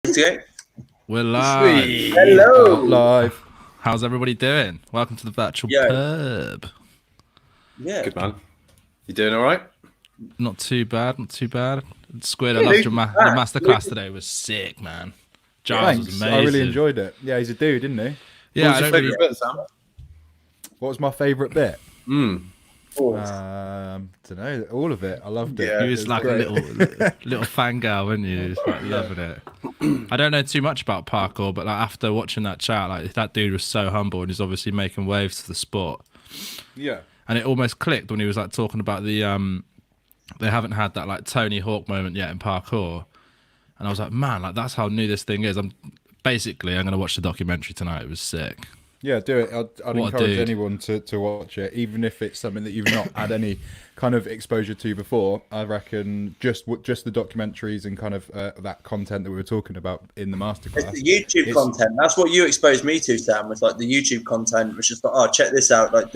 Okay. We're live. Sweet. Hello. Live. How's everybody doing? Welcome to the virtual pub. Yeah. Good man. You doing all right? Not too bad. Not too bad. Squid, I loved your masterclass today. Was sick, man. Giles was amazing. I really enjoyed it. Yeah, he's a dude, isn't he? Yeah, what was your favourite bit, Sam? What was my favourite bit? Don't know, all of it. I loved it. Yeah, he was like great. a little fangirl, wasn't you? He was like loving it. I don't know too much about parkour, but like after watching that chat, like that dude was so humble and he's obviously making waves for the sport. Yeah. And it almost clicked when he was like talking about the they haven't had that like Tony Hawk moment yet in parkour. And I was like, man, like that's how new this thing is. I'm gonna watch the documentary tonight. It was sick. Yeah, do it. I'd encourage anyone to watch it, even if it's something that you've not had any kind of exposure to before. I reckon just the documentaries and kind of that content that we were talking about in the masterclass. It's the YouTube content. That's what you exposed me to, Sam, was like the YouTube content, which is like, oh, check this out. Like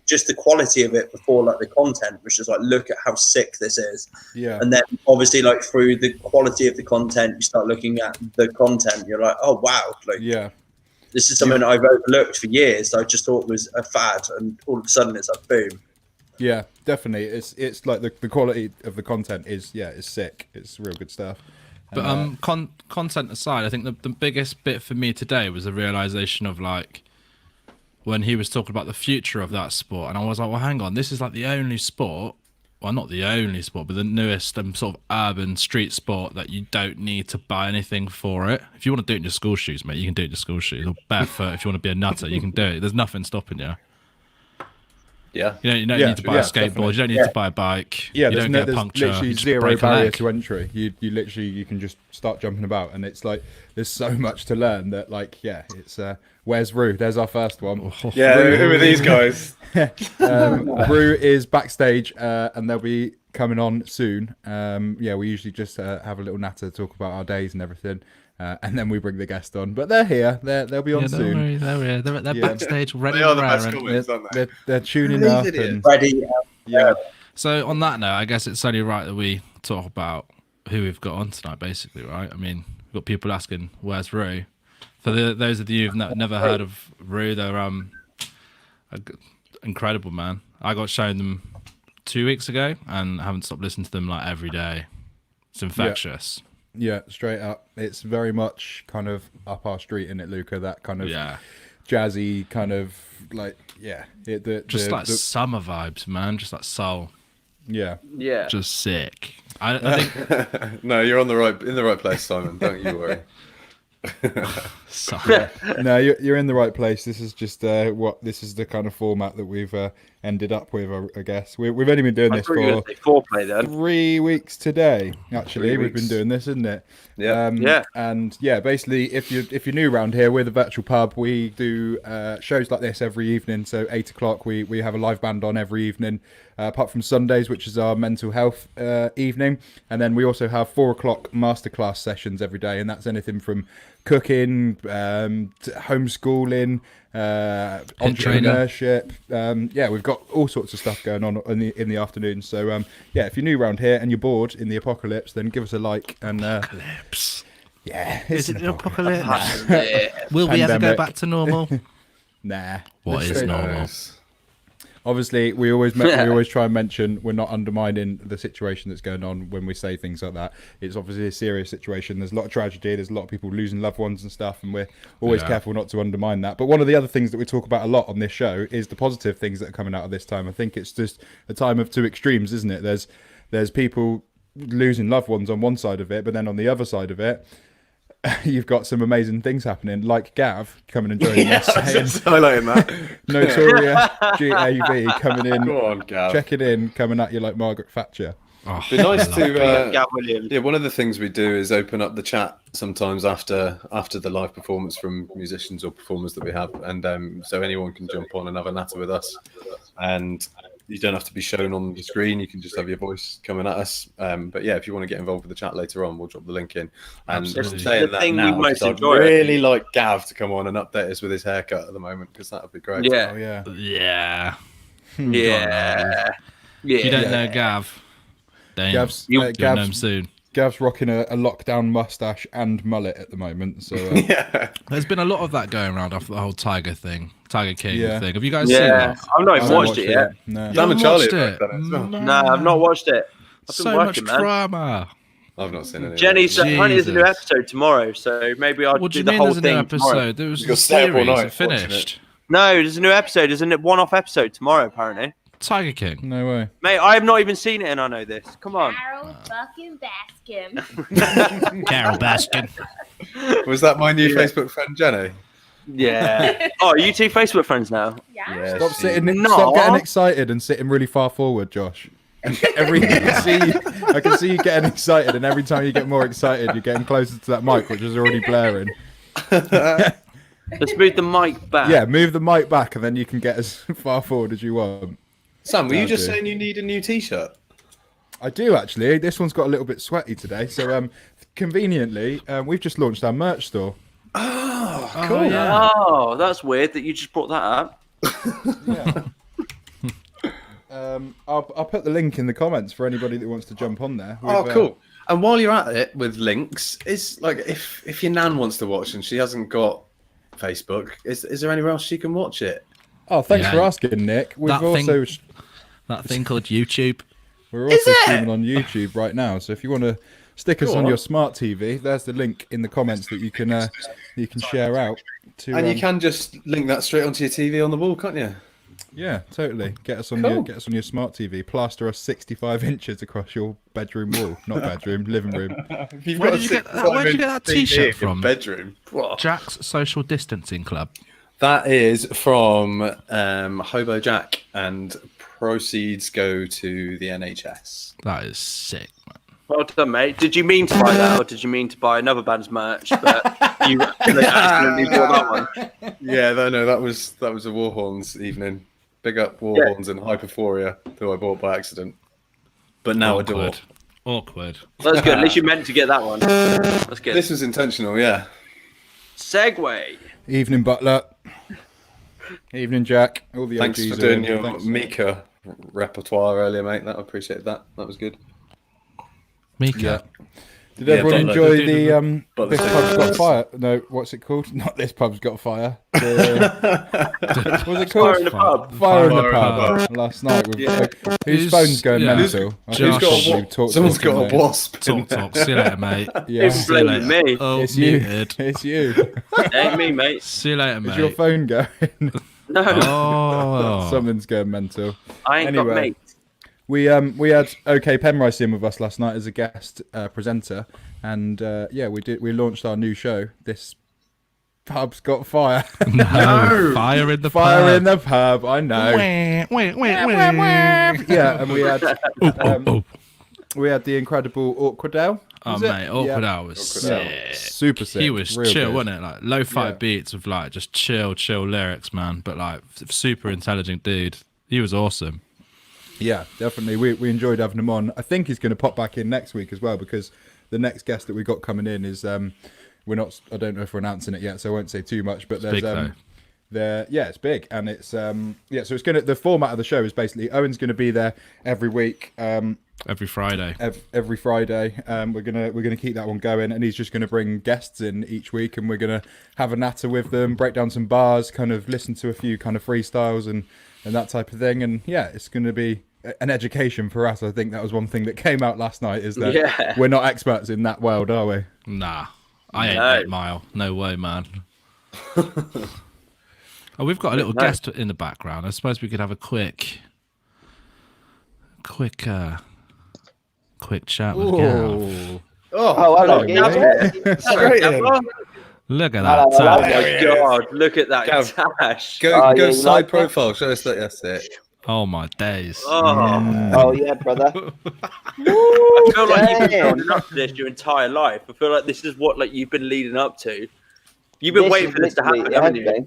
just the quality of it before like the content, which is like, look at how sick this is. Yeah. And then obviously like through the quality of the content, you start looking at the content. You're like, oh, wow. Like, yeah. This is something I've overlooked for years. I just thought was a fad, and all of a sudden it's like boom. Yeah, definitely. It's like the quality of the content is sick. It's real good stuff. But content aside, I think the biggest bit for me today was the realization of like when he was talking about the future of that sport, and I was like, well, hang on, this is like the only sport. Well, not the only sport, but the newest sort of urban street sport that you don't need to buy anything for it. If you want to do it in your school shoes, mate, you can do it in your school shoes. Or barefoot, if you want to be a nutter, you can do it. There's nothing stopping you. Yeah. You don't need to buy a skateboard. Definitely. You don't need to buy a bike. Yeah, you don't get a puncture. Literally zero barrier to entry. You can just start jumping about, and it's like there's so much to learn that it's where's Rue? There's our first one. Yeah, who are these guys? Rue is backstage, and they'll be coming on soon. We usually just have a little natter, talk about our days and everything. And then we bring the guest on, but they're here. They'll be on soon. They're here. They're backstage, ready. They are the best comments, aren't they? They're tuning up and ready. So on that note, I guess it's only right that we talk about who we've got on tonight, basically, right? I mean, we've got people asking, "Where's Rue?" For those of you who've never heard of Rue, they're incredible, man. I got shown them 2 weeks ago and haven't stopped listening to them like every day. It's infectious. Yeah, straight up. It's very much kind of up our street, in it, Luca. That kind of jazzy kind of like summer vibes, man. Just like soul. Yeah. Just sick. I think. No, you're in the right place, Simon. Don't you worry. No, you're in the right place. This is just this is the kind of format that we've ended up with, I guess. We've only been doing this for foreplay, then. 3 weeks today. Actually, we've been doing this, isn't it? Yeah. And basically, if you're new around here, we're the virtual pub. We do shows like this every evening. So 8 o'clock, we have a live band on every evening. Apart from Sundays, which is our mental health evening, and then we also have 4 o'clock masterclass sessions every day, and that's anything from cooking, homeschooling, entrepreneurship. We've got all sorts of stuff going on in the afternoon. So if you're new around here and you're bored in the apocalypse, then give us a like. And apocalypse. Yeah, is it the apocalypse? Will we ever go back to normal? Nah. What is normal? Obviously, we always try and mention we're not undermining the situation that's going on when we say things like that. It's obviously a serious situation. There's a lot of tragedy. There's a lot of people losing loved ones and stuff, and we're always careful not to undermine that. But one of the other things that we talk about a lot on this show is the positive things that are coming out of this time. I think it's just a time of two extremes, isn't it? There's people losing loved ones on one side of it, but then on the other side of it, you've got some amazing things happening, like Gav coming and joining us. Just highlighting that. Notorious GAV coming in, Go on, Gav. checking in, coming at you like Margaret Thatcher. Oh, Be nice to. Gav Williams. One of the things we do is open up the chat sometimes after the live performance from musicians or performers that we have, and so anyone can jump on and have a natter with us, and you don't have to be shown on the screen. You can just have your voice coming at us. But if you want to get involved with the chat later on, we'll drop the link in. And Absolutely. saying that now, I'd really like Gav to come on and update us with his haircut at the moment, because that would be great. Yeah. Oh, yeah. Yeah. Yeah. If you don't know Gav, then you'll know him soon. Gav's rocking a lockdown mustache and mullet at the moment. So Yeah. There's been a lot of that going around after the whole Tiger King Yeah. thing. Have you guys seen that? I've not even watched it yet. No. Sam and haven't Charlie watched have it? both done it as well. Man. No, I've not watched it. I've been So much working, man. drama. I've not seen any. Jenny's apparently there's a new Jesus. episode tomorrow, so maybe I'll What do do you the mean whole there's a new thing tomorrow. episode? There was You'll a stay up all series. night It watching finished. No, there's a new episode. Isn't it one-off episode tomorrow, apparently? Tiger King. No way. Mate, I have not even seen it and I know this. Come on. Carol fucking Baskin. Carol Baskin. Was that my new Facebook friend Jenny? Yeah. Oh, are you two Facebook friends now? Yeah. Stop sitting. No. Stop getting excited and sitting really far forward, Josh. I can see you getting excited, and every time you get more excited, you're getting closer to that mic, which is already blaring. Let's move the mic back. Yeah, move the mic back, and then you can get as far forward as you want. Sam, were you That'll just do. saying you need a new T-shirt? I do actually. This one's got a little bit sweaty today, so conveniently, we've just launched our merch store. Oh, Oh, yeah. Oh, that's weird that you just brought that up. Yeah. I'll put the link in the comments for anybody that wants to jump on there. Oh, We've, cool. And while you're at it with links, is like if your nan wants to watch and she hasn't got Facebook, is there anywhere else she can watch it? Oh, thanks Yeah. for asking, Nick. We've That thing- also That thing called YouTube. we're also streaming on YouTube right now. So if you want to stick us Go on on. your smart TV, there's the link in the comments that you can share out. To And you can just link that straight onto your TV on the wall, can't you? yeah, totally get us on Cool. your smart TV. Plaster us 65 inches across your bedroom wall, not bedroom, living room. If you've Where got did a you get that- 65 where did you get that inch TV t-shirt in your from? Bedroom. Jack's Social Distancing Club. That is from Hobo Jack, and proceeds go to the NHS. That is sick, man. Well done, mate. Did you mean to buy that or did you mean to buy another band's merch? But you accidentally bought that one. Yeah, no, that was a Warhorns evening. Big up Warhorns and Hyperphoria, who I bought by accident. But now adore. Awkward. That's good. At least you meant to get that one. That's good. This was intentional, yeah. Segue. Evening, Butler. Evening, Jack. All the Thanks OGs for are doing in. your Thanks. Mika repertoire earlier, mate. I appreciate that. That was good. Mika. Yeah. Did Yeah, everyone Butler. enjoy the Butler This said Pub's it Got was. Fire? No, what's it called? Not This Pub's Got Fire. What's it called? Fire in the pub. Fire in the Fire in the pub. Last night. With, Yeah. whose Who's- phone's going yeah. mental? I Who's think got a probably wa- talk- Someone's talking got a there. wasp. Talk. See you later, mate. Yeah. It's blaming me. Oh, It's you. muted. It's you. Ain't me, mate. See you later, Is mate. your phone going? No, Oh. Something's going mental. I ain't got Anyway. mates. We had OK Penrice in with us last night as a guest presenter, and we launched our new show. This Pub's Got Fire. No. Fire in the Fire pub. in the pub. I know. Yeah, and we had the incredible Awkwardale. Oh, Was it? mate. Awkward Yeah. Hour was Awkward sick. Super sick. He was Real chill, good. wasn't it? Like lo-fi Yeah. beats with like just chill lyrics, man. But like super intelligent dude. He was awesome. Yeah, definitely. We enjoyed having him on. I think he's going to pop back in next week as well, because the next guest that we got coming in is we're not. I don't know if we're announcing it yet, so I won't say too much. But there's big, though. it's big, and it's so it's gonna. The format of the show is basically Owen's going to be there every week. Every Friday. Every Friday, we're gonna keep that one going, and he's just gonna bring guests in each week, and we're gonna have a natter with them, break down some bars, kind of listen to a few kind of freestyles and that type of thing. And yeah, it's gonna be an education for us. I think that was one thing that came out last night, is that we're not experts in that world, are we? Nah, I ain't No. 8 Mile. No way, man. Oh, we've got a little guest in the background. I suppose we could have a quick chat with Gav. Ooh. Oh, hello, Gav. Straight in. Look at that. Oh Tash. my god, look at that Gav. tash. Go side profile. Show us that. That's it. Oh my days. Oh yeah, brother. I feel like you've been building up to this your entire life. I feel like this is what like you've been leading up to. You've been waiting for this to happen, haven't you?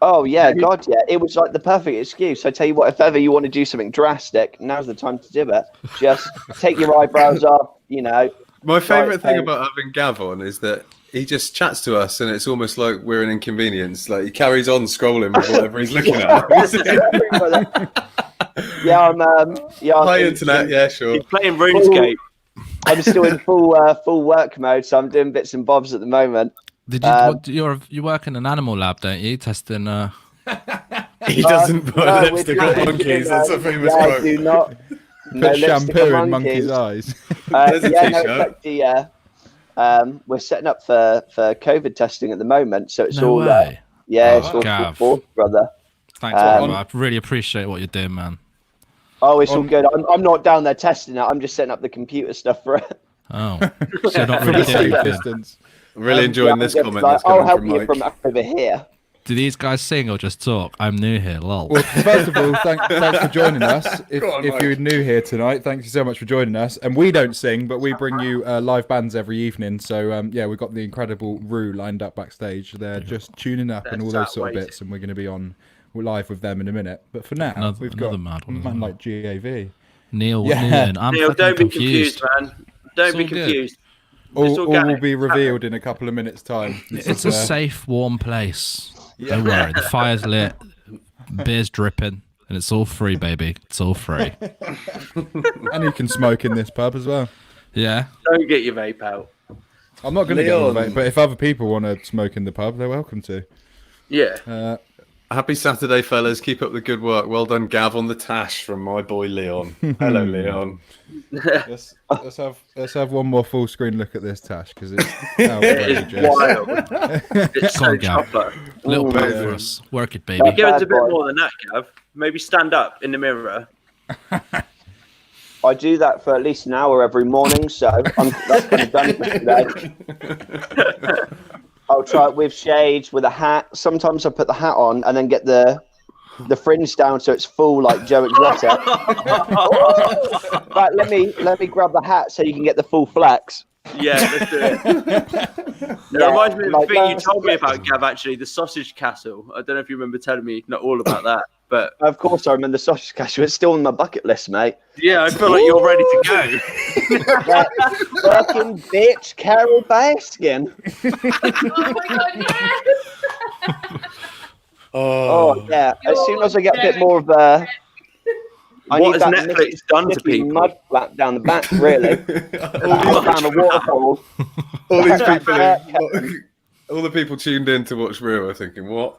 Oh yeah, God yeah. It was like the perfect excuse. I tell you what, if ever you want to do something drastic, now's the time to do it. Just take your eyebrows off, you know. My favourite thing paint. about having Gav on is that he just chats to us, and it's almost like we're an inconvenience. Like he carries on scrolling with whatever he's looking at. Yeah, I'm Hi, internet. Yeah, sure. He's playing RuneScape. I'm still in full work mode, so I'm doing bits and bobs at the moment. Did you? You work in an animal lab, don't you? Testing. He doesn't put lipstick on monkeys. That's a famous quote. I do not. Put shampoo in monkeys' eyes. We're setting up for COVID testing at the moment, so it's No all way. it's all forth, brother. Thanks, I really appreciate what you're doing, man. Oh, it's all good. I'm not down there testing it. I'm just setting up the computer stuff for it. Oh, so you're not really doing distance. I'm really enjoying this comment. Like, That's coming I'll help from you Mike. from over here. Do these guys sing or just talk? I'm new here, lol. Well, first of all, thanks for joining us. If on, you're new here tonight, thank you so much for joining us. And we don't sing, but we bring you live bands every evening. So, we've got the incredible Rue lined up backstage. They're just tuning up and all those sort of bits, and we're going to be on live with them in a minute. But for now, we've got a man like GAV. Neil, I'm Neil, don't be confused, man. Don't be confused. All will be revealed in a couple of minutes' time. It's a safe, warm place. Don't worry, the fire's lit, beer's dripping, and it's all free, baby. It's all free. And you can smoke in this pub as well. Yeah. Don't get your vape out. I'm not going to get on the vape, but if other people want to smoke in the pub, they're welcome to. Yeah. Happy Saturday, fellas. Keep up the good work. Well done, Gav, on the tash from my boy Leon. Hello, Leon. Let's have one more full screen look at this tash because it's It's outrageous. wild. It's so chocolate. Little bit for us. Work it, baby. Give us a bit more than that, Gav. Maybe stand up in the mirror. I do that for at least an hour every morning, so that's kind of done for today. I'll try it with shades, with a hat. Sometimes I put the hat on and then get the fringe down so it's full like Joe Exotic. Right, let me grab the hat so you can get the full flex. Yeah, let's do it. It reminds me of the thing you told me about, Gav, actually, the sausage castle. I don't know if you remember telling me not all about that, but... Of course I remember the sausage castle. It's still on my bucket list, mate. Yeah, I feel like you're ready to go. Fucking bitch, Carol Baskin. Oh my god, yes! Oh, yeah. As soon as I get a bit more of what has Netflix done to people? Mud flat down the back, really. Down the waterfall. All these people, all the people tuned in to watch Real are thinking, what?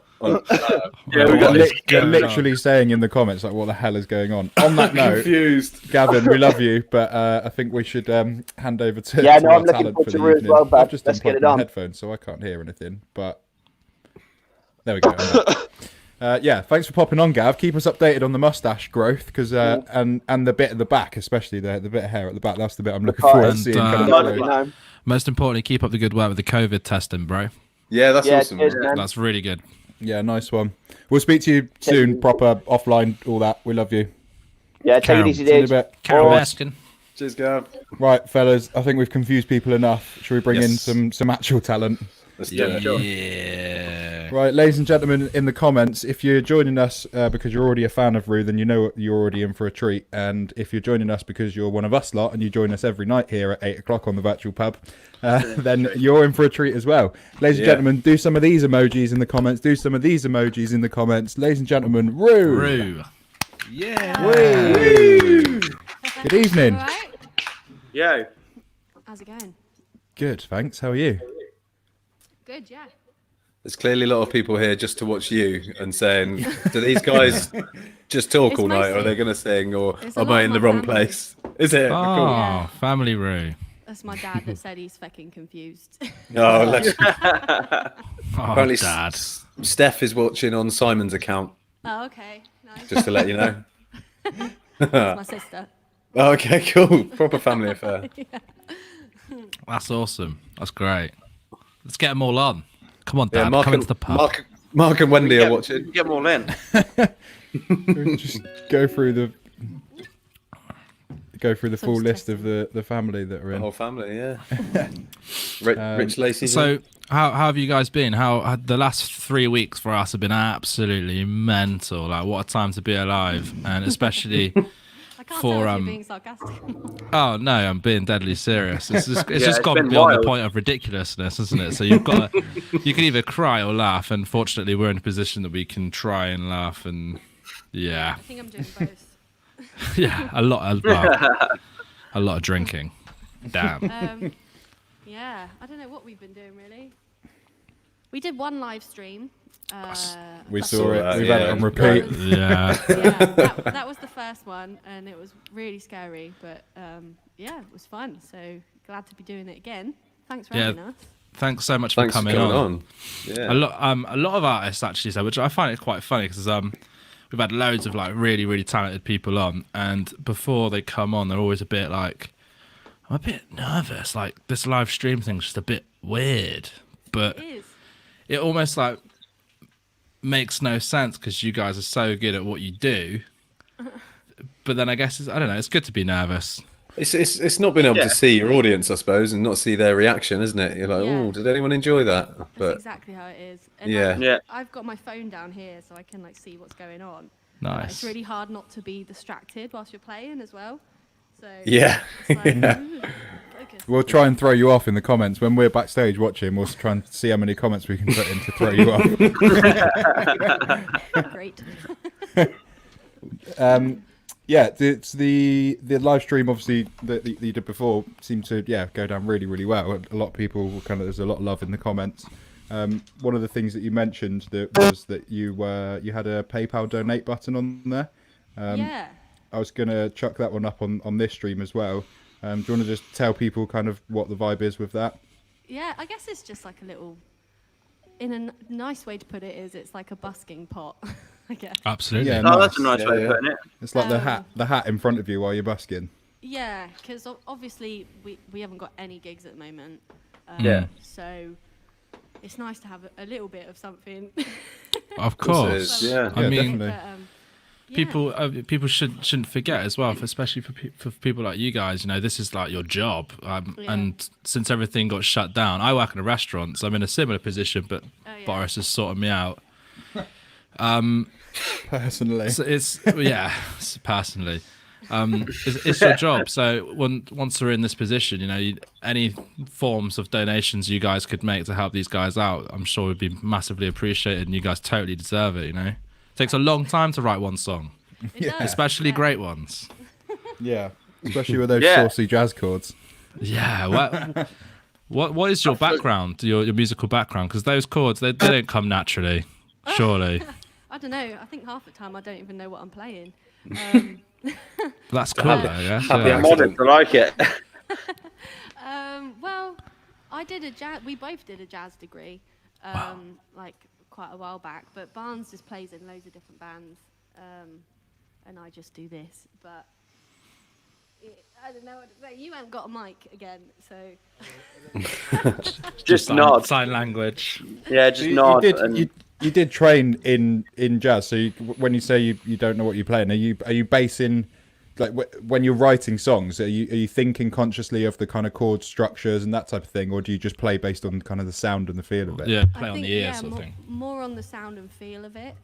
They're literally saying in the comments, like, what the hell is going on? On that note, confused. Gavin, we love you, but I think we should hand over to I'm our looking talent forward for to the Rue as evening. well, bud. I've just Let's get unplugged it my on. headphones, so I can't hear anything, but there we go. Thanks for popping on, Gav. Keep us updated on the mustache growth, because and the bit at the back, especially the bit of hair at the back. That's the bit I'm looking forward to seeing. Most importantly, keep up the good work with the COVID testing, bro. Yeah, that's awesome. Cheers, That's really good. Yeah, nice one. We'll speak to you soon, proper, offline, all that. We love you. Yeah, take it easy, dude. Carol Baskin. Cheers, Gav. Right, fellas, I think we've confused people enough. Should we bring in some actual talent? Let's do it. Yeah. Right, ladies and gentlemen, in the comments, if you're joining us because you're already a fan of Rue, then you know you're already in for a treat. And if you're joining us because you're one of us lot and you join us every night here at 8 o'clock on the virtual pub, then you're in for a treat as well. Ladies and gentlemen, do some of these emojis in the comments. Do some of these emojis in the comments. Ladies and gentlemen, Rue. Rue. Yeah. Woo. Good evening. All right. Yo. How's it going? Good, thanks. How are you? Good, yeah. There's clearly a lot of people here just to watch you and saying, do these guys just talk It's all night, or mostly- are they going to sing, or It's a am lot I of in my the wrong family. place? Is it? Oh, family Rue. That's my dad that said he's fucking confused. Cool. Oh, let's... Oh, Apparently, Dad. Steph is watching on Simon's account, Oh, okay. Nice. just to let you know. That's my sister. Oh, okay, cool. Proper family affair. That's awesome. That's great. Let's get them all on. Come on, Dad. Mark Come and, into the pub. Mark and Wendy are watching. Get them all in. Just go through the full Some list of the family that are The in. whole family, yeah. Rich Lacey. So, how have you guys been? How the last 3 weeks for us have been absolutely mental. Like, what a time to be alive, and especially. I can't For, tell if um, you're being sarcastic. Oh no, I'm being deadly serious. It's just it's gone been beyond the wild. point of ridiculousness, isn't it? So you've got you can either cry or laugh, and fortunately we're in a position that we can try and laugh, and yeah, I think I'm doing both. yeah, a lot of drinking. Damn. Yeah, I don't know what we've been doing really. We did one live stream. We that- saw it. that, We've had it yeah. on repeat. Yeah. Yeah, that was the first one, and it was really scary, but yeah, it was fun. So glad to be doing it again. Thanks for having us. Thanks so much for Thanks coming for coming on. Yeah. A lot of artists actually say, which I find it quite funny because we've had loads of like really, really talented people on, and before they come on, they're always a bit like, I'm a bit nervous. Like this live stream thing's just a bit weird, but It is. it almost like makes no sense because you guys are so good at what you do. But then I guess I don't know. It's good to be nervous. It's not being able to see your audience, I suppose, and not see their reaction, isn't it? You're like, Yeah. oh, did anyone enjoy that? That's But exactly how it is. And Yeah. Yeah. I've got my phone down here so I can like see what's going on. And, like, Nice. it's really hard not to be distracted whilst you're playing as well. So Yeah. it's like, Yeah. focus. We'll try and throw you off in the comments when we're backstage watching. We'll try and see how many comments we can put in to throw you off. Great. Yeah, it's the live stream obviously that you did before seemed to go down really, really well. A lot of people were there's a lot of love in the comments. One of the things that you mentioned was that you had a PayPal donate button on there. Yeah. I was gonna chuck that one up on this stream as well. Do you want to just tell people kind of what the vibe is with that? Yeah, I guess it's just like a little, in a nice way to put it is it's like a busking pot, I guess. Absolutely. Yeah, Oh, that's a nice. nice way of putting it. It's like the hat in front of you while you're busking. Yeah, because obviously we haven't got any gigs at the moment. Yeah. So it's nice to have a little bit of something. Of course. course. Yeah. I Yeah, mean, definitely. Yeah. people shouldn't forget as well, especially for people like you guys. You know, this is like your job. Yeah. And since everything got shut down, I work in a restaurant, so I'm in a similar position. But yeah. Boris has sorted me out. Personally, So it's personally. It's your job. So once we're in this position, you know, any forms of donations you guys could make to help these guys out, I'm sure would be massively appreciated, and you guys totally deserve it. You know, it takes a long time to write one song, It does, especially yeah. great ones. yeah, especially with those Yeah. saucy jazz chords. Yeah. What is your background? Your musical background? Because those chords they don't come naturally, surely. I don't know. I think half the time I don't even know what I'm playing. That's cool, though. Yeah. Yeah, modern, I like it. Well, I did a jazz. We both did a jazz degree, like quite a while back. But Barnes just plays in loads of different bands, and I just do this. But I don't know what to say. You haven't got a mic again, so Just nod. Sign language. Yeah, just nod. You did train in jazz, so when you say you don't know what you're playing, are you basing, like when you're writing songs, are you thinking consciously of the kind of chord structures and that type of thing, or do you just play based on kind of the sound and the feel of it? Yeah, I play on think, the ear yeah, sort of thing. more on the sound and feel of it.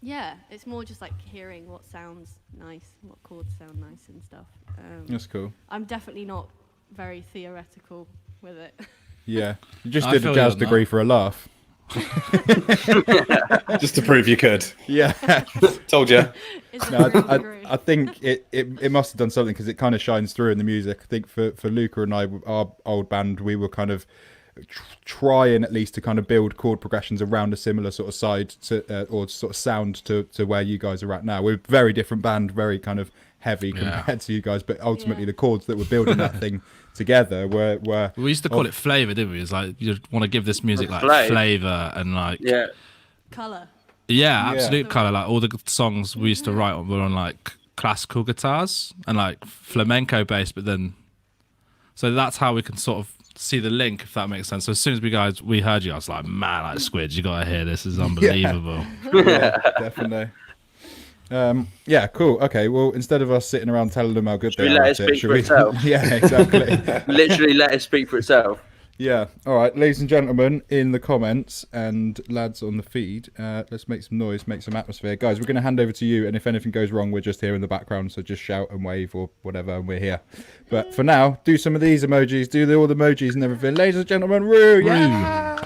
Yeah, it's more just like hearing what sounds nice, what chords sound nice and stuff. That's cool. I'm definitely not very theoretical with it. Yeah, you just I did feel a you jazz on degree that. for a laugh. just to prove you could. Yeah. Told you. Is it No, very degree? I think it must have done something because it kind of shines through in the music. I think for Luca and I, our old band, we were kind of trying at least to kind of build chord progressions around a similar sort of side to or sort of sound to where you guys are at now. We're a very different band, very kind of heavy compared to you guys, but ultimately Yeah. the chords that were building that thing together were We used to call it flavor, didn't we? It's like you want to give this music like Flav. flavor and like Yeah. Colour. yeah, absolute color. Like all the songs we used to write on were on like classical guitars and like flamenco bass, but then so that's how we can sort of see the link, if that makes sense. So as soon as we heard you, I was like, man, like Squids, you gotta hear this. Is unbelievable. yeah, definitely. Yeah, cool. Okay, well, instead of us sitting around telling them how good Should they we are let at it it, speak should for we? itself? Yeah, exactly. Literally let it speak for itself. Yeah. All right, ladies and gentlemen, in the comments and lads on the feed, let's make some noise, make some atmosphere. Guys, we're going to hand over to you, and if anything goes wrong, we're just here in the background, so just shout and wave or whatever, and we're here. But for now, do some of these emojis, do all the emojis and everything. Ladies and gentlemen, Roo! Yeah!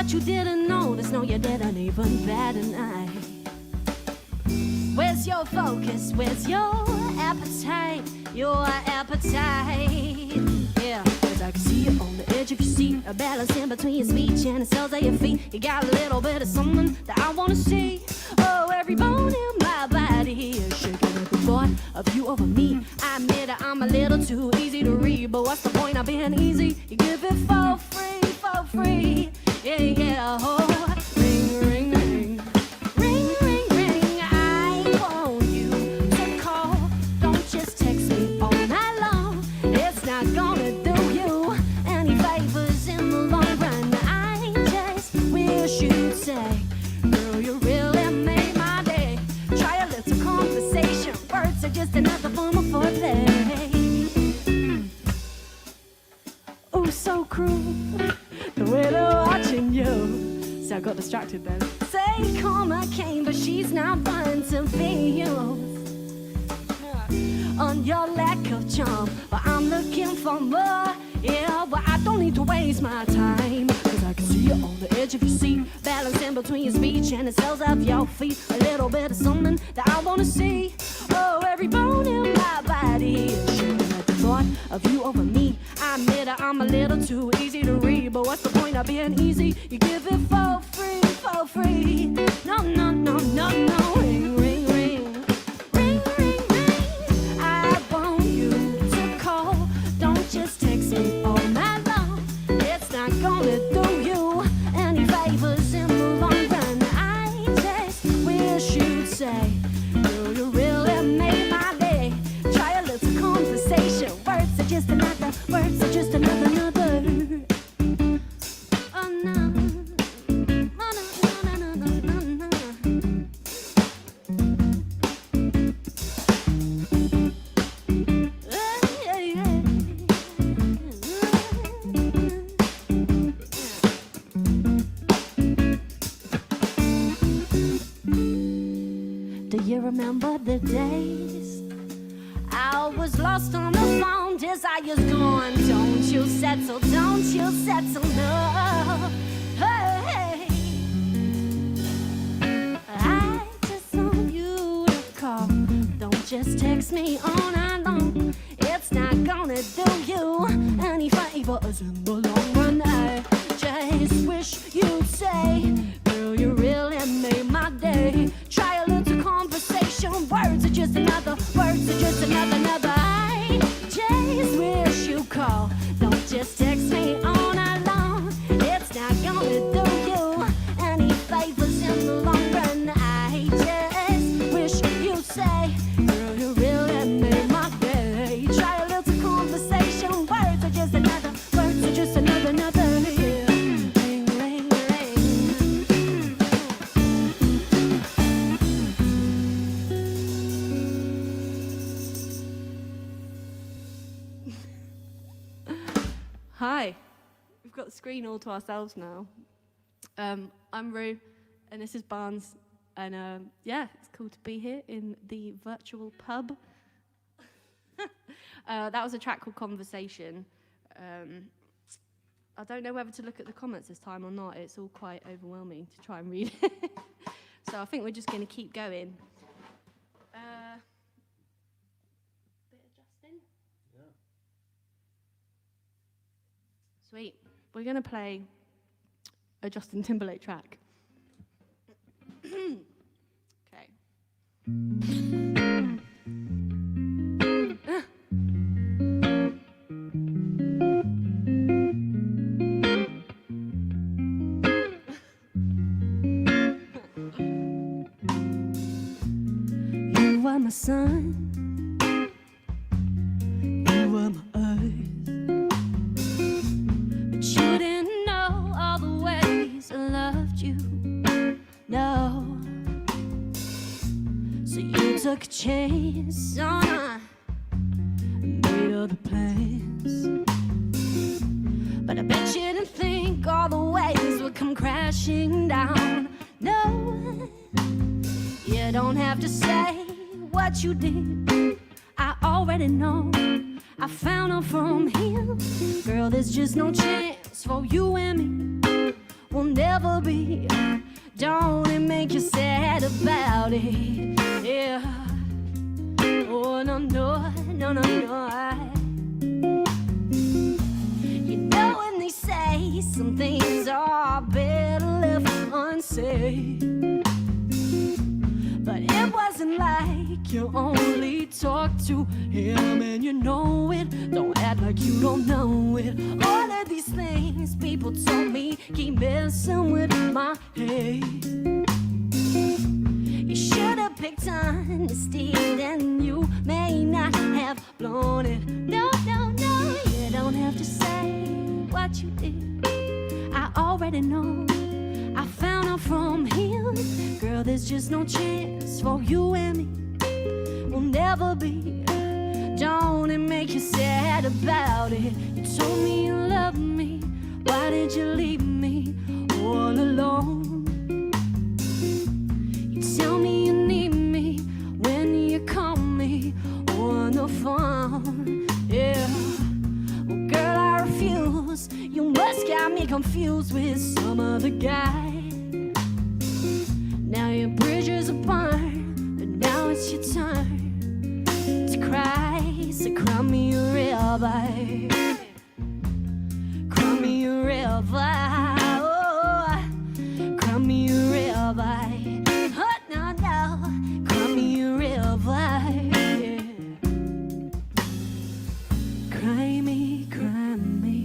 But you didn't notice, no, you didn't even bat an eye. Where's your focus? Where's your appetite? Your appetite. Yeah, 'cause I can see you on the edge of your seat, a balance in between your speech and the soles of your feet. You got a little bit of something that I wanna see. Oh, every bone in my body is shaking at the thought of you over me. I admit that I'm a little too easy to read, but what's the point of being easy? You give it for free, for free. Yeah, yeah, oh, ring, ring, ring. Ring, ring, ring. I want you to call. Don't just text me all night long. It's not gonna do you any favors in the long run. I just wish you'd say, girl, you really made my day. Try a little conversation. Words are just another form of foreplay. Oh, so cruel, the way they're watching you. So I got distracted then. Say karma came, but she's not fun to be used on your lack of charm. But I'm looking for more. Yeah, but I don't need to waste my time, 'cause I can see you on the edge of your seat, balancing between your speech and the soles of your feet. A little bit of something that I wanna see. Oh, every bone in my body is shaking at the thought of you over me. I admit that I'm a little too easy to read, but what's the point of being easy? You give it for free, for free. No, no, no, no, no. Ring, ring, ring. Ring, ring, ring. I want you to call. Don't just text me all night long. It's not gonna do you any favors in the long run. I just wish you'd say, girl, you really made my day. Try a little conversation. Words are just another, words are just another. Oh no. Oh, no, no, no, no, no, no. Yeah, yeah. Do you remember the days I was lost on the phone, desire's gone? Don't you settle, don't you settle, no. Hey, I just want you to call. Don't just text me all night long. It's not gonna do you any favors in the long run. I just wish you'd say, girl, you really made my day. Try a little conversation. Words are just another, words are just another. I just wish you call. Don't just text me all night long. It's not gonna do you any favors in the long run. I just wish you'd say, girl, you really made my day. Try a little conversation. Words are just another, words are just another. Yeah. Ring, ring, ring. Hi, we've got the screen all to ourselves now. I'm Rue, and this is Barnes, and yeah, it's cool to be here in the virtual pub. That was a track called Conversation. I don't know whether to look at the comments this time or not. It's all quite overwhelming to try and read it. So I think we're just going to keep going. Bit of Justin? Yeah. Sweet. We're going to play a Justin Timberlake track. Okay. You were my sun, you were my earth, but you didn't know all the ways I loved you. No, so you took a chance on made other plans, but I bet you didn't think all the ways would come crashing down. No, you don't have to say what you did, I already know. I found out from him, girl, there's just no chance for you and me. will never be. Don't it make you sad about it? Yeah. Oh, no, no, no, no, no. You know when they say some things are better left unsaid, but it wasn't like you only talked to him and you know it. Don't act like you don't know it. All of these things people told me keep messing with my head. You should have picked honesty, then you may not have blown it. No, no, no, you don't have to say what you did. I already know. I found out from him, girl, there's just no chance for you and me. We'll never be. Don't it make you sad about it? You told me you loved me. Why did you leave me all alone? You tell me you need me when you call me on the phone. Yeah. Well, girl, I refuse. You must got me confused with some other guy. Now your bridges are burned, but now it's your turn to cry. So cry me a river, cry me a river, oh, cry me a river, oh no no, cry me a river, yeah. Cry me, cry me,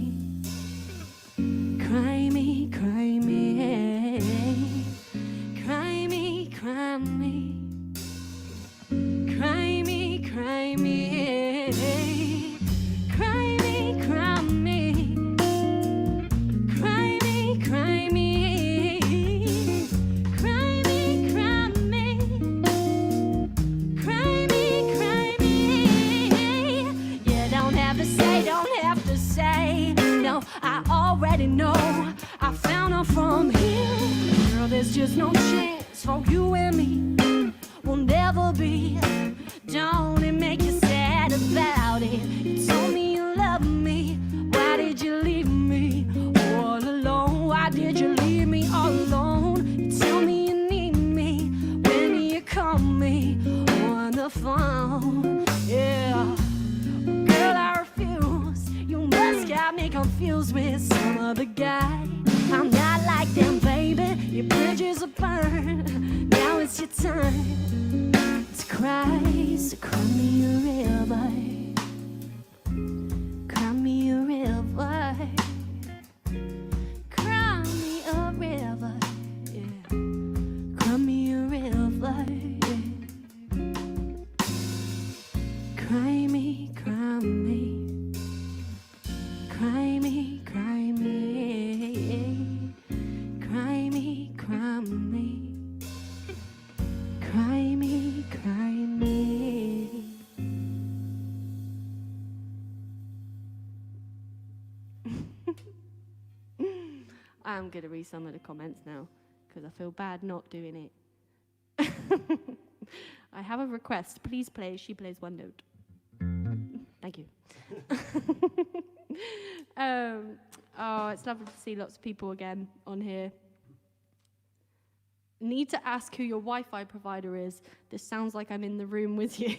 cry me, cry me. Cry me, cry me, cry me, cry me, cry me, cry me, cry me, cry me, cry me, cry me, cry me, cry me. You don't have to say, don't have to say, no, I already know. I found out from him, girl, there's just no chance for you and me. We'll never be. Don't it make you sad about it? You told me you love me. Why did you leave me all alone? Why did you leave me all alone? You tell me you need me when you call me on the phone. Yeah. Girl, I refuse. You must got me confused with some other guy. I'm not like them, baby. Your bridges are burned. Now it's your turn to cry. So cry me a river. Cry me a river. Cry me a river. Yeah. Cry me a river. Yeah. Cry me, cry me. Cry me, cry me. Cry me, cry me. Cry me, cry me. I'm going to read some of the comments now because I feel bad not doing it. I have a request. Please play She Plays One Note. Thank you. Oh, it's lovely to see lots of people again on here. Need to ask who your Wi-Fi provider is. This sounds like I'm in the room with you.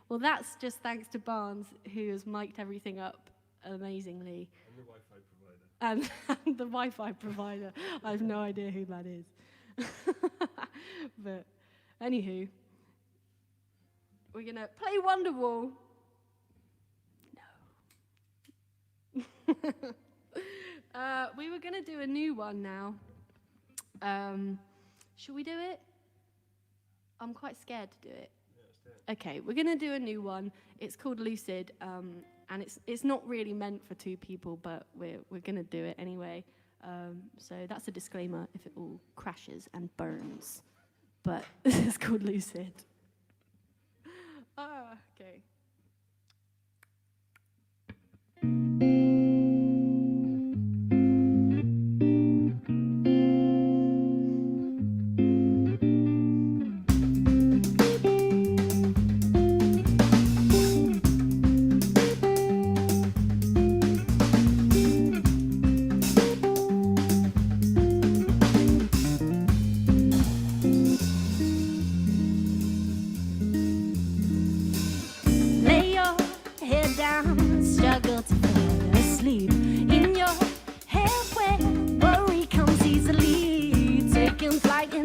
Well, that's just thanks to Barnes, who has mic'd everything up amazingly. And the Wi-Fi provider. And the Wi-Fi provider. I have no idea who that is. But anywho, we're going to play Wonderwall. We were going to do a new one now. Should we do it? I'm quite scared to do it. Yeah, let's do it. Okay, we're going to do a new one. It's called Lucid, and it's not really meant for two people, but we're going to do it anyway. So that's a disclaimer if it all crashes and burns. But it's called Lucid. Okay.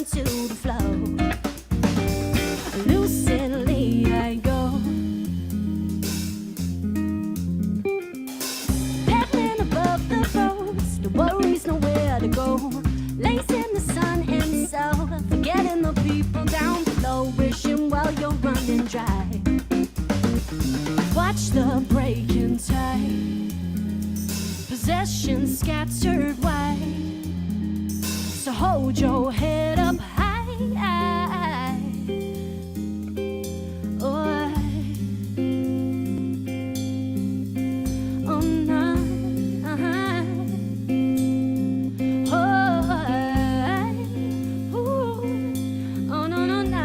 to the flow. Lucidly I go, pedaling above the roads, no worries, nowhere to go. Lazy in the sun and so forgetting the people down below, wishing while you're running dry. Watch the breaking tide, possessions scattered wide, so hold your head up high. Oh, oh no, oh no, no, no.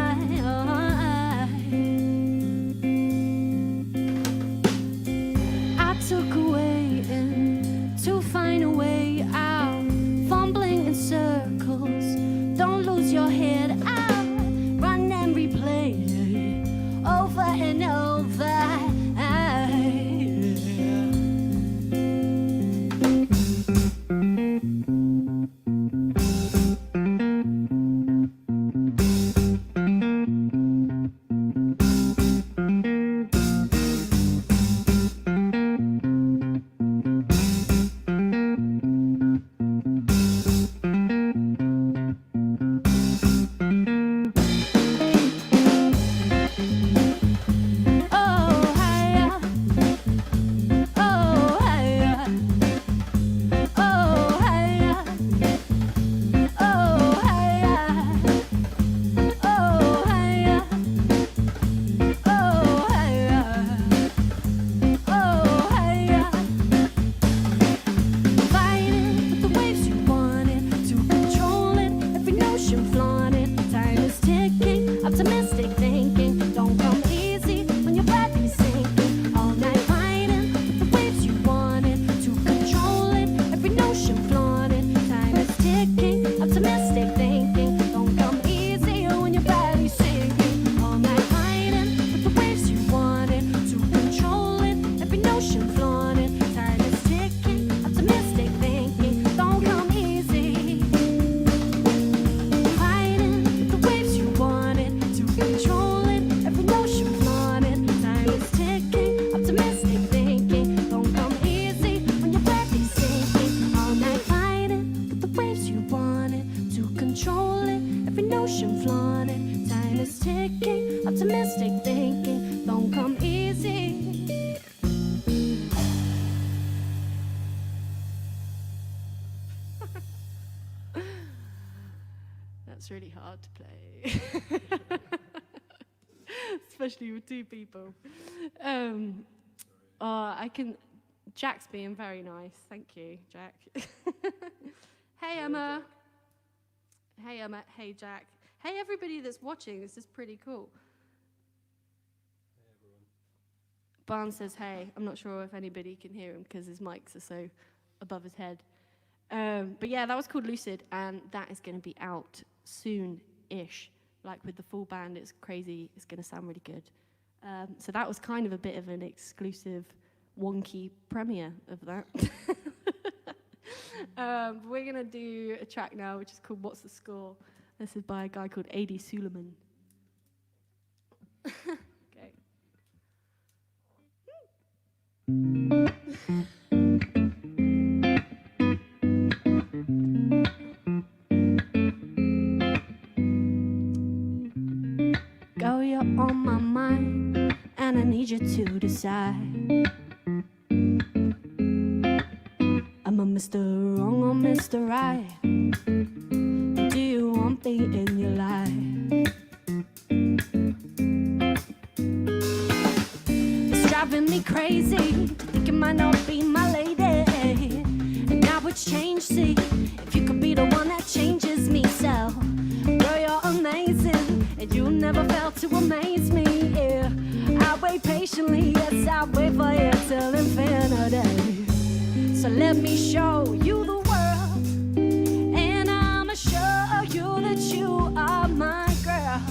I took away and to find a way out, fumbling in circles. Don't lose your head out, run and replay over and over. That's really hard to play, especially with two people. I can. Jack's being very nice. Thank you, Jack. Hey, Emma. Hey, Emma. Hey, Jack. Hey, everybody that's watching. This is pretty cool. Hey, everyone. Barnes says, hey. I'm not sure if anybody can hear him because his mics are so above his head. But yeah, that was called Lucid, and that is going to be out soon-ish. Like with the full band, it's crazy. It's going to sound really good. So that was kind of a bit of an exclusive, wonky premiere of that. We're going to do a track now, which is called What's the Score? This is by a guy called A.D. Suleiman. Okay. Girl, you're on my mind, and I need you to decide. Am I Mr. Wrong or Mr. Right? Do you want me in your life? It's driving me crazy, think you might not be my lady. And now it's changed, see, if you could be the one that changes me. So, girl, you're amazing, and you never fail to amaze me, yeah. I wait patiently, yes, I wait for you till infinity. So let me show you the world, and I'ma show you that you are my girl.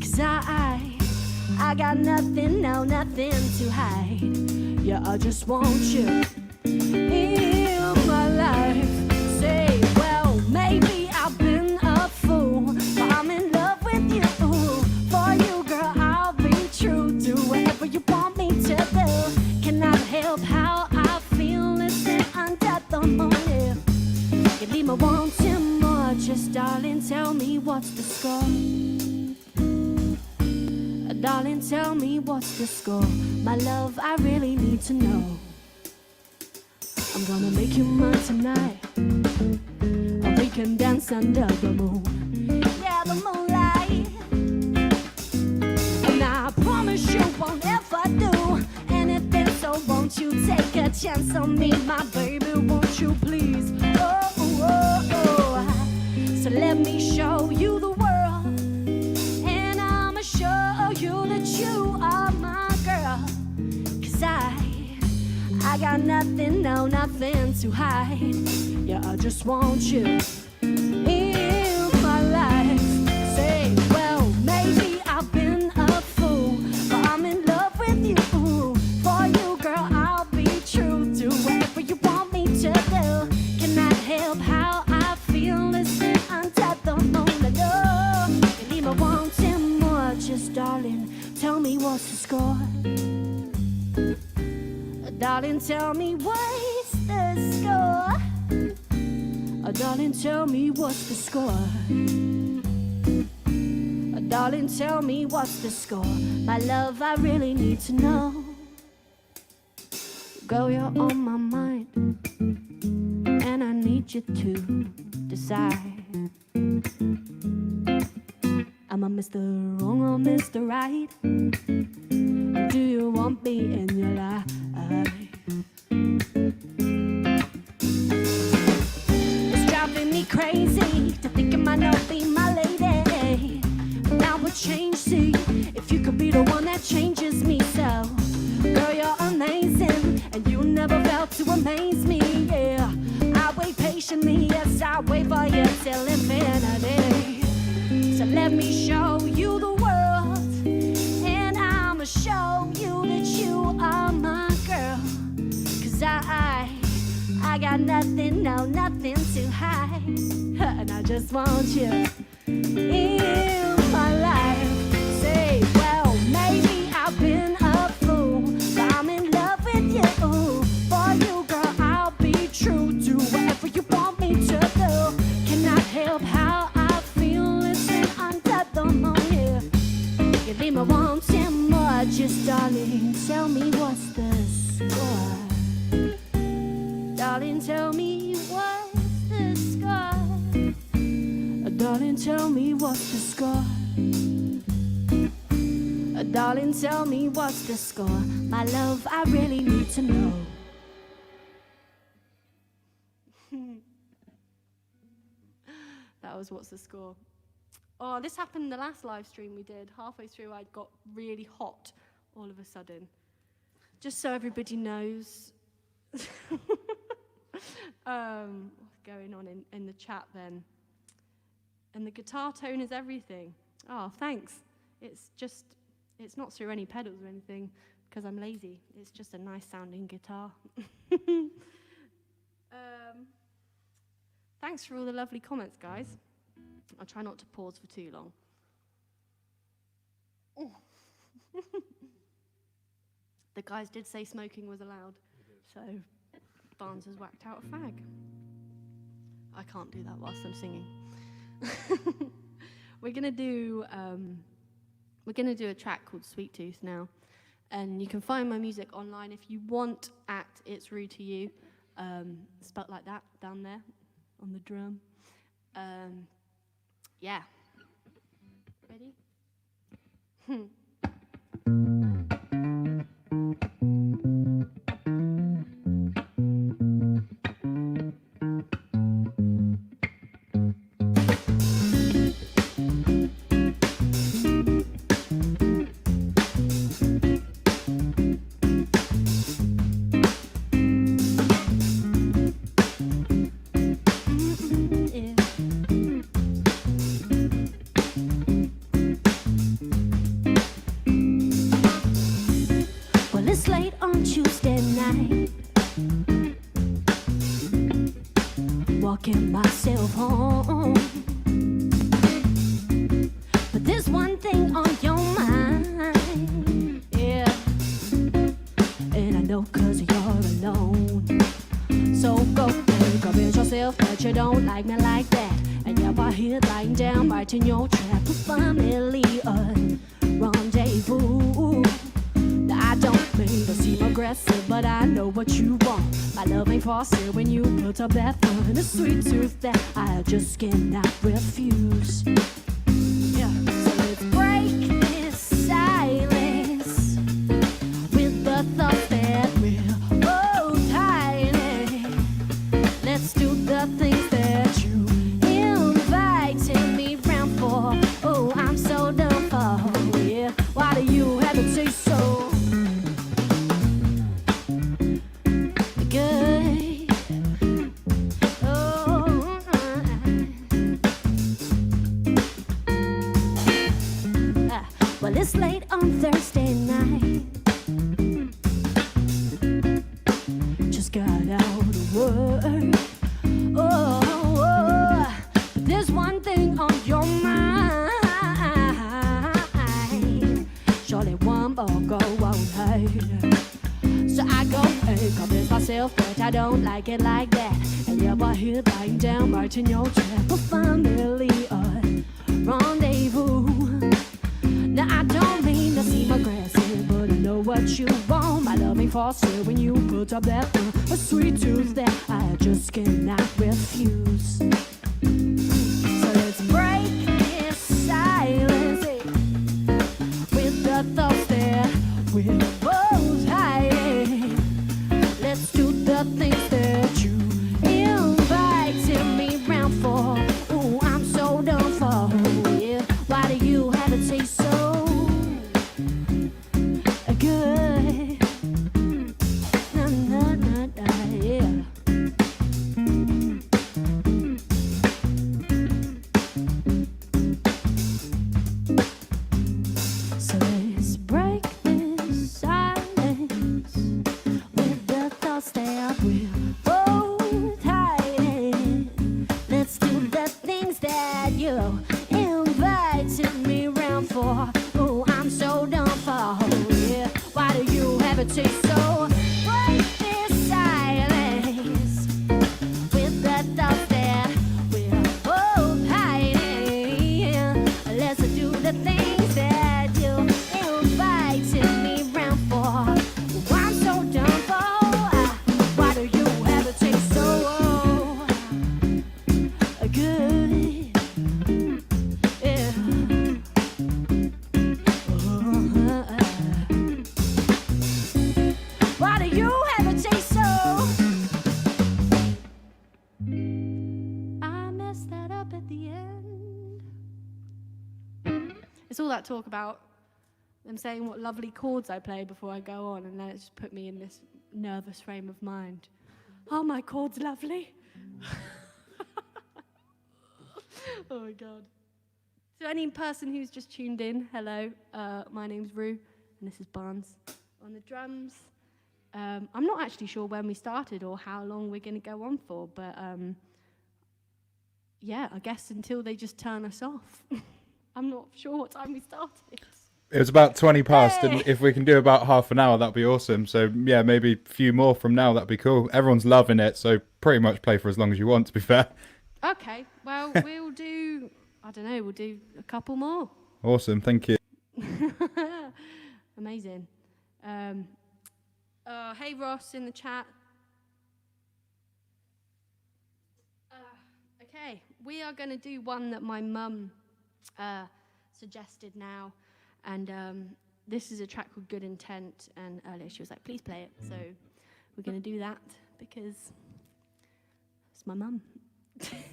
'Cause I got nothing, no, nothing to hide. Yeah, I just want you in my life. Say, well, maybe I've been a fool, You leave me wanting more. Just darling, tell me what's the score. Darling, tell me what's the score. My love, I really need to know. I'm gonna make you mine tonight. Or we can dance under the moon. Yeah, the moonlight. And I promise you won't ever do anything. So won't you take a chance on me, my baby? Won't you please? Oh, oh, oh. So let me show you the world, and I'ma show you that you are my girl. 'Cause I got nothing, no, nothing to hide. Yeah, I just want you in my life. Say, well, maybe I've been a fool, but I'm in love with you. For you, girl, I'll be true. Do whatever you want me to do. Cannot help how I feel. Listen under the moon. I know you leave me wanting more. Just darling, tell me what's the score. Darling, tell me what's the score. Oh, darling, tell me what's the score. Oh, darling, tell me what's the score. My love, I really need to know. Girl, you're on my mind, and I need you to decide. Am I Mr. Wrong or Mr. Right? Do you want me in your life? It's driving me crazy to think it might not be my lady. Now would change, see, if you could be the one that changes me. So, girl, you're amazing, and you never fail to amaze me. Yeah, I wait patiently, yes, I wait for you till infinity. So let me show you the world, and I'ma show you that you are my girl. 'Cause I got nothing, no, nothing to hide. And I just want you in my life. Say, well, maybe I've been a fool, but I'm in love with you. For you, girl, I'll be true. Do whatever you want me to do. Cannot help how I feel. Listen under the moon, yeah. You leave me wanting more. Just darling, tell me what's the score. Darling, tell me what's the score. Darling, tell me what's the score. Darling, tell me what's the score. My love, I really need to know. That was what's the score. Oh, this happened in the last live stream we did. Halfway through, I got really hot all of a sudden. Just so everybody knows what's going on in the chat then. And the guitar tone is everything. Oh, thanks. It's not through any pedals or anything because I'm lazy. It's just a nice sounding guitar. Thanks for all the lovely comments, guys. I'll try not to pause for too long. The guys did say smoking was allowed, so Barnes has whacked out a fag. I can't do that whilst I'm singing. We're gonna do a track called Sweet Tooth now, and you can find my music online if you want at It's Rude to You, spelt like that down there on the drum. Yeah. Ready? Walking myself home, but there's one thing on your mind, yeah, and I know 'cause you're alone. So go, grab yourself myself that you don't like me like that. And you're by here lying down, right in your trap. A family rendezvous. Now I don't mean to seem aggressive, but I know what you want. My love ain't for sale when you put up that fun. A sweet tooth that I just cannot refuse. Yeah, so let's break this silence with the thoughts that we're both hiding. Let's do the things that you invited me round for. Oh, I'm so done for. Yeah, why do you have to say so good? Oh, well, it's late on Thursday night. Just got out of work. Oh, but there's one thing on your mind. Surely one more go won't hurt. So I go and convince myself that I don't like it like that. And you're by here lying down, right in your trap. A family rendezvous. Now I don't mean to seem aggressive, but I know what you want. My love ain't for sale when you put up that a sweet tooth that I just cannot refuse. So let's break this silence with the thoughts that we're both hiding. Let's do the things that you invited me round for. Ooh, I'm so done for. Yeah, why do you have to taste so good? Na, na, na, na, yeah. So let's break this silence with the thoughts that we're both hiding. Let's do the things that you invited me round for. Oh, I'm so done for. Yeah, why do you have to taste so? Break this silence with the thoughts that we're both hiding. Let's do the things that you invited me round for. Oh, I'm so done for. Why do you have to taste so good? Yeah. Why do you have to taste so? I messed that up at the end. It's all that talk about them saying what lovely chords I play before I go on, and then it just put me in this nervous frame of mind. Oh, my chord's lovely. Oh my God. So any person who's just tuned in, hello, my name's Rue, and this is Barnes on the drums. I'm not actually sure when we started or how long we're going to go on for, but yeah, I guess until they just turn us off. I'm not sure what time we started. It was about 20 past, and if we can do about half an hour, that'd be awesome. So yeah, maybe a few more from now, that'd be cool. Everyone's loving it, so pretty much play for as long as you want, to be fair. Okay, well, we'll do, I don't know, we'll do a couple more. Awesome, thank you. Amazing. Hey, Ross in the chat. Okay, we are going to do one that my mum suggested now. And this is a track called Good Intent. And earlier she was like, please play it. So we're going to do that because it's my mum. Okay.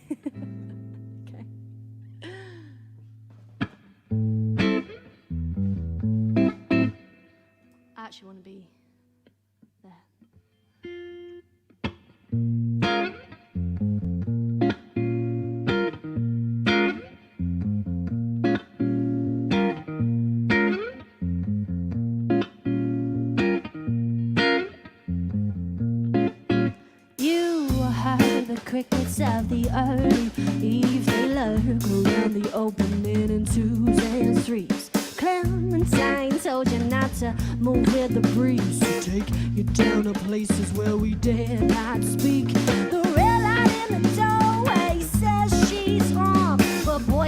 I actually want to be there. Crickets of the early eves, they lurk around the opening in twos and threes. Clementine told you not to move with the breeze, to take you down to places where we dare not speak. The red light in the dark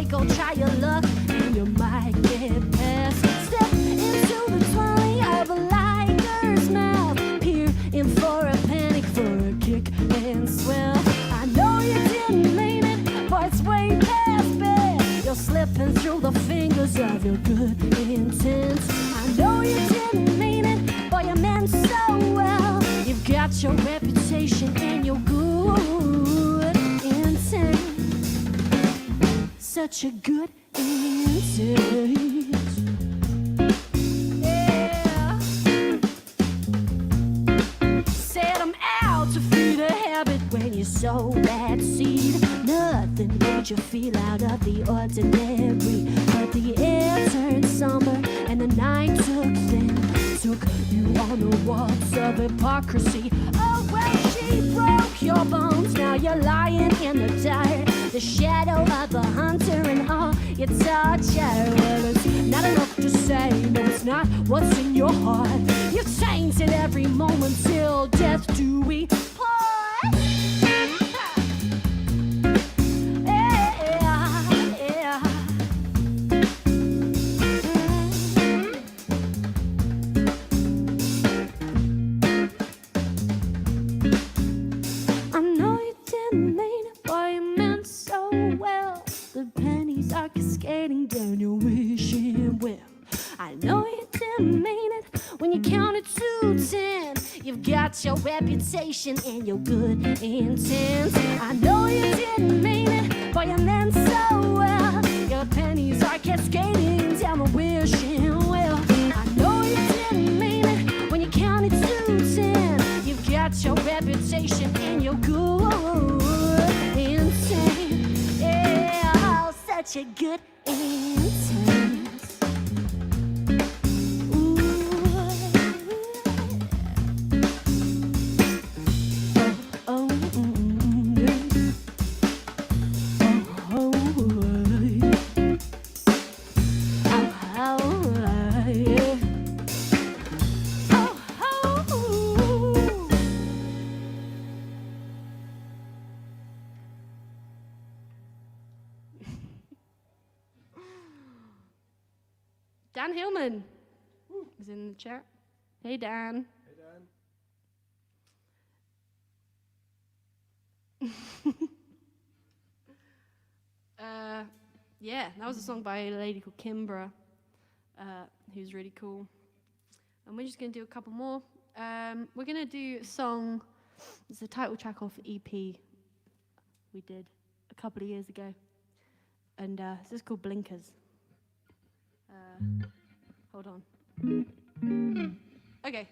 go try your luck, and you might get past. Step into the twirling of a liger's mouth, peer in for a panic, for a kick and swell. I know you didn't mean it, but it's way past bad. You're slipping through the fingers of your good intent. I know you didn't mean it, but you meant so well. You've got your reputation and your good intent. Such a good intent. Yeah. Set 'em out to feed a habit when you sow that seed. Nothing made you feel out of the ordinary, but the air turned somber and the night took you on the walls of hypocrisy. Oh, well, she broke your bones. Now you're lying in the dark, the shadow of a hunter and all your torture. Well, it's not enough to say, no, it's not what's in your heart. You've tainted every moment till death do we part. Cascading down your wishing well. I know you didn't mean it when you counted to 10. You've got your reputation and your good intent. I know you didn't mean it, but you meant so well. Your pennies are cascading down the wishing well. I know you didn't mean it when you counted to 10. You've got your reputation and your good intent. Yeah, such a good intent. Ooh. Oh, oh, oh, oh, yeah. Dan Hillman is in the chat. Hey, Dan. Hey, Dan. Yeah, that was a song by a lady called Kimbra, who's really cool. And we're just going to do a couple more. We're going to do a song. It's the title track off the EP we did a couple of years ago. And this is called Blinkers. Hold on. Okay.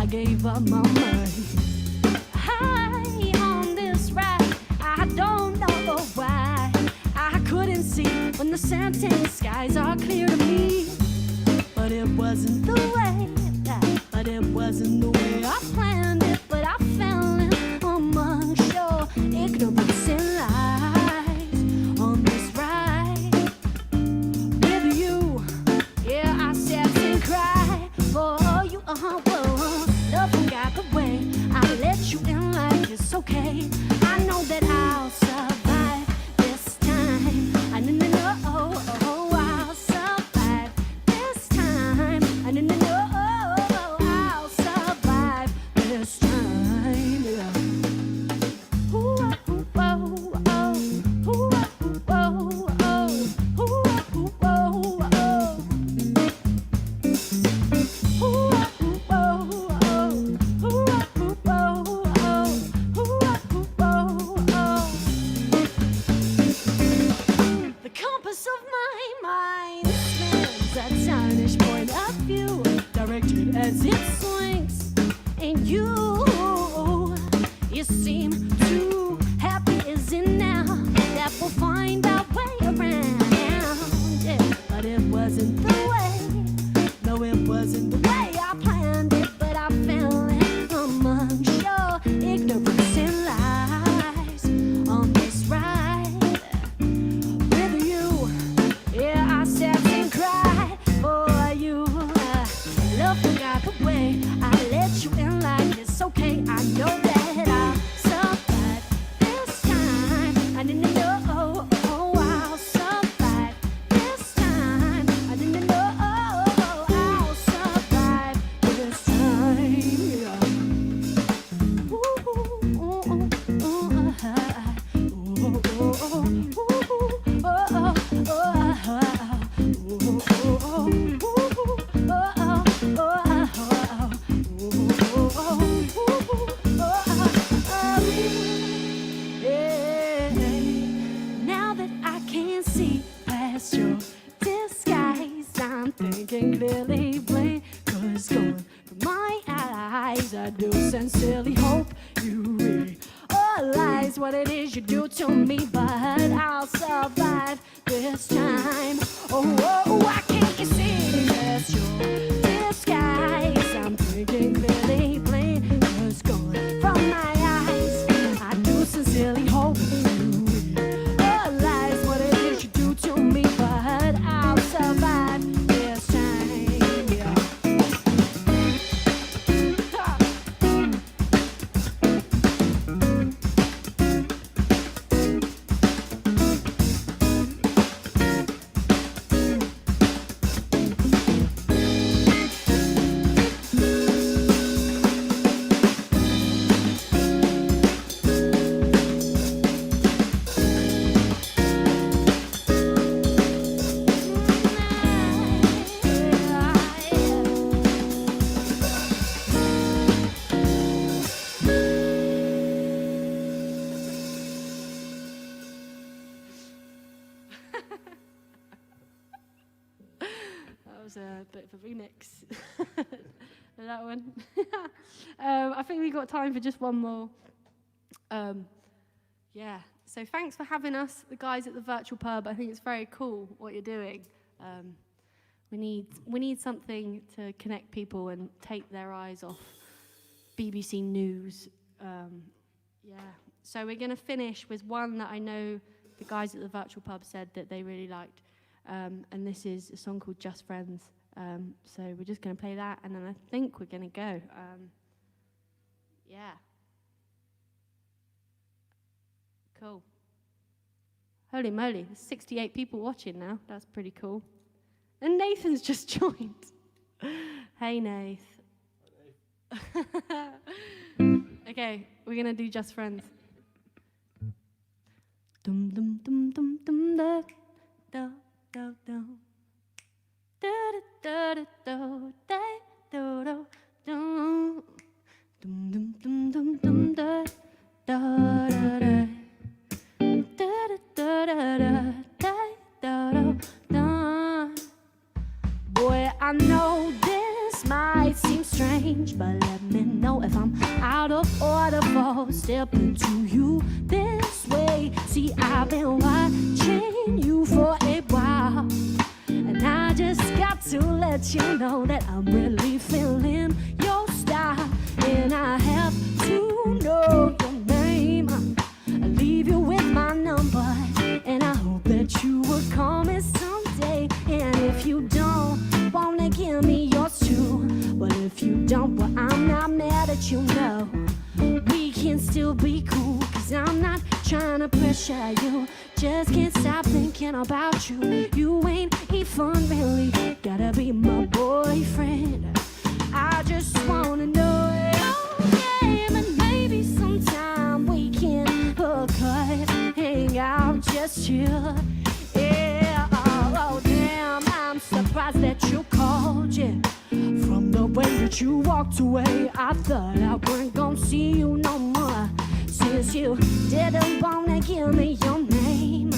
Gave up my mind. High on this ride, I don't know why. I couldn't see when the scented skies are clear to me. But it wasn't the way I planned it. But I fell in amongst your ignorance and lies on this ride. With you, yeah, I sat and cried for you. Nothing got the way. I let you in like it's okay. I know that I'll survive this time. I know, I'll survive this time. I know, I'll survive this time. Ooh, ooh, oh, oh. Ooh, ooh, oh, oh. Ooh, ooh, oh, oh. As it swings, and you seem too happy, is it now that we'll find our way around? Yeah, but it wasn't the way, no, it wasn't the way I planned it, but I fell among your ignorance and lies on this ride with you. Yeah, I sat and cried for you. Love forgot the way I let you in like it's okay. I know that I'll survive this time. I didn't know I'll survive this time. I didn't know I'll survive this time. Ooh, now that I can see past your disguise, I'm thinking clearly, plain, 'cause going from my eyes, I do sincerely hope you realize what it is you do to me, but I'll survive this time. Oh, why can't you see past your disguise? I'm thinking clearly, plain, 'cause going from my eyes, I do sincerely hope you realize what it is you do to me, but I'll survive this time. Yeah. That was a bit of a remix. That one. I think we've got time for just one more. Yeah. So thanks for having us, the guys at the virtual pub. I think it's very cool what you're doing. We need something to connect people and take their eyes off BBC News. Yeah. So we're going to finish with one that I know the guys at the virtual pub said that they really liked. And this is a song called Just Friends. So we're just going to play that, and then I think we're going to go. Yeah. Cool. Holy moly, there's 68 people watching now. That's pretty cool. And Nathan's just joined. Hey, Nath. Okay, we're going to do Just Friends. Dum dum dum dum dum da da da da da da da da da da dum dum dum dum dum da da da da da da da da. Boy, I know this might seem strange, but let me know if I'm out of order for stepping to you this way. See, I've been watching you for a while, and I just got to let you know that I'm really feeling your style, and I have to know your name. I'll leave you with my number, and I hope that you will call me someday. And if you don't wanna give me yours too, well, if you don't, well, I'm not mad at you, no. We can still be cool, 'cause I'm not trying to pressure you. Just can't stop thinking about you. You ain't even really gotta be my boyfriend. I just wanna know your name, and maybe sometime we can hook up, hang out, just chill. Yeah, oh damn, I'm surprised that you called, yeah. From the way that you walked away, I thought I wasn't gonna see you no more. Since you didn't wanna give me your name,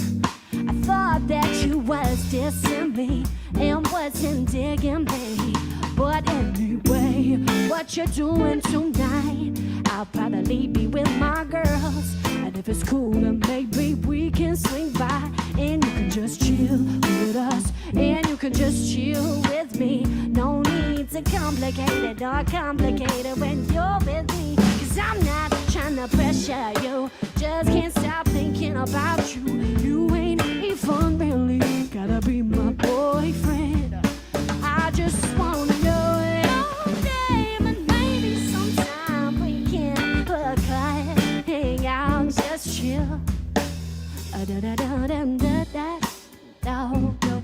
I thought that you was dissing me and wasn't digging me. But anyway, what what you're doing tonight. I'll probably be with my girls, and if it's cool, then maybe we can swing by, and you can just chill with us, and you can just chill with me. No need to complicate it or complicate it when you're with me, 'cause I'm not trying to pressure you, just can't stop thinking about you. You ain't even really gotta be my boyfriend. I just wanna know it all day, but maybe sometime we can hook up, hang out, just chill. Da da da da da da da da da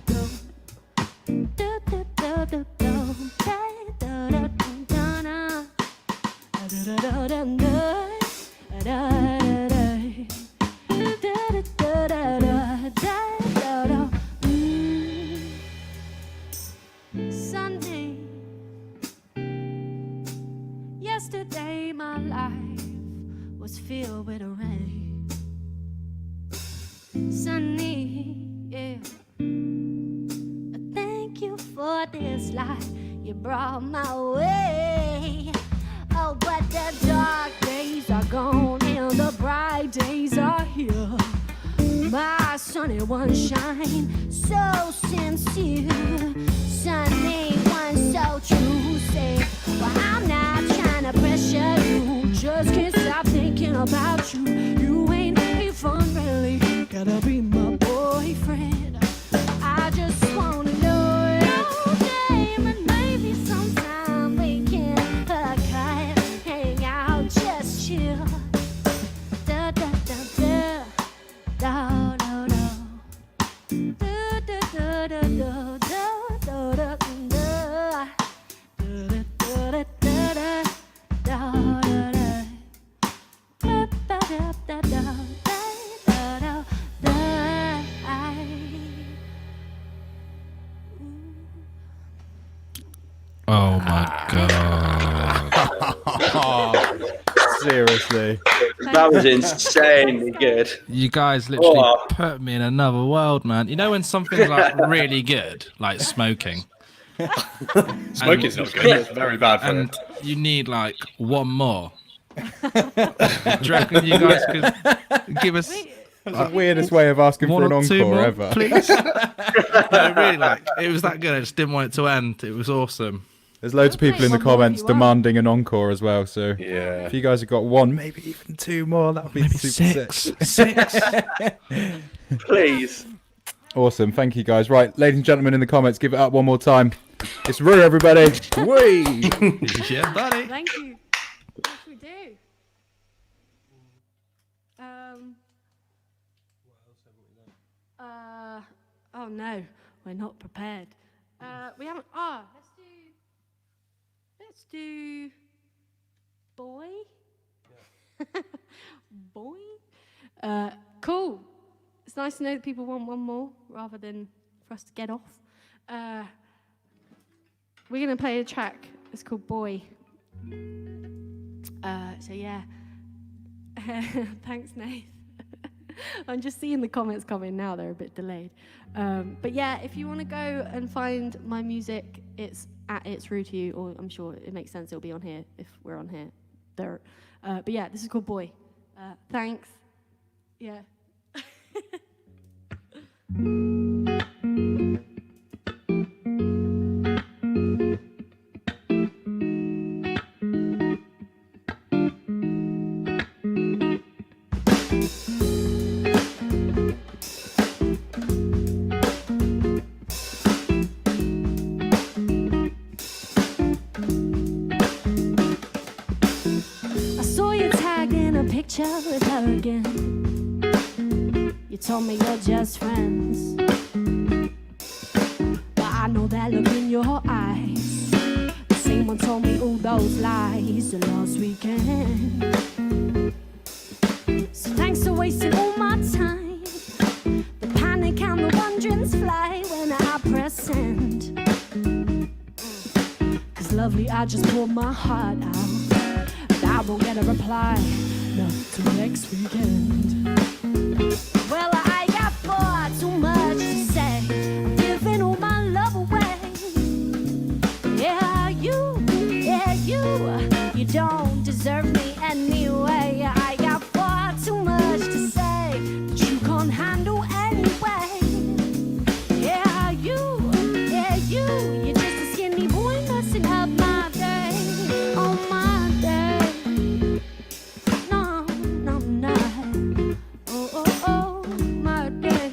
da da da da Sunday, yesterday my life was filled with rain. Sunny, yeah. Thank you for this life you brought my way. Oh, but the dark days are gone and the bright days are here. My sunny one shine so sincere, sunny one so true. Say, well, I'm not trying to pressure you, just can't stop thinking about you. You ain't even really gotta be my boyfriend. I just wanna know it all day, but maybe sometime we can hook up, hang out, just chill. Da da da da da da da da da da da da da da da. Oh my god. Seriously. That was insanely good. You guys literally put me in another world, man. You know when something's like really good, like smoking? Smoking's not good. It's very bad for and you need like one more. Do you reckon you guys could give us That's the weirdest way of asking for an encore ever. Please. No, really, like it was that good. I just didn't want it to end. It was awesome. There's loads of people in the comments demanding an encore as well. So yeah, if you guys have got one, maybe even two more, that would be super six. Please. Awesome. Thank you, guys. Right, ladies and gentlemen in the comments, give it up one more time. It's Rue, everybody. Whee! Yeah, buddy. Thank you. Yes, we do. Oh no, we're not prepared. We haven't. Let's do. Boy. Yeah. Boy. Cool. It's nice to know that people want one more rather than for us to get off. We're gonna play a track. It's called Boy. So yeah. Thanks, Nate. I'm just seeing the comments coming now. They're a bit delayed. But yeah, if you want to go and find my music, it's at It's Rue to You, or I'm sure it makes sense it'll be on here if we're on here. But yeah, this is called Boy. Thanks. Yeah. With her again. You told me you're just friends, but I know that look in your eyes. The same one told me all those lies last weekend. So thanks for wasting all my time. The panic and the wonderings fly when I press send. 'Cause lovely, I just poured my heart out, but I won't get a reply. Not till next weekend. Well, I got far too much to say. I'm giving all my love away. Yeah, you don't deserve me anyway. I got far too much to say that you can't handle anyway. Yeah, you're just a skinny boy messing up my day. Oh, my day. No, no. Oh, my day.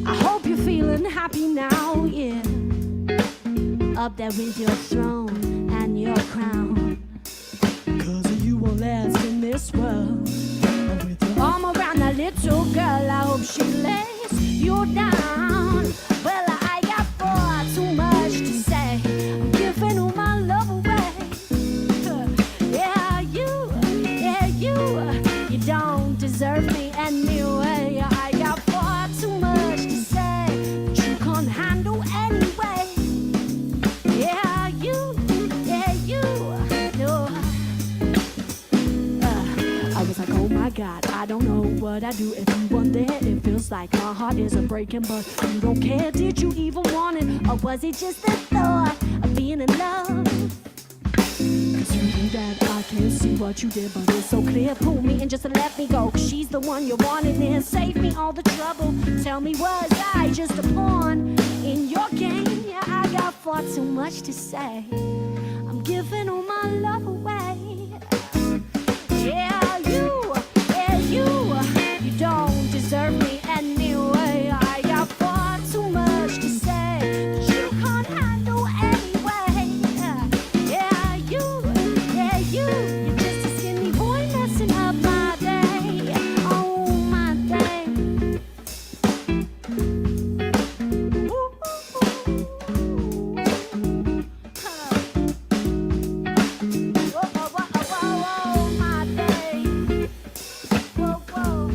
I hope you're feeling happy now, yeah. Up there with your throne and your crown. 'Cause you will last in this world. With your arm around that little girl, I hope she lays you down. Well, I got far too much to say. I'm giving all my love away. Yeah, you don't deserve me anyway. I got far too much to say that you can't handle anyway. Yeah, you, no. I was like, oh my God, I don't know what I do if you weren't there. It feels like my heart is a breaking, but you don't care. Did you even want it, or was it just the thought of being in love? 'Cause you knew that I can't see what you did, but it's so clear. Pull me in just to let me go, 'cause she's the one you wanted and save me all the trouble. Tell me, was I just a pawn in your game? Yeah, I got far too much to say. I'm giving all my love away. Yeah, you don't deserve me anyway. I got far too much to say that you can't handle anyway. Yeah, you're just a skinny boy messing up my day. Oh, my day. Ooh. Whoa, my day. Whoa.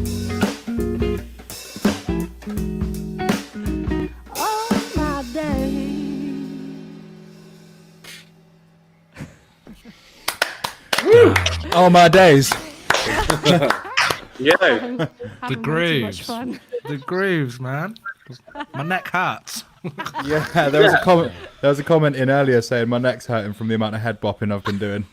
Oh, my day. Oh, my days. Yeah. Having way too much grooves. fun. The grooves, man. My neck hurts. Yeah, there was a comment in earlier saying my neck's hurting from the amount of head bopping I've been doing.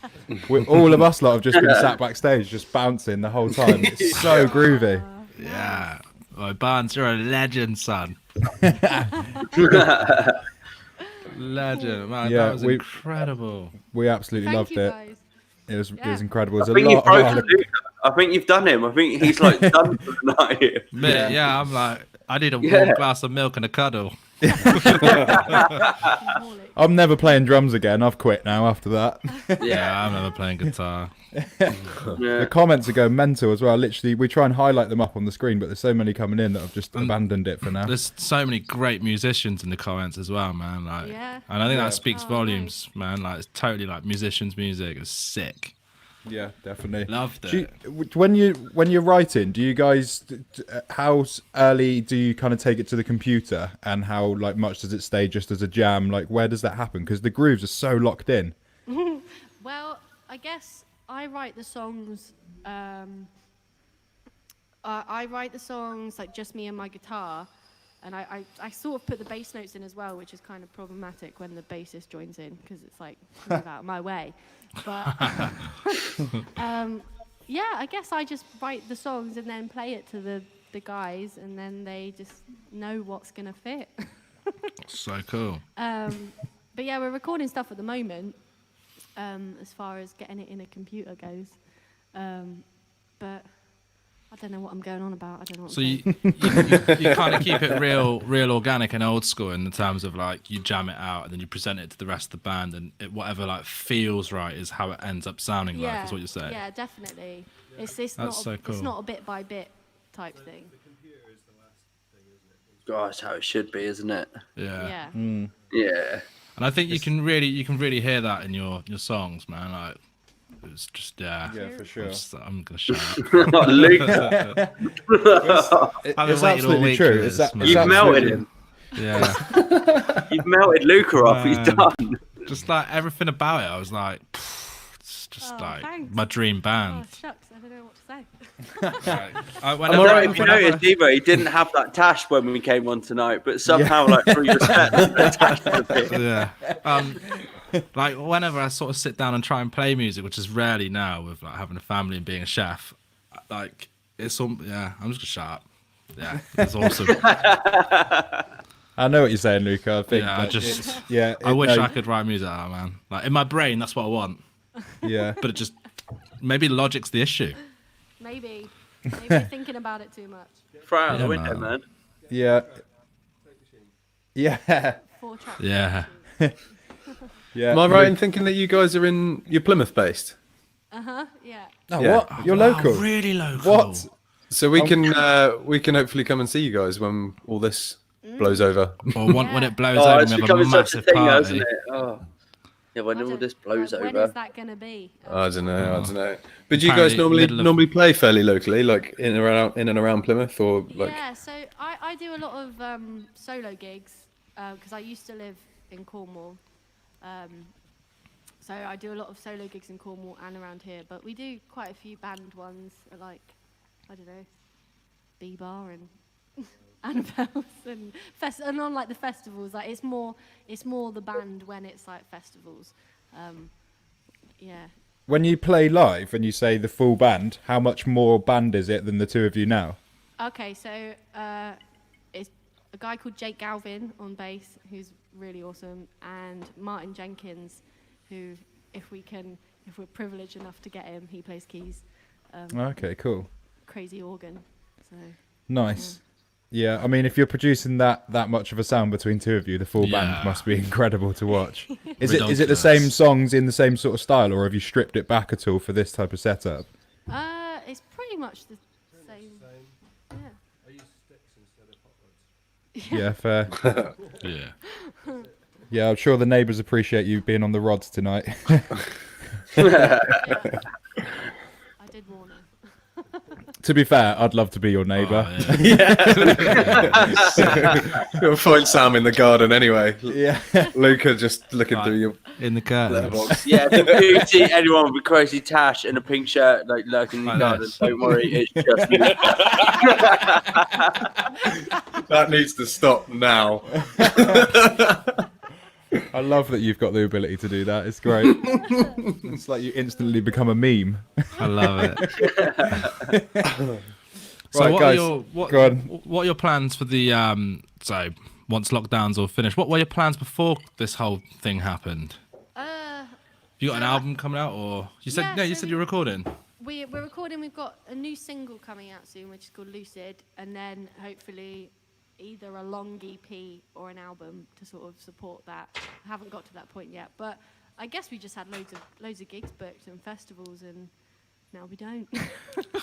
All of us lot have just been sat backstage, just bouncing the whole time. It's so groovy. Yeah. Oh, Barnes, you're a legend, son. Legend, man. Yeah, That was incredible. We absolutely Thank loved you, it. guys. It was Yeah. incredible. There's I a think you've lot of broken Luke. I think you've done him. I think he's like done for the night. Yeah, I'm like, I need a warm Yeah. glass of milk and a cuddle. I'm never playing drums again. I've quit now after that. Yeah, I'm never playing guitar. The comments are going mental as well. Literally, we try and highlight them up on the screen, but there's so many coming in that I've just abandoned it for now. There's so many great musicians in the comments as well, man. Like, Yeah. and I think Yeah. that speaks volumes, man. Like, it's totally like musicians' music. It's sick. Yeah, definitely. Loved Do it. you, when you're writing, do you guys how early do you kind of take it to the computer, and how like much does it stay just as a jam? Like, where does that happen? Because the grooves are so locked in. Well, I guess I write the songs. I write the songs like just me and my guitar, and I sort of put the bass notes in as well, which is kind of problematic when the bassist joins in because it's like move out of my way. But yeah, I guess I just write the songs and then play it to the guys, and then they just know what's gonna fit. So cool. But yeah, we're recording stuff at the moment, as far as getting it in a computer goes. But I don't know what I'm going on about. I don't know what So I'm you kind of keep it real organic and old school in the terms of like you jam it out and then you present it to the rest of the band, and whatever like feels right is how it ends up sounding like. Is what you're saying. Yeah, definitely. It's That's not so it's cool. not a bit by bit type thing. God, that's how it should be, isn't it? Yeah. Yeah. Yeah. And I think you can really hear that in your songs, man. Like it's just Yeah, for sure. I'm gonna shut up. Luke, I've been It's waiting all absolutely week true. for It's this, man. you've melted absolutely- him. Yeah. You've melted Luca off. He's Man. done. Just like everything about it, I was like, it's just like thanks. my dream band. Oh, shucks, I don't know what to say. I don't know if you noticed either, he didn't have that tash when we came on tonight, but somehow, like, through respect, the tash appeared. Yeah. Like, whenever I sort of sit down and try and play music, which is rarely now with like having a family and being a chef, like, it's all, yeah, I'm just gonna shut up. Yeah, it's awesome. I know what you're saying, Luca. I think. Yeah, I wish I could write music out, man. Like, in my brain, that's what I want. Yeah. But it just, maybe logic's the issue. Maybe you're thinking about it too much. Throw out the window, man. Yeah. Yeah. 4-track. Yeah. Yeah. Am I right in thinking that you guys are you're Plymouth based? Yeah. Oh, Yeah. what? You're local. Really local. What? So we can hopefully come and see you guys when all this blows over. Or when it blows Oh, over, it's we have a becoming such a massive thing, party. isn't it? Oh. Yeah, when all this blows When over. is that going to be? I don't know. But do you guys Apparently, normally play fairly locally, like in and around Plymouth, or like? Yeah, so I do a lot of solo gigs because I used to live in Cornwall. So I do a lot of solo gigs in Cornwall and around here, but we do quite a few band ones, like, I don't know, B-Bar and Annabelle's and on like the festivals. Like, it's more the band when it's like festivals. Yeah. When you play live and you say the full band, how much more band is it than the two of you now? Okay, so it's a guy called Jake Galvin on bass, who's really awesome, and Martin Jenkins, who, if we're privileged enough to get him, he plays keys. Okay, cool. Crazy organ. So Nice. Yeah, I mean, if you're producing that much of a sound between two of you, the full band must be incredible to watch. Is it the same songs in the same sort of style, or have you stripped it back at all for this type of setup? it's pretty much the same. Yeah. I use sticks instead of hot rods. Yeah, fair. Yeah. Yeah, I'm sure the neighbours appreciate you being on the rods tonight. I did warn her. To be fair, I'd love to be your neighbour. Oh, yeah. You'll find Sam in the garden anyway. Yeah. Luca just looking through your in the curtain. letterbox. Yeah, if you see anyone with crazy tash and a pink shirt like lurking in the garden, don't worry, it's just me. That needs to stop now. I love that you've got the ability to do that. It's great. It's like you instantly become a meme. I love it. So Right, what guys, are what are your plans for the so once lockdowns all finished? What were your plans before this whole thing happened? You got an album coming out, or you said you said you're recording. We're recording. We've got a new single coming out soon, which is called Lucid, and then hopefully either a long EP or an album to sort of support that. I haven't got to that point yet, but I guess we just had loads of gigs booked and festivals, and now we don't.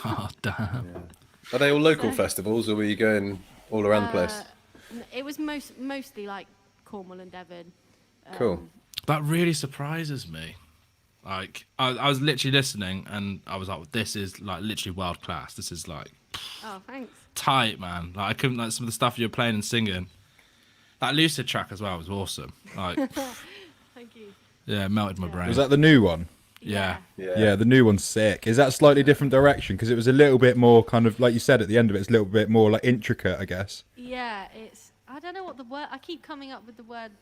Oh damn! Yeah. Are they all local festivals, or were you going all around the place? It was mostly like Cornwall and Devon. Cool. That really surprises me. Like I was literally listening, and I was like, "This is like literally world class. This is like." Oh, thanks. Tight, man. Like I couldn't like some of the stuff you were playing and singing. That Lucid track as well was awesome. Like, thank you. Yeah, it melted my brain. Was that the new one? Yeah. Yeah, the new one's sick. Is that a slightly different direction? Because it was a little bit more kind of, like you said at the end of it, it's a little bit more like intricate, I guess. Yeah, it's, I don't know what the word, I keep coming up with the word,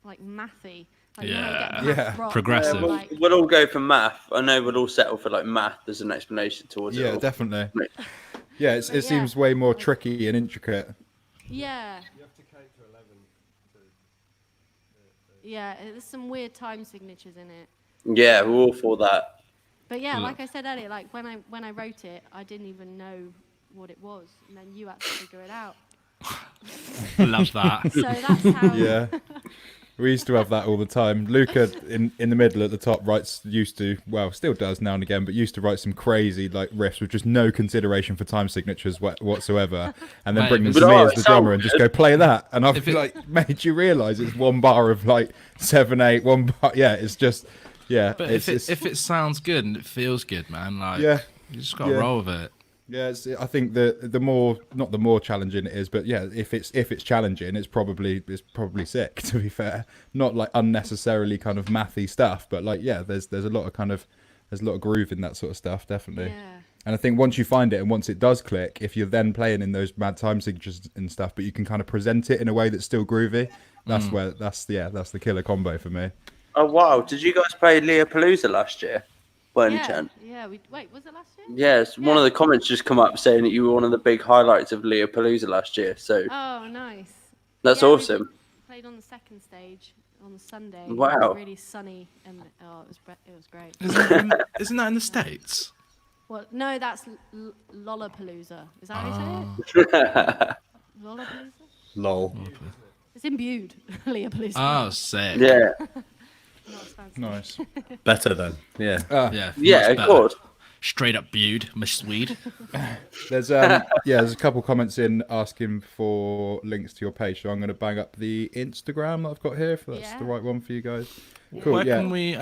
like mathy. Like, yeah. math rock, Progressive. We'll all go for math. I know we'll all settle for like math as an explanation towards it. Yeah, all. definitely. Yeah, it seems way more tricky and intricate. Yeah. You have to count to 11. Yeah, there's some weird time signatures in it. Yeah, we're all for that. But yeah, like I said earlier, like when I wrote it, I didn't even know what it was, and then you had to figure it out. Love that. So that's how. Yeah. We used to have that all the time. Luca, in the middle at the top, still does now and again, but used to write some crazy like riffs with just no consideration for time signatures whatsoever, and then bring them to me as the drummer and just go play that. And I've like made you realise it's one bar of like 7/8, one bar. Yeah, it's just But if it sounds good and it feels good, man, like you just got to roll with it. Yeah, I think the more, not the more challenging it is, but yeah, if it's challenging, it's probably sick. To be fair, not like unnecessarily kind of mathy stuff, but like there's a lot of kind of there's a lot of groove in that sort of stuff, definitely. Yeah. And I think once you find it and once it does click, if you're then playing in those mad time signatures and stuff, but you can kind of present it in a way that's still groovy, that's where that's the killer combo for me. Oh wow! Did you guys play Leopalooza last year? By any chance? Yeah. Wait, was it last year? Yes. One of the comments just come up saying that you were one of the big highlights of Leopalooza last year. So Oh, nice. that's Yeah, we awesome. played on the second stage on the Sunday. Wow. It was really sunny and it was great. Isn't that in the States? Well, no, that's Lollapalooza. Is that how you say it? Lollapalooza? Lol. It's imbued. Leopalooza. Oh, sick. Yeah. Not as fancy. Nice. Better then. Yeah. Yeah. Yeah, much of better. course. Straight up viewed, Miss Swede. There's there's a couple comments in asking for links to your page, so I'm going to bang up the Instagram that I've got here, if that's the right one for you guys. Cool. Where can we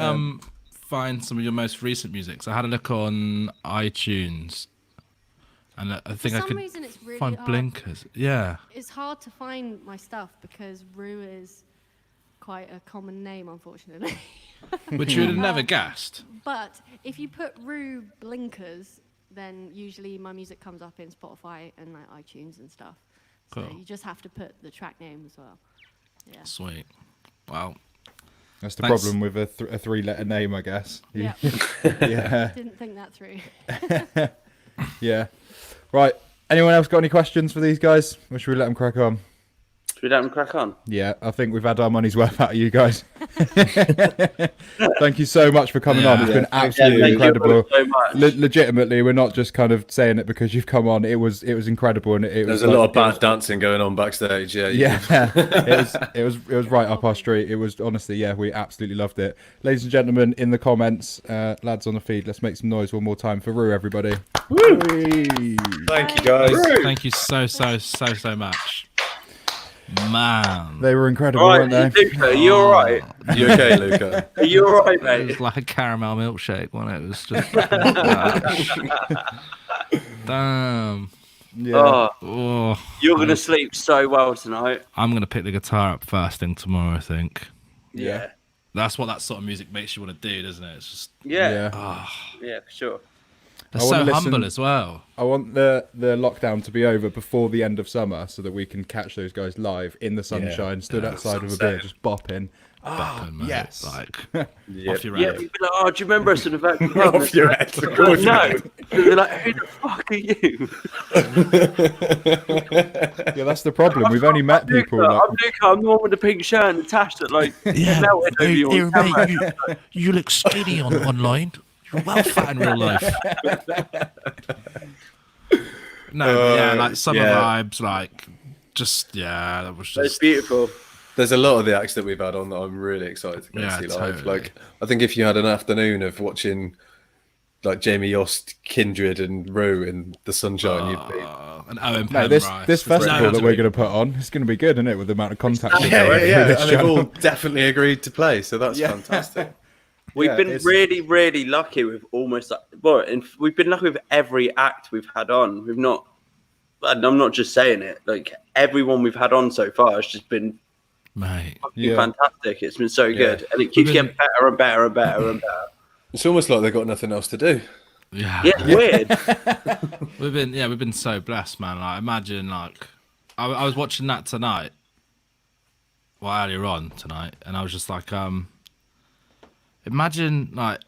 find some of your most recent music? So I had a look on iTunes, and I think I some could reason it's really find hard. Blinkers. Yeah. It's hard to find my stuff because Rue is quite a common name, unfortunately. Which you would have never guessed. But if you put Rue Blinkers, then usually my music comes up in Spotify and like iTunes and stuff. So Cool. you just have to put the track name as well. Yeah. Sweet. Wow. That's the Thanks. problem with a three-letter name, I guess. Yeah. Yeah. Didn't think that through. Yeah. Right. Anyone else got any questions for these guys? Or should we let them crack on? Should we let them crack on? Yeah, I think we've had our money's worth out of you guys. Thank you so much for coming on. It's been absolutely thank incredible. you so much. Legitimately, we're not just kind of saying it because you've come on. It was incredible, and There's a lot of bad dancing going on backstage. Yeah. Yeah, it was right up our street. It was honestly, yeah, we absolutely loved it. Ladies and gentlemen, in the comments, lads on the feed, let's make some noise one more time for Rue, everybody. Woo! Thank you, guys. Thank you so much. Man. They were incredible, Right, weren't they? Luca, are you all right? You okay, Luca? Are you all right, It mate? was like a caramel milkshake, wasn't it? It was just. Damn. Yeah. Oh, you're gonna sleep so well tonight. I'm gonna pick the guitar up first thing tomorrow, I think. Yeah. That's what that sort of music makes you want to do, doesn't it? It's just Yeah. Yeah. Yeah, for sure. they're I so wanna humble listen- as well. I want the lockdown to be over before the end of summer so that we can catch those guys live in the sunshine, stood outside with a beer, just bopping. Bopping, mate. yes. Like, Yep. off your Yeah, head. you'd be like, oh, do you remember us in the back? Off your head, of course you No. do. They're like, who the fuck are you? Yeah, that's the problem. We've only met people. Luca, Like, I'm Luca. I'm the one with the pink shirt and the tash that like melted over you on camera. you look skinny online. You're well fat in real life. No, yeah, like summer vibes, like just that was It's just beautiful. There's a lot of the acts that we've had on that I'm really excited to go Yeah, see live. totally. Like, I think if you had an afternoon of watching like Jamie Yost, Kindred, and Rue in the sunshine, you'd be. an Owen no, Penrice. this festival No, that we're going to put on, it's going to be good, isn't it? With the amount of contact. we've got with this and they've channel. all definitely agreed to play, so that's fantastic. We've Yeah, been it's- really, really lucky with almost we've been lucky with every act we've had on. We've not, and I'm not just saying it, like everyone we've had on so far has just been mate. Yeah. fantastic. It's been so good, and it keeps getting better and better and better and better. It's almost like they've got nothing else to do. Yeah, Yeah, it's weird. we've been so blessed, man. Like, imagine, like, I was watching that tonight, earlier on tonight, and I was just like, imagine, like,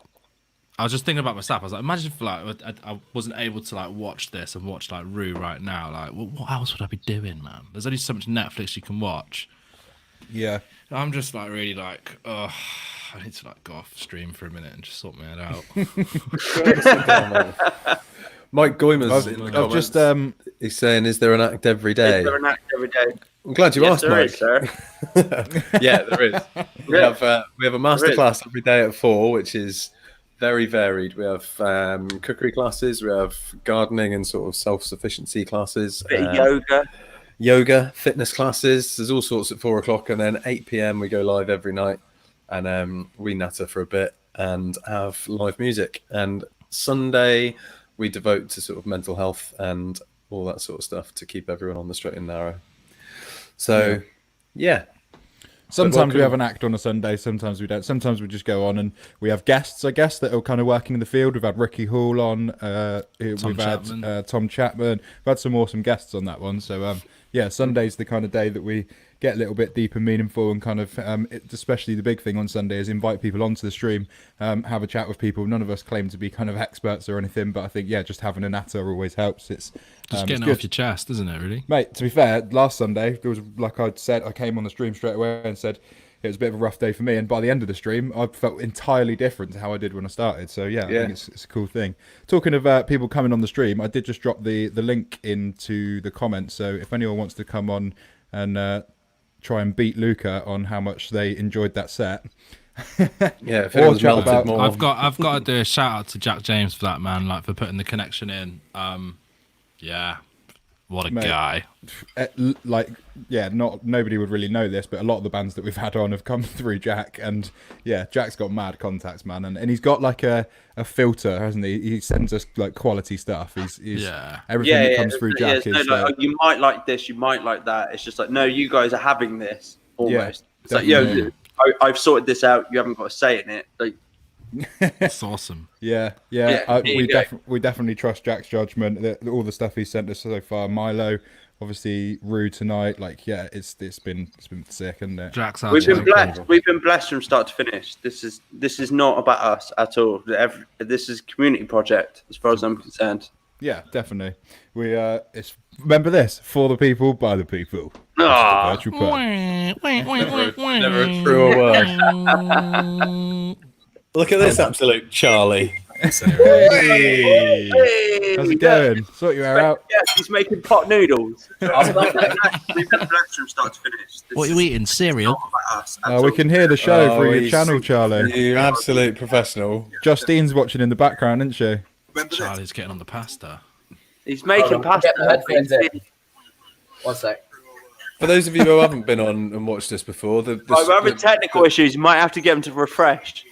I was just thinking about myself. I was like, imagine if, like, I wasn't able to, like, watch this and watch, like, Rue right now. Like, what else would I be doing, man? There's only so much Netflix you can watch. Yeah. I'm just, like, really, like, I need to, like, go off stream for a minute and just sort my head out. Mike Goyman's in the I've comments. just He's saying, "Is there an act every day?" Is there an act every day? I'm glad you Yes, asked, there Mike. is, sir. Yeah, there is. We have a masterclass every day at 4, which is very varied. We have cookery classes, we have gardening and sort of self-sufficiency classes, Bit of yoga, fitness classes. There's all sorts at 4 o'clock, and then 8 p.m. we go live every night, and we natter for a bit and have live music. And Sunday we devote to sort of mental health and all that sort of stuff to keep everyone on the straight and narrow. So, yeah. Sometimes we have an act on a Sunday, sometimes we don't. Sometimes we just go on and we have guests, I guess, that are kind of working in the field. We've had Ricky Hall on, we've had Tom Chapman. We've had some awesome guests on that one. So, yeah, Sunday's the kind of day that we get a little bit deep and meaningful, and kind of, especially the big thing on Sunday is invite people onto the stream, have a chat with people. None of us claim to be kind of experts or anything, but I think, yeah, just having a natter always helps. It's just getting it off your chest, isn't it, really? Mate, to be fair, last Sunday, there was, like I said, I came on the stream straight away and said it was a bit of a rough day for me, and by the end of the stream, I felt entirely different to how I did when I started. So, yeah, I think it's a cool thing. Talking of people coming on the stream, I did just drop the link into the comments, so if anyone wants to come on and try and beat Luca on how much they enjoyed that set. Yeah, if anyone's melted more. I've got to do a shout out to Jack James for that, man, like for putting the connection in. Yeah, what a guy. Like, yeah, nobody would really know this, but a lot of the bands that we've had on have come through Jack, and yeah, Jack's got mad contacts, man, and he's got like a filter, hasn't he? He sends us like quality stuff. He's everything that comes through Jack is like, oh, you might like this, you might like that. It's just like, no, you guys are having this almost. It's like, yo, I've sorted this out. You haven't got a say in it. Like, that's awesome. Yeah. We definitely trust Jack's judgment. All the stuff he's sent us so far. Milo, obviously, Rue tonight. Like, yeah, it's been sick, isn't it? Jack's we've been blessed. We've been blessed from start to finish. This is not about us at all. This is a community project, as far as I'm concerned. Yeah, definitely. Remember this: for the people, by the people. Never a truer word. Look at this absolute Charlie. Hey. How's it going? Sort your hair out. Yes, he's making pot noodles. We've been blessed from start to finish. What are you eating? Cereal? We can hear the show through your channel, Charlie. You absolute professional. Justine's watching in the background, isn't she? Charlie's getting on the pasta. He's making pasta. One sec. For those of you who haven't been on and watched this before, we're having technical issues. You might have to get them to refresh.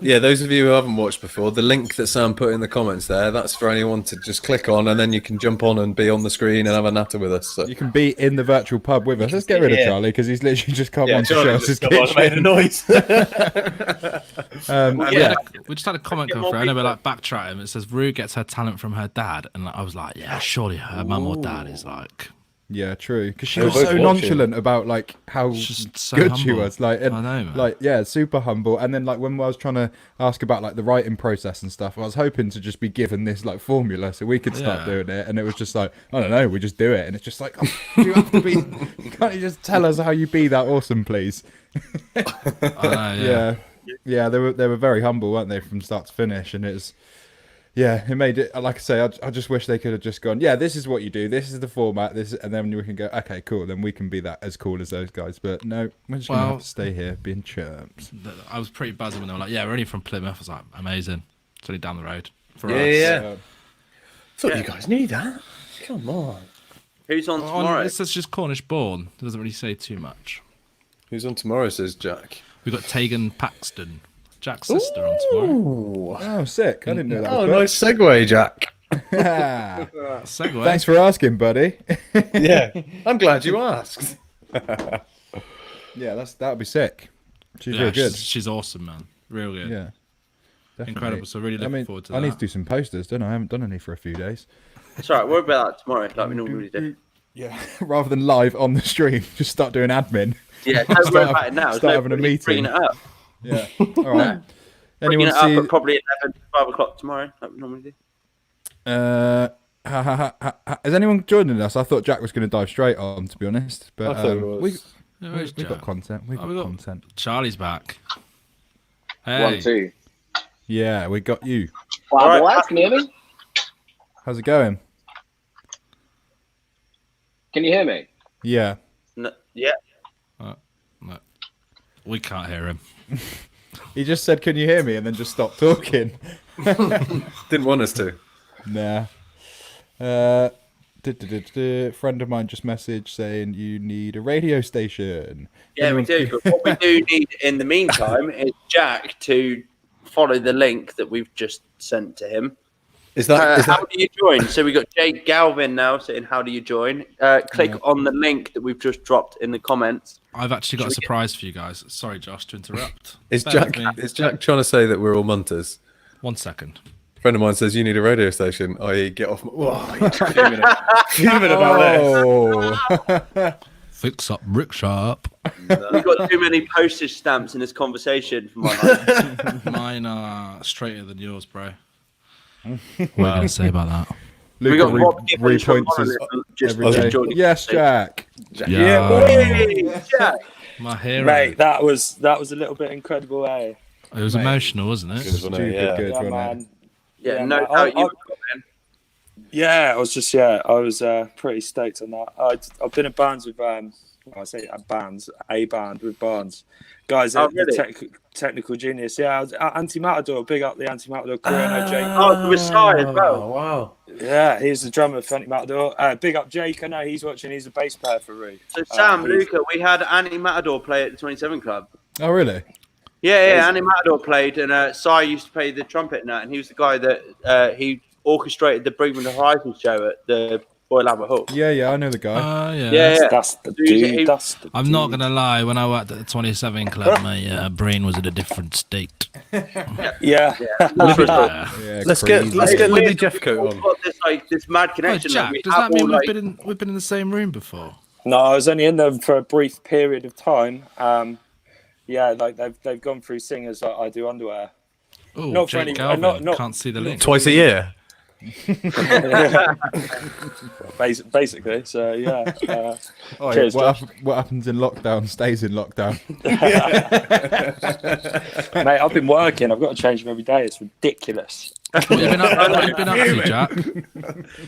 Yeah, those of you who haven't watched before, the link that Sam put in the comments there, that's for anyone to just click on, and then you can jump on and be on the screen and have a natter with us. So. You can be in the virtual pub with us. Let's get rid of Charlie, because he's literally just come on to show us his kitchen. Made a noise. We just had a comment come through. I know we're like backtracking. It says Rue gets her talent from her dad, and I was like, yeah, surely her mum or dad is like. Yeah, true. Because she was so nonchalant about like how good she was. Like, and, I know, man. Like, yeah, super humble. And then like when I was trying to ask about like the writing process and stuff, I was hoping to just be given this like formula so we could start doing it. And it was just like, I don't know, we just do it. And it's just like, oh, you have to be. Can't you just tell us how you be that awesome, please? Yeah. They were very humble, weren't they, from start to finish? And it's. Yeah, it made it, like I say, I just wish they could have just gone, yeah, this is what you do, this is the format, and then we can go, okay, cool, then we can be that as cool as those guys. But no, we're just going to have to stay here being chirps. I was pretty buzzing when they were like, yeah, we're only from Plymouth. I was like, amazing. It's only down the road for us. Yeah. Thought you guys knew that. Come on. Who's on tomorrow? It says just Cornish born. It doesn't really say too much. Who's on tomorrow, says Jack. We've got Tegan Paxton. Jack's sister on tomorrow. Oh, sick. I didn't know that. Oh, nice segue, Jack. Segue. Thanks for asking, buddy. Yeah, I'm glad you asked. Yeah, that would be sick. She's real good. She's awesome, man. Real good. Yeah. Definitely. Incredible. So really looking forward to that. I need to do some posters, don't I? I haven't done any for a few days. It's all right. We'll about that tomorrow, like we normally do. Yeah, rather than live on the stream, just start doing admin. Yeah, don't worry about it now. Start having a meeting. Bringing it up. Yeah. All right. Anyone see? Up at probably 11, 12 o'clock tomorrow, like we normally do. Is anyone joining us? I thought Jack was going to dive straight on, to be honest. But I thought it was. We've got content. We've got content. Charlie's back. Hey. 1, 2. Yeah, we got you. Wow, boys, can you hear me? How's it going? Can you hear me? Yeah. No, yeah. No. We can't hear him. He just said, "Can you hear me?" and then just stopped talking. Didn't want us to. Nah. Friend of mine just messaged saying you need a radio station. Yeah, we do. But what we do need in the meantime is Jack to follow the link that we've just sent to him. Is that how do you join? So we got Jake Galvin now saying, "How do you join?" Click on the link that we've just dropped in the comments. I've actually got a surprise for you guys. Sorry, Josh, to interrupt. Is Jack trying to say that we're all munters? 1 second. A friend of mine says you need a radio station, i.e. get off. Whoa, fuming about this. Fix up brick shop. We've got too many postage stamps in this conversation for my life. Mine are straighter than yours, bro. What are you going to say about that? Luke We got Rob Gibbons from repoints his Monolith just every day. enjoying Yes, Jack. Yeah, Jack. My hero. Mate, that was a little bit incredible, eh? It was emotional, wasn't it? Good, wasn't it? Man. Yeah, man. no doubt you Yeah, I was pretty stoked on that. I've been in bands with a band with Barnes. Guys, the technical genius. Yeah, I was at Anti-Matador, big up the Anti-Matador crew. I know Jake. Oh, with Sai as well. Wow. Yeah, he's the drummer for Anti-Matador. Big up Jake, I know he's watching, he's a bass player for Roo. So Sam, Luca, we had Anti-Matador play at the 27 Club. Oh, really? Yeah, Anti-Matador played, and Sai used to play the trumpet and that, and he was the guy that he orchestrated the Bring Me the Horizon show at the Royal Albert Hall. Yeah, I know the guy. Yeah. That's the dude. I'm not going to lie, when I worked at the 27 Club, my brain was in a different state. Yeah. Let's get Libby Jeffcoat on. We've got this mad connection. Jack, does that mean we've been in the same room before? No, I was only in them for a brief period of time. Yeah, like they've gone through singers like I Do Underwear. Oh, not Jake for any. Galvin. Not Can't see the link. Twice a year. Basically, so yeah. Cheers, what happens in lockdown stays in lockdown. Mate, I've been working. I've got to change them every day. It's ridiculous. What have you been up to, Jack?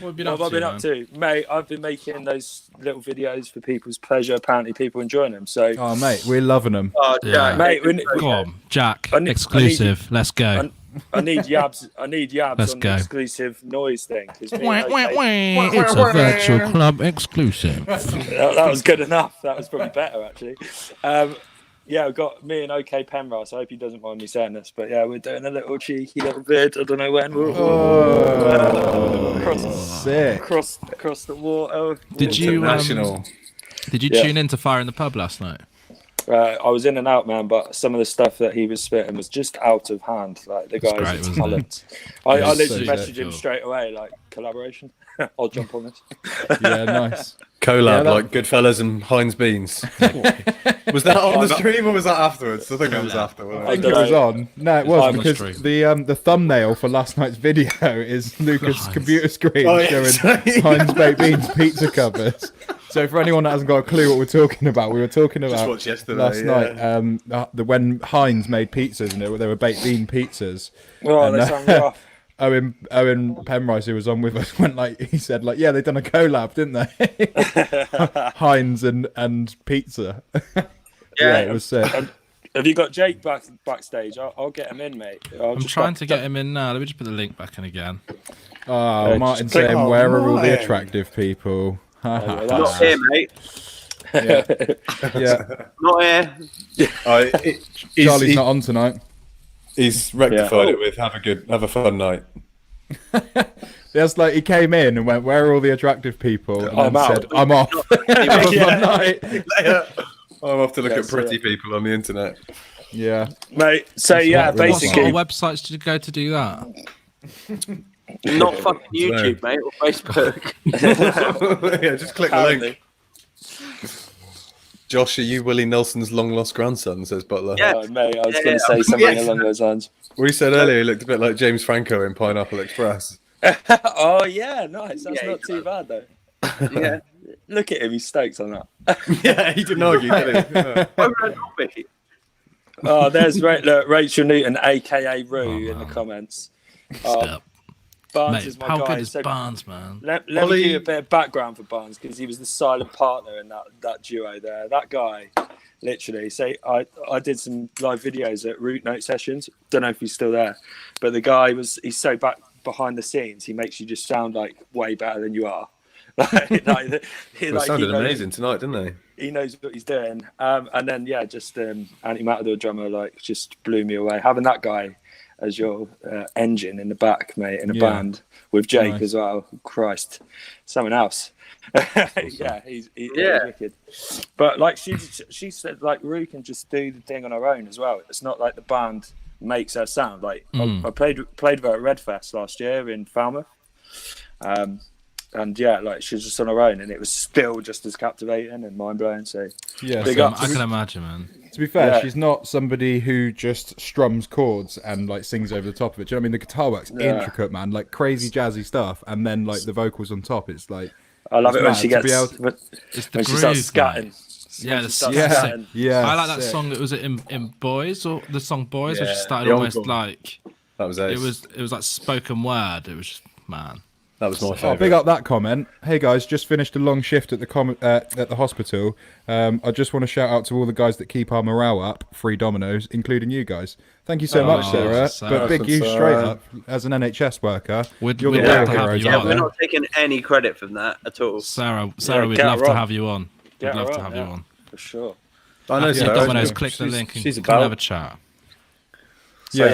What have I been up to? Mate, I've been making those little videos for people's pleasure. Apparently, people enjoying them. So, oh, mate, we're loving them. Oh, Jack. Mate, go on, Jack. Exclusive. Let's go. I need yabs. Let's on go. the exclusive noise thing. It's a virtual club exclusive. That was good enough. That was probably better, actually. Yeah, we've got me and OK Penrose. I hope he doesn't mind me saying this, but yeah, we're doing a little cheeky little vid. I don't know when. Across the water. Did you tune in to Fire in the Pub last night? I was in and out, man, but some of the stuff that he was spitting was just out of hand. Like the guy's talent. I literally messaged him straight away, like collaboration. I'll jump on this. Yeah, nice. Collab like Goodfellas and Heinz Beans. Was that on the stream or was that afterwards? I think it was after. I think it was on. No, it was because the thumbnail for last night's video is Lucas' computer screen showing Heinz baked beans pizza covers. So for anyone that hasn't got a clue what we're talking about, we were talking about last night when Heinz made pizzas and they were baked bean pizzas. Oh, they sound rough. Owen Penrice, who was on with us, he said yeah, they've done a collab, didn't they? Heinz and pizza. Yeah, it was sick. Have you got Jake backstage? I'll get him in, mate. I'm trying to get him in now. Let me just put the link back in again. Oh, Martin saying, where are all the attractive people? Not here, mate. Yeah. Not here. Charlie's not on tonight. He's rectified it with have a fun night. That's like he came in and went, where are all the attractive people? And then said, I'm off. Have a fun night. I'm off to look at pretty people on the internet. Yeah. Mate, so basically. What sort of websites did you go to do that? Not fucking YouTube, mate, or Facebook. Yeah, just click the link. Josh, are you Willie Nelson's long lost grandson? Says Butler. Yeah, mate. I was going to say something along those lines. We said earlier he looked a bit like James Franco in Pineapple Express. Oh yeah, nice. That's not too bad though. Yeah, look at him. He's stoked on that. Yeah, he didn't argue, did he? Oh, there's Rachel Newton, aka Roo, in the comments. Barnes is my guy. How good is Barnes, man? Let me give you a bit of background for Barnes because he was the silent partner in that duo there. That guy, literally. So I did some live videos at Root Note sessions. Don't know if he's still there, but the guy he's so back behind the scenes. He makes you just sound like way better than you are. He sounded amazing tonight, didn't he? He knows what he's doing. And then just Anti-Matador drummer just blew me away. Having that guy as your engine in the back, mate, in a band with Jake as well. Christ, something else. Yeah, he's wicked. But like she said, like Rue can just do the thing on her own as well. It's not like the band makes her sound. Like I played with her at Redfest last year in Falmouth. And yeah, like she's just on her own, and it was still just as captivating and mind blowing. So yeah, I can imagine, man. To be fair, she's not somebody who just strums chords and like sings over the top of it. Do you know what I mean? The guitar work's intricate, man, like crazy jazzy stuff, and then like the vocals on top. It's like I love it when she gets when she starts scatting. Yeah, I like that song. Was it in Boys or the song Boys? Which started almost like that was it was like spoken word. It was just man. That was my favourite. Big up that comment. Hey guys, just finished a long shift at the hospital. I just want to shout out to all the guys that keep our morale up. Free Dominoes, including you guys. Thank you so much, Sarah. But big you straight up as an NHS worker. We're not taking any credit from that at all. Sarah, we'd love to have you on. We'd love to have you on for sure. I know Sarah. Dominoes, click the link and come have a chat. So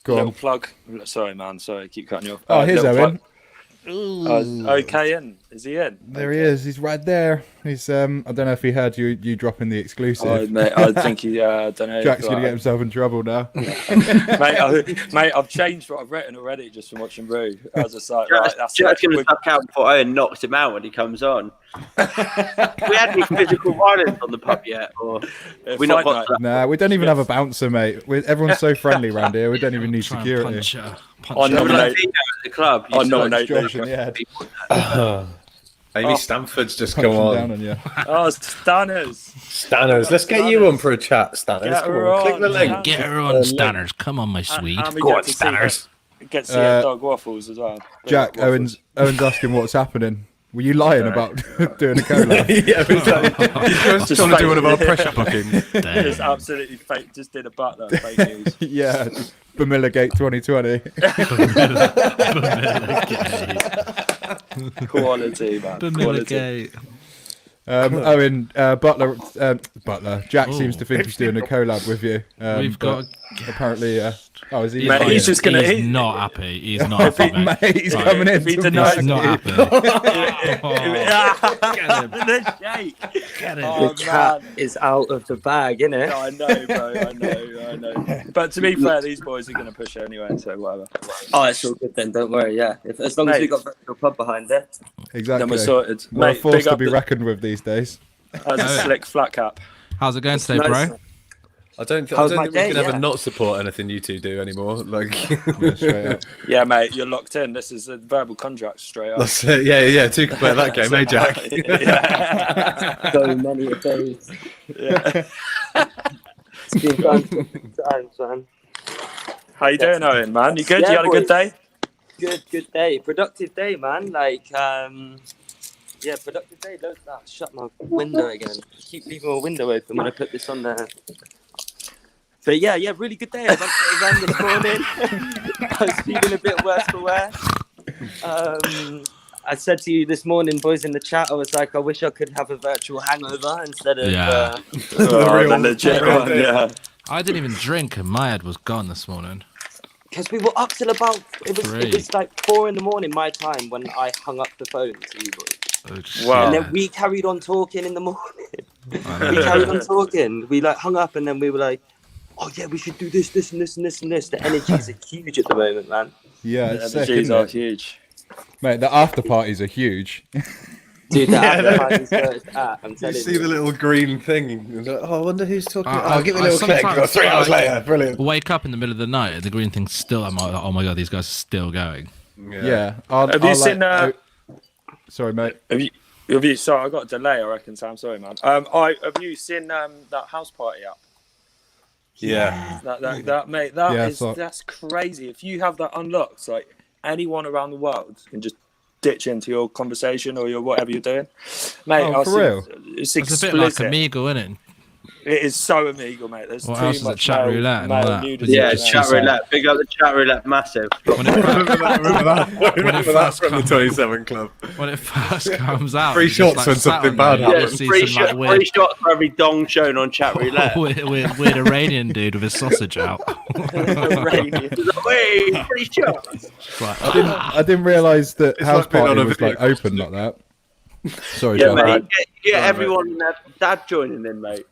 little plug. Sorry, man. Sorry, I keep cutting you off. Oh, here's Owen. Okay, is he in? There he is. He's right there. He's. I don't know if he heard you dropping the exclusive. Oh, mate, I think he. I don't know. Jack's gonna get himself in trouble now. mate, I've changed what I've written already just from watching Rue. I was just like, Jack's gonna duck out before Owen knocks him out when he comes on. We had any physical violence on the pub yet, or we not got that? Nah, we don't even have a bouncer, mate. Everyone's so friendly around here. We don't even need security. I nominate at the club. I nominate Amy Stanford's just come on. Oh, Stanners. Let's get you on for a chat, Stanners. Come on, click the link. Get her on, Stanners. Come on, my sweet. Go on, Stanners. Get to see dog waffles as well. Jack, Owen's asking what's happening. Were you lying about doing a collab? Yeah, just trying to do one of our pressure bookings. Just absolutely fake. Just did a butler. Fake news. Yeah, Bamilagate 2020. Quality, man. Bamilagate. Owen, Butler. Jack seems to think he's doing a collab with you. We've got apparently. Is he? Mate, he's just gonna. He's not happy. He's not happy. Mate, he's coming in. He's not happy. Get him. The cat is out of the bag, isn't it? No, I know, bro. I know. But to be fair, these boys are gonna push it anyway, so whatever. Oh, it's all good then. Don't worry. Yeah, as long as we got a pub behind it. Exactly. Then we're sorted. We're a force to be reckoned with these days. That's a slick flat cap. How's it going today, bro? I don't think we can ever not support anything you two do anymore. Like, yeah, mate, you're locked in. This is a verbal contract straight up. Yeah. Two can play that game, eh, Jack? Yeah. So many of those. Yeah. It's been fun times, man. How you doing, Owen, man? You good? Yeah, you had a good day? Good day. Productive day, man. Like, yeah, productive day. Don't shut my window again. Keep leaving my window open when I put this on there. But yeah, really good day. I ran this morning. I was feeling a bit worse for wear. I said to you this morning, boys, in the chat, I was like, I wish I could have a virtual hangover instead of the legit one. Yeah. I didn't even drink, and my head was gone this morning. Because we were up till about it was like 4 a.m. my time when I hung up the phone to you boys. Wow. And then we carried on talking in the morning. We carried on talking. We like hung up and then we were like, oh yeah, we should do this and this and this and this. The energies are huge at the moment, man. Yeah, it's the energies are huge. Mate, the after parties are huge. Dude, the after parties where it's at, I'm telling you. You see the little green thing. Like, I wonder who's talking. I'll give it a little click. 3 hours later, brilliant. Wake up in the middle of the night and the green thing's still. I'm like, oh my god, these guys are still going. Yeah. Have you seen? Sorry, mate. Have you? Sorry, I got a delay. I reckon. So I'm sorry, man. Have you seen that house party app? Yeah. That mate. That's crazy. If you have that unlocked, like anyone around the world can just ditch into your conversation or your whatever you're doing, mate. For real? It's a bit like Amigo, isn't it? It is so Omegle, mate. There's What too else is it? much Chat male- roulette and male all that? nudity Yeah, in chat there. roulette. Big up the chat roulette, massive. Remember that from the comes- 27 Club. When it first comes out, Free you just, shots when sat something on bad there, you happens. just see Free, some, like, free shots for every dong shown on chat roulette. weird Iranian dude with his sausage out. Iranian. Wait, free shots. Like, I didn't realise that It's house like being on party a was video like open like that. Sorry, Yeah, John. mate. Get everyone and their dad joining in, mate.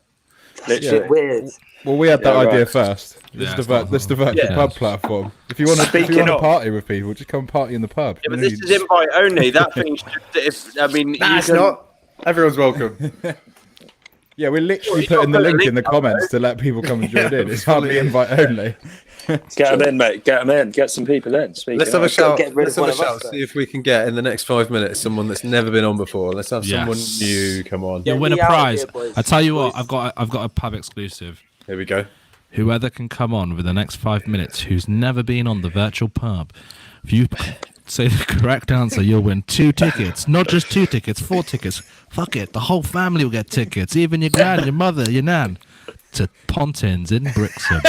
Literally. Weird. Well, we had that Yeah, idea right. first. This Yeah, is it's the not- this is the virtual Yeah. pub platform. If you want to Speaking of- party with people, just come party in the pub. Yeah, but You know, this you is invite only. That thing's just, I mean, Nah, you it's can, not. Everyone's welcome. Yeah, we're literally Well, you putting the gotta put a link in the link up, comments to let people come and join in. It's hardly invite only. Get them in, mate. Get them in. Get some people in. Let's have a shout. Get rid Let's of have a one of shout. us, See if we can get in the next 5 minutes someone that's never been on before. Let's have someone Yes. new. Come on. you Get win a me out of prize. here, boys. I tell you what, Boys. I've got a pub exclusive. Here we go. Whoever can come on within the next 5 minutes who's never been on the virtual pub, if you say the correct answer, you'll win 2 tickets. Not just 2 tickets, 4 tickets. Fuck it, the whole family will get tickets. Even your gran, your mother, your nan. To Pontins in Brixham.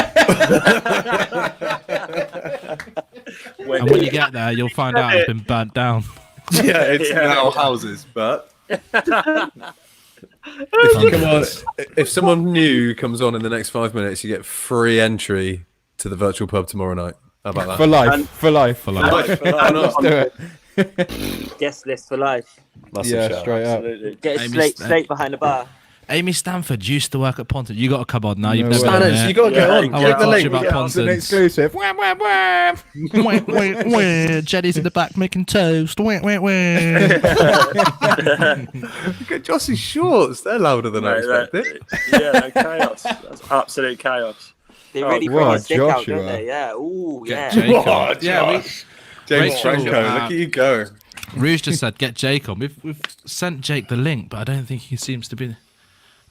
And when you get there, you'll find out it's been burnt down. Yeah, it's now houses, but if someone new comes on in the next 5 minutes, you get free entry to the virtual pub tomorrow night. How about that? For life, for life. For life. Let's do it. Guest list for life. Massive Yeah, shout. straight up. Absolutely. Get a Amy slate, Sta- slate behind the bar. Amy Stanford used to work at Pontins. You got to come on now. You've No never way. done Spanish, it. you got to get Yeah, on. I Click want the to talk to link. you about It's an Pontins. exclusive. Wham, wham, wham. Wah, wah, wah. Jenny's in the back making toast. Wah, wah, wah. Look at Joss's shorts. They're louder than I Mate, expected. Yeah, no, chaos. That's absolute chaos. They Oh, really bring wow, his dick out, Joshua. don't they? Yeah. Ooh, yeah. Get Jacob. What, Yeah, Josh? James Rachel, Franco, look at you go. Rouge just said get Jake on. We've sent Jake the link, but I don't think he seems to be.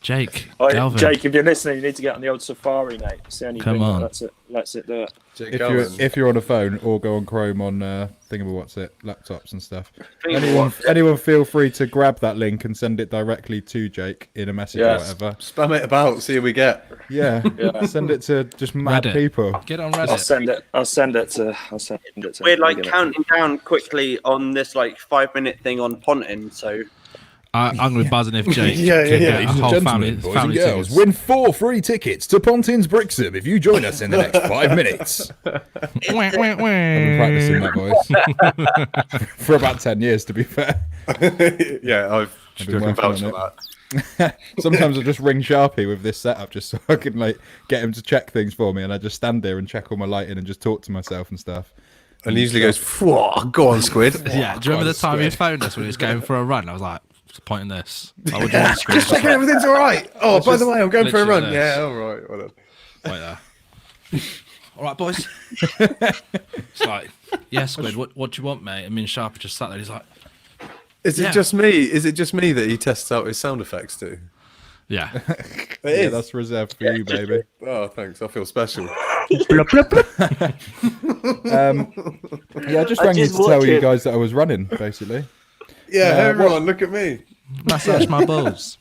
Jake, Oh, Galvin. Jake, if you're listening, you need to get on the old Safari, mate. It's the only Come thing on. Let's it do it. Jake If you're on a phone or go on Chrome on laptops and stuff. Thingamawhat's Anyone feel free to grab that link and send it directly to Jake in a message Yes. or whatever. spam it about, see who we get. Yeah, Yeah. send it to just mad Reddit. people. Get on I'll Reddit. send it to. We're like Megan. counting down quickly on this like 5-minute thing on Pontin. So I'm going to be buzzing if Jake Yeah, can yeah, get a whole family tickets. win 4 free tickets to Pontins Brixham if you join us in the next 5 minutes. Wah, wah, wah. I've been practicing that voice for about 10 years, to be fair. Yeah, I've been can working vouch on for it. that. Sometimes I just ring Sharpie with this setup just so I can like get him to check things for me, and I just stand there and check all my lighting and just talk to myself and stuff. And he usually goes, "Phew, go on, Squid." Yeah, do you remember the time you phoned us when he was going for a run? I was like, what's the point in this? I would just screen Just checking everything's all right. Oh, Let's by the just way, I'm going for a literally run. this. Yeah, all right. Well done. Wait there. All right, boys. It's like, yeah, Squid, what do you want, mate? I mean, Sharp just sat there. He's like, Is it Yeah. just me? Is it just me that he tests out his sound effects too? yeah. It Yeah, is. that's reserved for you, baby. Oh, thanks. I feel special. Yeah, I just I rang you just to tell watch you it. guys that I was running, basically. Yeah, Uh, everyone, look at me. Massage my balls.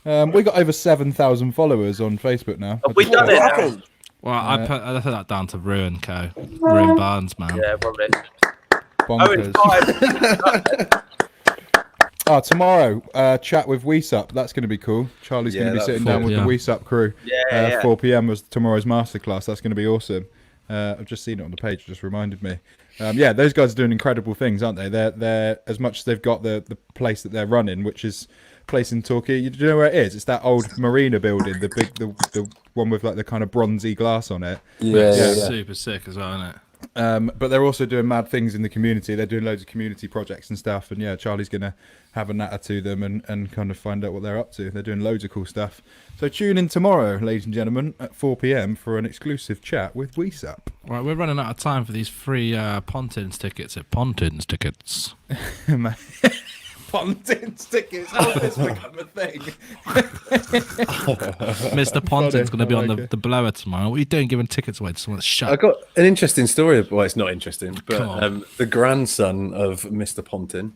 We got over 7,000 followers on Facebook now. have we done it? now? Well, I put that down to Ruin Co. Ruin Barnes, man. Yeah, probably. Bonkers. Tomorrow, chat with Weesup. That's going to be cool. Charlie's going to be that's sitting cool. down with the Yeah. Weesup crew. Yeah. 4 p.m. was tomorrow's masterclass. That's going to be awesome. I've just seen it on the page. It just reminded me. Yeah, those guys are doing incredible things, aren't they? They're as much as they've got the place that they're running, which is a place in Torquay. Do you know where it is? It's that old marina building, the one with like the kind of bronzy glass on it. Yeah. Super sick as well, isn't it? But they're also doing mad things in the community. They're doing loads of community projects and stuff. And yeah, Charlie's going to have a natter to them and kind of find out what they're up to. They're doing loads of cool stuff. So tune in tomorrow, ladies and gentlemen, at 4 p.m. for an exclusive chat with Weesup. Right, we're running out of time for these free Pontins tickets at Pontins Tickets. Pontins tickets. How has this become a thing? Mr. Pontin's going to be on like the blower tomorrow. What are you doing giving tickets away to someone that's shut? I got an interesting story. Well, it's not interesting, Come on. but the grandson of Mr. Pontin.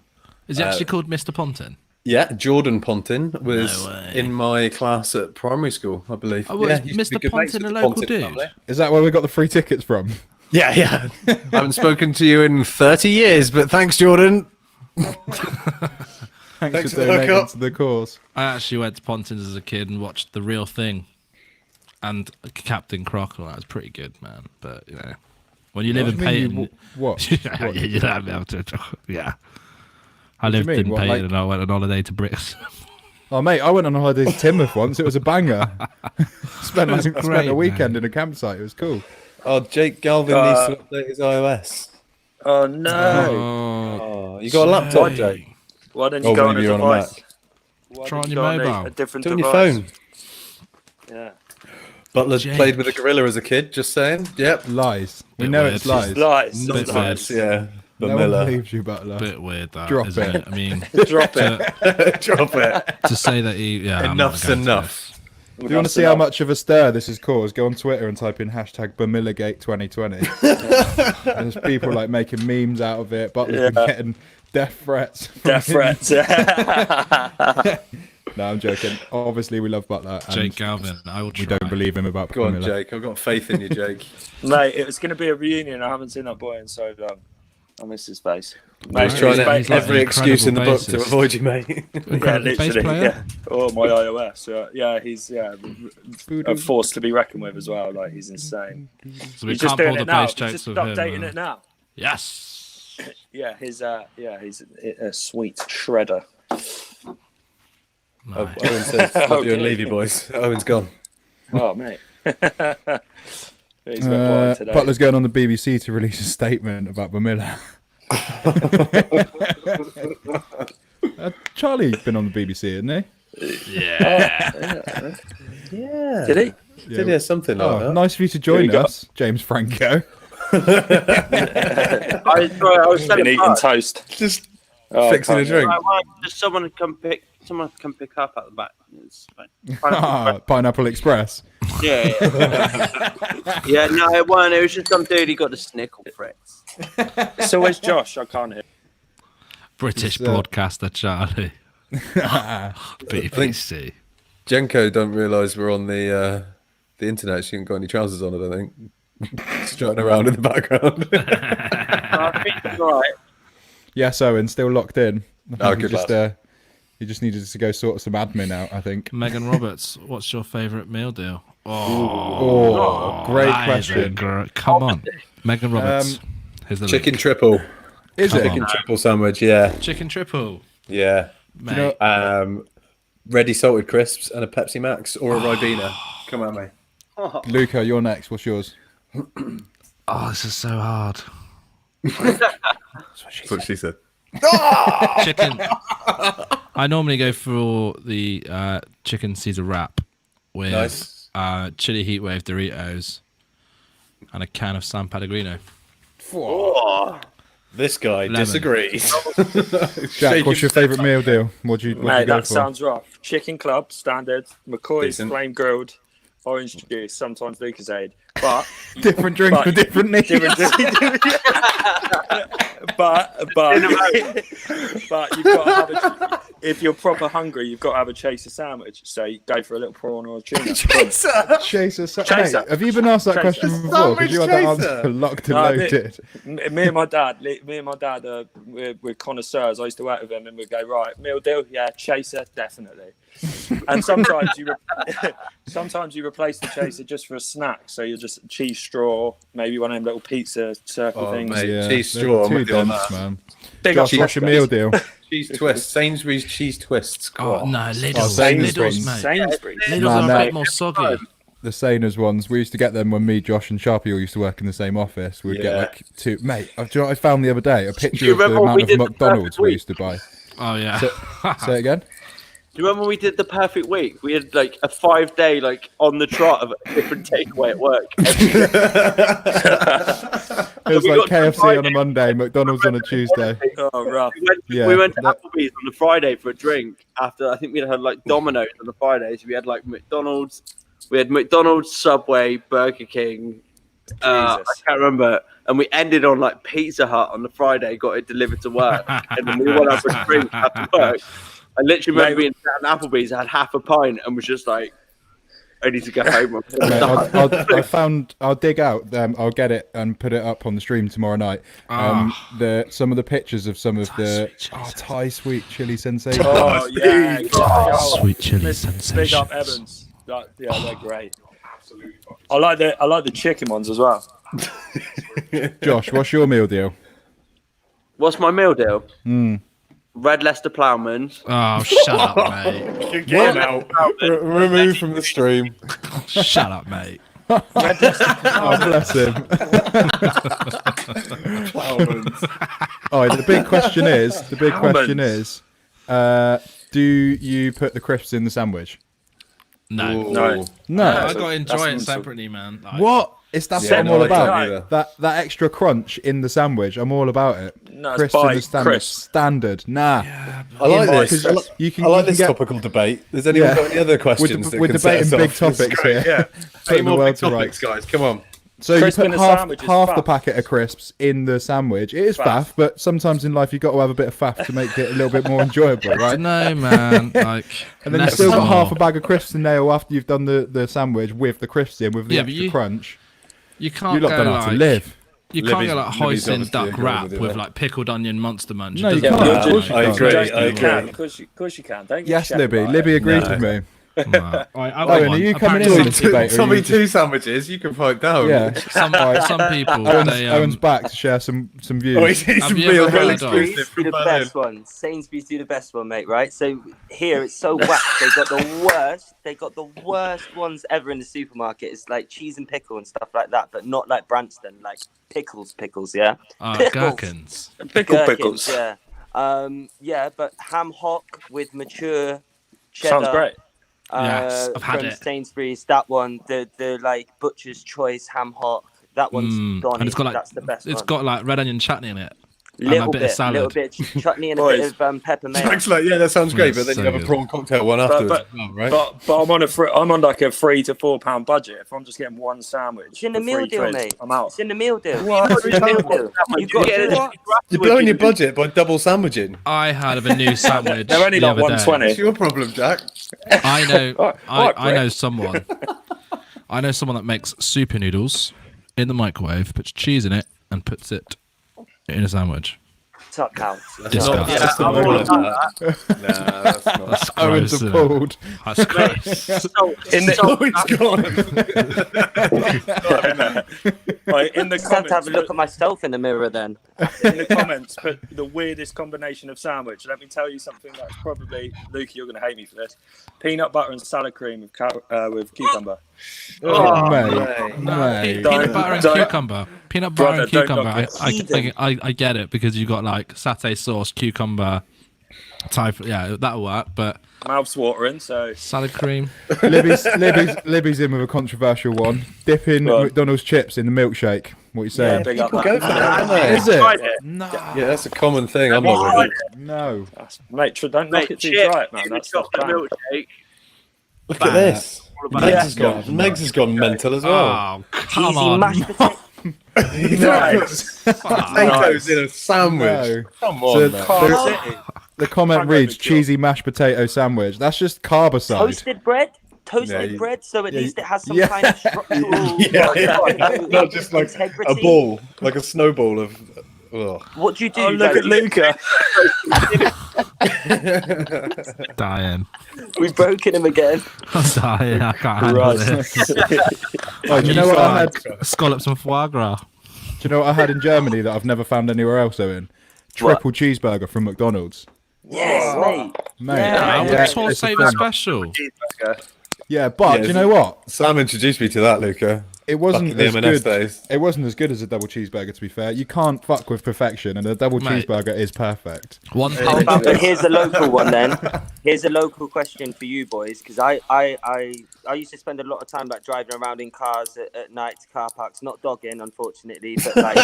Is he actually called Mr. Pontin? Yeah, Jordan Pontin was in my class at primary school, I believe. Oh, well, yeah, is Mr. Pontin a local dude? family. Is that where we got the free tickets from? Yeah. I haven't spoken to you in 30 years, but thanks, Jordan. Thanks for donating to the cause. I actually went to Pontin's as a kid and watched The Real Thing and Captain Crocker. That was pretty good, man. But, you know, when you live in Payton... What? you don't have to... Yeah. I lived in Payton and I went on holiday to Brixton. Oh, mate, I went on a holiday to Timoth once. It was a banger. spent a weekend in a campsite. It was cool. Oh, Jake Galvin needs to update his iOS. Oh, no. Oh, you got a laptop, Jake? Why don't you go on a device? Try on your mobile. A different Do it on device. your phone. Yeah. Butler played with a gorilla as a kid, just saying. Yep. Lies. We know it's lies. Lies. Not lies, yeah. No one believes you, Butler. Bit weird, that. Drop isn't it. I mean, Drop it. Drop it. To say that he... Yeah, Enough's enough. Do you want to see how much of a stir this has caused? Go on Twitter and type in hashtag Bamillagate 2020. There's people like making memes out of it. Butler's been getting death threats. Death threats. No, I'm joking. Obviously, we love Butler. And Jake Galvin, I will try. We don't believe him about Go on, Bamilla. Jake. I've got faith in you, Jake. Mate, it was going to be a reunion. I haven't seen that boy in so long. I miss his face. Mate, he's trying every excuse in the book to avoid you, mate. Yeah, literally. Yeah. Oh, my iOS. Yeah, he's a force to be reckoned with as well. Like, he's insane. So we he's can't just doing pull the it now. bass He's jokes just with him. updating it now. Yes. Yeah, he's a sweet shredder. No. Owen says, love you and leave you, boys. Owen's gone. Oh, mate. He's got blind today. Butler's going on the BBC to release a statement about Bamilla. Charlie been on the BBC, hasn't he? Yeah. Yeah. Did he? Yeah. Did he have something like that? Nice for you to join us, James Franco. I was been eating toast. Just fixing a drink. Just someone come pick up at the back. It's fine. Pineapple Express. Yeah. Yeah, no, it wasn't. It was just some dude. He got the snickle Fritz. So where's Josh? I can't hear. British broadcaster Charlie. BBC. Jenko don't realise we're on the internet. She ain't got any trousers on, I don't think. Strutting around in the background. I think it's all right. Yes, Owen, still locked in. Oh, good lad. He just needed to go sort some admin out, I think. Megan Roberts, what's your favourite meal deal? Great question. Come on. Megan Roberts. Here's the chicken link. triple. Is it? Chicken triple sandwich, yeah. Chicken triple. Yeah. Mate. Ready salted crisps and a Pepsi Max or a Ribena. Come on, mate. Luca, you're next. What's yours? Oh, this is so hard. That's what she said. Chicken. I normally go for the chicken Caesar wrap with chili heatwave Doritos and a can of San Pellegrino. Oh, this guy disagrees. Jack, what's your favourite meal deal? What do you go that for? sounds rough. Chicken club, standard. McCoy's Decent. flame grilled, orange juice, sometimes Lucasade. But different drinks for different needs. But you've got to have if you're proper hungry, you've got to have a chaser sandwich. So you go for a little prawn or a tuna. Chaser. Mate, have you been asked that question before? Because you had that answer locked and loaded. Me and my dad, we're connoisseurs. I used to work with him, and we'd go, right, meal deal, yeah, chaser, definitely. And sometimes you replace the chaser just for a snack. So you're just cheese straw, maybe one of them little pizza circle things. Mate, Yeah, cheese straw. too dense, man. Josh, what's your meal deal? Cheese twists. Sainsbury's cheese twists. Oh, no, Lidl. Sainsbury's. Lidl's, mate. Sainsbury's. Lidl's are a bit more soggy. The Saners ones, we used to get them when me, Josh, and Sharpie all used to work in the same office. We'd get like two. Mate, do you know what I found the other day? A picture of the amount of McDonald's we used to buy. Oh, yeah. Say it again? Do you remember when we did the perfect week? We had like a 5-day on the trot of a different takeaway at work. It was like KFC on a Monday, McDonald's on a Tuesday. Oh, rough. We went to Applebee's on the Friday for a drink. After I think we had like Domino's on the Friday, so we had like McDonald's. We had McDonald's, Subway, Burger King. I can't remember. And we ended on like Pizza Hut on the Friday. Got it delivered to work, and then we went out for a drink after work. I literally remember being at Applebee's, I had half a pint and was just like, I need to go home. I'll dig out. I'll get it and put it up on the stream tomorrow night. Some of the pictures of some of the Thai sweet chili sensation. Oh yeah, sweet chili sensation. Big up Evans. Yeah, they're great. I like the chicken ones as well. Josh, what's your meal deal? What's my meal deal? Red Leicester Ploughman's. Oh, shut up, mate. Get him out. Remove from the stream. Shut up, mate. Oh, bless him. Oh, the big question is, do you put the crisps in the sandwich? No. No. I got to enjoy it separately, man. Like, What? That's what I'm all about. That extra crunch in the sandwich, I'm all about it. No, crisps in the sandwich, standard. Nah. Yeah, I like this. I like this topical debate. Has anyone got any other questions? We're debating big topics here. Yeah. Putting the world to rights, guys. Come on. So you put half the packet of crisps in the sandwich. It is faff, but sometimes in life you've got to have a bit of faff to make it a little bit more enjoyable, right? No, man. Like, and then you've still got half a bag of crisps in there after you've done the sandwich with the crisps in, with the extra crunch. You can't You're not go going to live. You can't go like hoisin duck wrap with like pickled onion monster munch. No, you can't. I agree. Of course you can. Don't yes, Libby. Libby agrees with me. No. Owen, are you coming in on this debate? Tommy, two sandwiches. You can fight down. Yeah. Some people. Owen's back to share some views. Oh, he's real exclusive do the best one. Sainsbury's do the best one, mate. Right. So here it's so whack. They got the worst. They got the worst ones ever in the supermarket. It's like cheese and pickle and stuff like that, but not like Branston. Like pickles. Yeah. Gherkins. Pickles. Yeah. Yeah, but ham hock with mature cheddar. Sounds great. Yes, I've had from it. Sainsbury's, that one, the like butcher's choice ham hock, that one's Donny. And it's got like that's the best it's one. got like red onion chutney in it. Little bit of salad. little bit of chutney and a bit of pepper mayo. Like, yeah, that sounds great, but then you have a prawn cocktail one afterwards, right? But I'm on like a £3 to £4 budget. If I'm just getting one sandwich, it's in the meal deal, mate. I'm out. It's in the meal deal. What? You're blowing your budget by double sandwiching. I had a new sandwich. They're only like 120. It's your problem, Jack. I know. I know someone. I know someone that makes super noodles in the microwave, puts cheese in it, and puts it in a sandwich. Tuck out. That's not that. Nah, that's not. That's Owen's gross, appalled. That's gross. In the I have comments, to have a look at myself in the mirror then. in the comments, put the weirdest combination of sandwich. Let me tell you something that's probably, Lukey, you're going to hate me for this. Peanut butter and salad cream with cucumber. Oh, mate. Peanut butter and cucumber. Peanut butter and cucumber. I get it because you got like satay sauce, cucumber type. Yeah, that'll work. But mouth's watering. So salad cream. Libby's in with a controversial one. Dipping McDonald's chips in the milkshake. What are you saying? big up Go for that, Is it? No. Yeah, that's a common thing. I'm not with it. No. Mate, don't knock it too dry, man. That's chocolate milkshake. Look at this. Megs has gone mental as well. Oh, come Cheesy on. mashed potato. Potatoes in a sandwich. No. Come on, man. The comment reads cheesy mashed potato sandwich. That's just carbicide. Toasted bread, bread, so at least it has some kind of structural. Not just like integrity. a ball, like a snowball of. Ugh. What do you do? Oh, look at Luca. Dying. We've broken him again. I'm dying. I can't handle this. Oh, do you know what I had? Scallops and foie gras. Do you know what I had in Germany that I've never found anywhere else? Owen? Triple cheeseburger from McDonald's. Yes, mate. Tour Saver special. Yeah, but do you know what? Sam introduced me to that, Luca. It wasn't Back in the as M&S good. days. It wasn't as good as a double cheeseburger. To be fair, you can't fuck with perfection, and a double cheeseburger is perfect. Here's a local one then. Here's a local question for you boys, because I used to spend a lot of time like driving around in cars at night to car parks, not dogging unfortunately, but like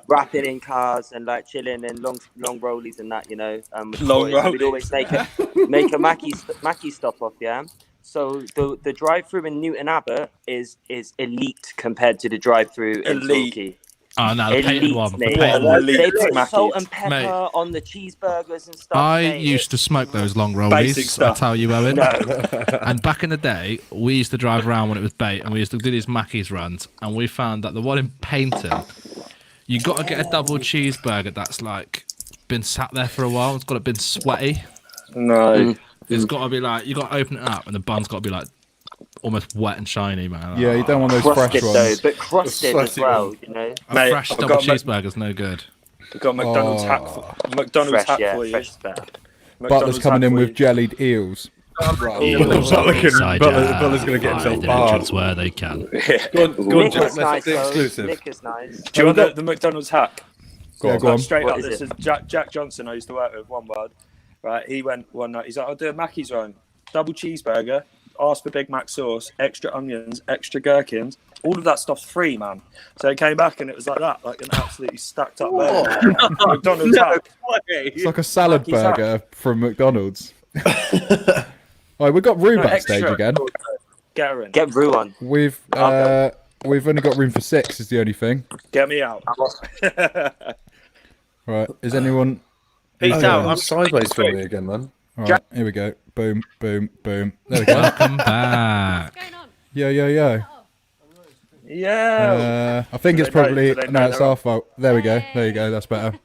rapping in cars and like chilling in long rollies and that, you know. We'd always make a Mackie stop off, yeah. So the drive-through in Newton Abbot is elite compared to the drive-through in Torquay. Oh no, the painted one. The Mate. painted one. They put salt and Mate. pepper on the cheeseburgers and stuff. I mate. used to smoke those long Basic rollies. I stuff. tell you, Owen. No. And back in the day, we used to drive around when it was bait, and we used to do these Mackey's runs, and we found that the one in Paynton, you got to get a double cheeseburger that's like been sat there for a while. It's got to been sweaty. No. It's got to be like you got to open it up, and the bun's got to be like almost wet and shiny, man. Yeah, you don't want those Crusted fresh though, ones. but crusted as well, you know. A Mate, fresh I've double got a cheeseburger's no good. We've got McDonald's hack for McDonald's Fresh, hack for you. fresh is better. Butler's coming in with jellied eels. Eels Butler can- inside Butler's gonna get find himself the barred. entrance where they can. Go on, Jack. Liquor's Let's nice, do though. exclusive. Liquor's nice. Do you want the McDonald's hack? Go on. Straight What up, is this it? is Jack Johnson. I used to work with, one word. Right, he went one night. He's like, I'll do a Mackey's run, double cheeseburger, ask for Big Mac sauce, extra onions, extra gherkins. All of that stuff's free, man. So he came back and it was like that, like an absolutely stacked up burger. McDonald's hack. It's like a salad Mackey's hack. burger from McDonald's. Right, we've got Rue No, backstage extra. again. Get her in. Get Rue on. We've only got room for 6 is the only thing. Get me out. Right, is anyone? Peace Oh, out. yeah. I'm Sideways for me again, man. All right, here we go. Boom, boom, boom. There we go. Welcome back. What's going on? Yo. Yeah. I think it's Do they know- probably do they know no, it's they're our fault. There we go. There you go. That's better.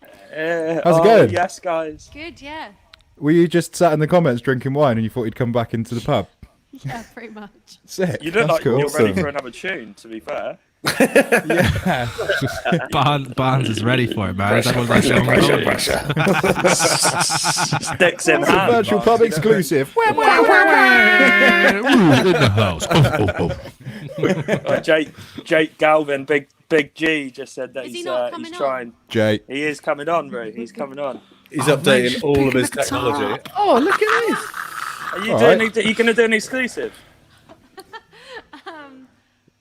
How's it going? Yes, guys. Good, yeah. Were you just sat in the comments drinking wine and you thought you'd come back into the pub? Yeah, pretty much. Sick. You look That's like cool. you're ready for another tune, to be fair. Yeah. Barnes is ready for it, man. That was like Sticks in It's a hand. virtual pub exclusive. in the house. Jake Galvin, big G, just said that Is he he's not coming he's on? trying. Jay. He is coming on, bro. He's coming on. He's updating all of his technology. Oh, look at this. Are you All doing? right. Are you going to do an exclusive?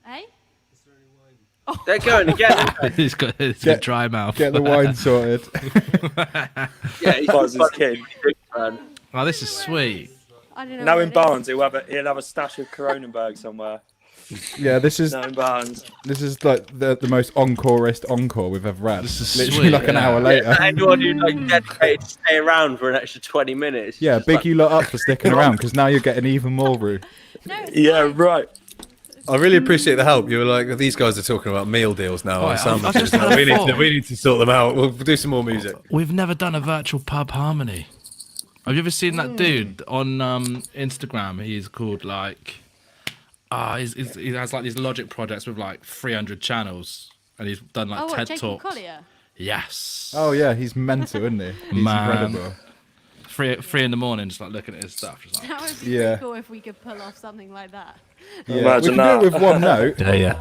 Hey? They're going again. He's got a dry mouth. Get the wine sorted. Yeah, he's Buzz is king. Oh, this is sweet. I don't know. Now what in it Barnes, he'll have a stash of Cronenberg somewhere. Yeah, this is Now in Barnes. like the most encore-est encore we've ever had. This is literally sweet, like an yeah. hour later. Anyone who like dedicated to stay around for an extra 20 minutes. Yeah, Just big like, you lot up for sticking around because now you're getting even more Rue. is. No, it's Yeah, fine. right. I really appreciate the help. You were like, these guys are talking about meal deals now. Oh, and yeah, sandwiches. I just had a we thought. need to sort them out. We'll do some more music. We've never done a virtual pub harmony. Have you ever seen that dude on Instagram? He's called like, he has like these Logic projects with like 300 channels, and he's done like Oh, what, TED Jacob Talks. Collier? Yes. Oh yeah, he's mental, isn't he? He's Man. incredible. 3 in the morning, just like looking at his stuff. Just like, That would be Yeah. pretty cool if we could pull off something like that. Yeah, Imagine we can do it that. with one note. yeah.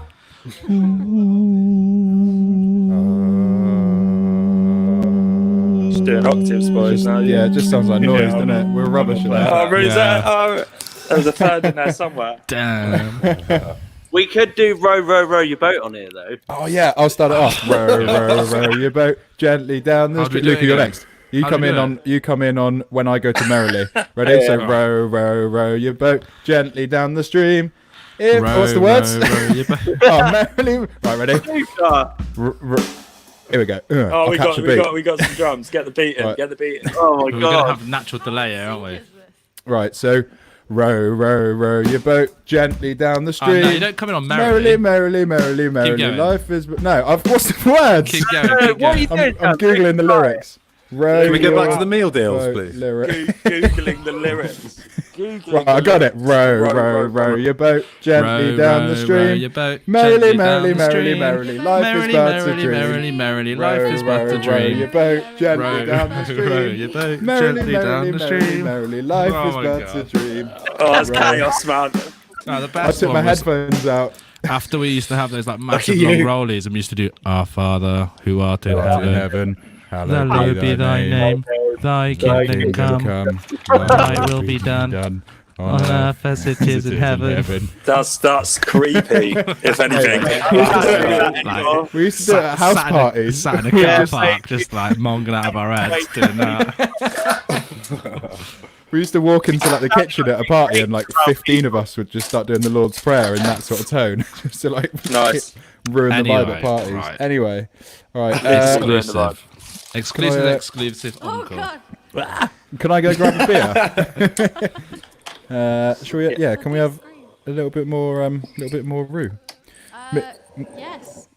Just doing octaves, boys. Now. Yeah, it just sounds like noise, doesn't it? We're rubbish at that. Oh, really? Yeah. There's a third in there somewhere. Damn. we could do row your boat on here though. Oh yeah, I'll start it off. Row your boat gently down the How'd we street. do it Luke, you're again? next. You How'd come we in do on. You come in on when I go to Merrily. Ready? So row your boat gently down the stream. If, what's the words? Row your boat. Oh, Merrily. Right, ready? Here we go. Oh, I'll we catch got a beat. we got some drums. Get the beat in. Right. Get the beat in. Oh my We're gonna god. have natural delay here, aren't we? Right, so row your boat gently down the Oh, stream. no, you don't come in on merrily, merrily. merrily. going. Life is no. What's the words? Keep going. Keep What are you going. doing? I'm googling the lyrics. Row Can we get back your to the meal deals, boat please? lyric. Googling the lyrics. Right, I got it. Row your boat gently down the Row stream. your boat Merrily, gently down the stream. merrily. Life is Merrily, but a merrily, dream. merrily. Life is but a Row dream. your boat gently Row down the stream. your boat Merrily, gently down the stream. merrily. Life Oh is my but God. a dream. Oh, that's chaos, man. No, the I best took my one was headphones out. after we used to have those like massive you. long rollies, and we used to do "Our Father who art in In heaven, heaven, hallowed be thy name. Thy kingdom come. Thy will be done on earth as it is in heaven." That's creepy, if anything. Like, We used to do it at house sat parties. Sat in a car park, just like monging out of our heads doing that. We used to walk into like the kitchen at a party, and like 15 of us would just start doing the Lord's Prayer in that sort of tone, just to like ruin the vibe at parties. Right. Anyway, all right. Exclusive Oh encore. God. Can I go grab a beer? Shall we? Yeah. Can we have a little bit more roux? Yes.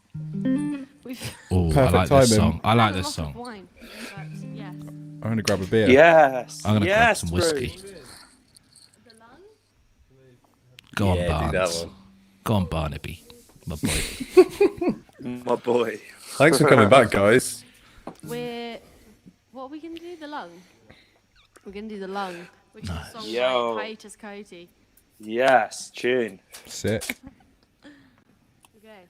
Oh, I Perfect like timing. this song. I like A this lot song. of wine, but yes. I'm gonna grab a beer. Yes. I'm gonna grab yes, some bro. whiskey. The lung? Go on, Yeah, do that Barnes. one. Go on, Barnaby, my boy. My boy. Thanks for coming back, guys. What are we gonna do? The lung. We're gonna do the lung, which is a song Yo. by Hiatus Cody. Yes, tune. Sick. Okay.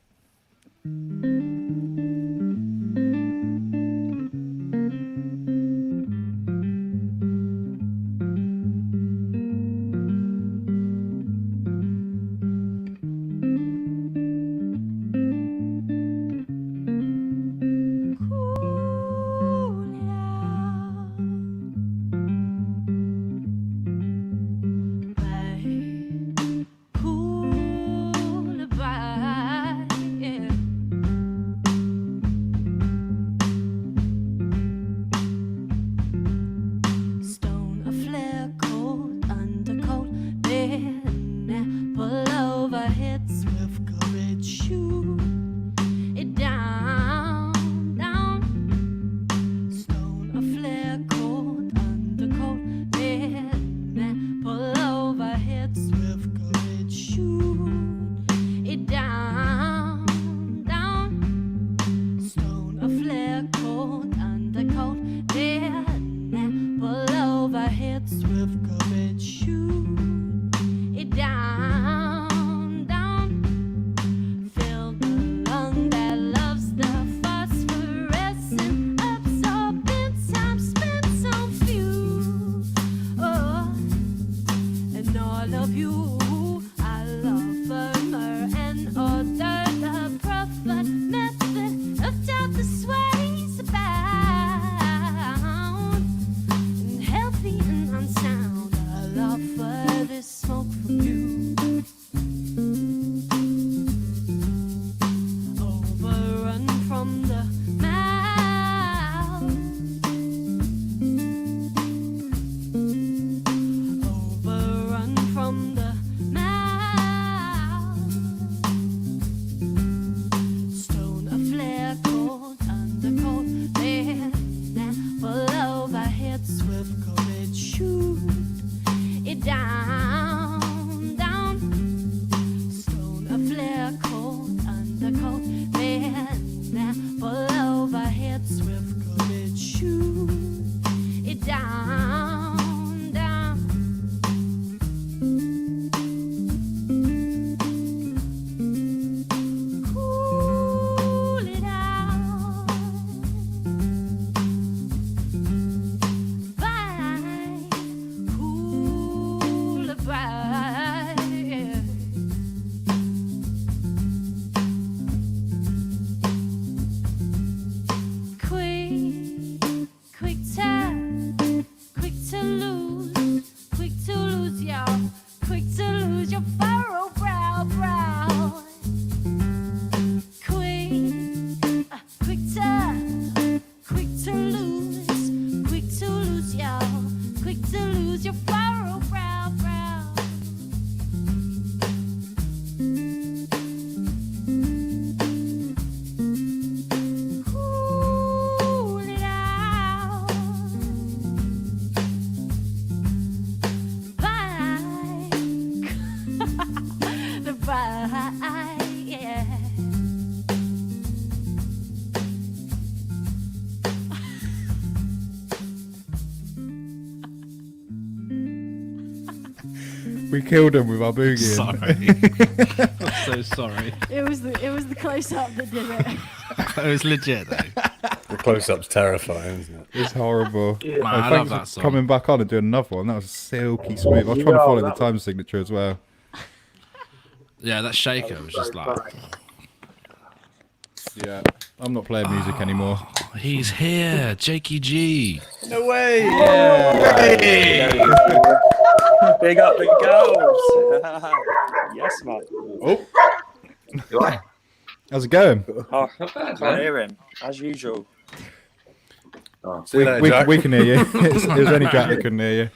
We killed him with our boogie. Sorry. I'm so sorry. It was the close up that did it. It was legit though. The close-up's terrifying, isn't it? It's horrible. Man, I Thanks love for that song. coming back on and doing another one. That was silky smooth. I was trying to follow the time signature as well. Yeah, that shaker was just like. Yeah, I'm not playing music anymore. He's here, Jakey G. No way! Yeah. Big up the girls. Yes, man. Oh, You all right? how's it going? Oh, Not bad, can't man. hear him as usual. Oh, See you later, Jack. We can hear you. It was only Jack that couldn't hear you.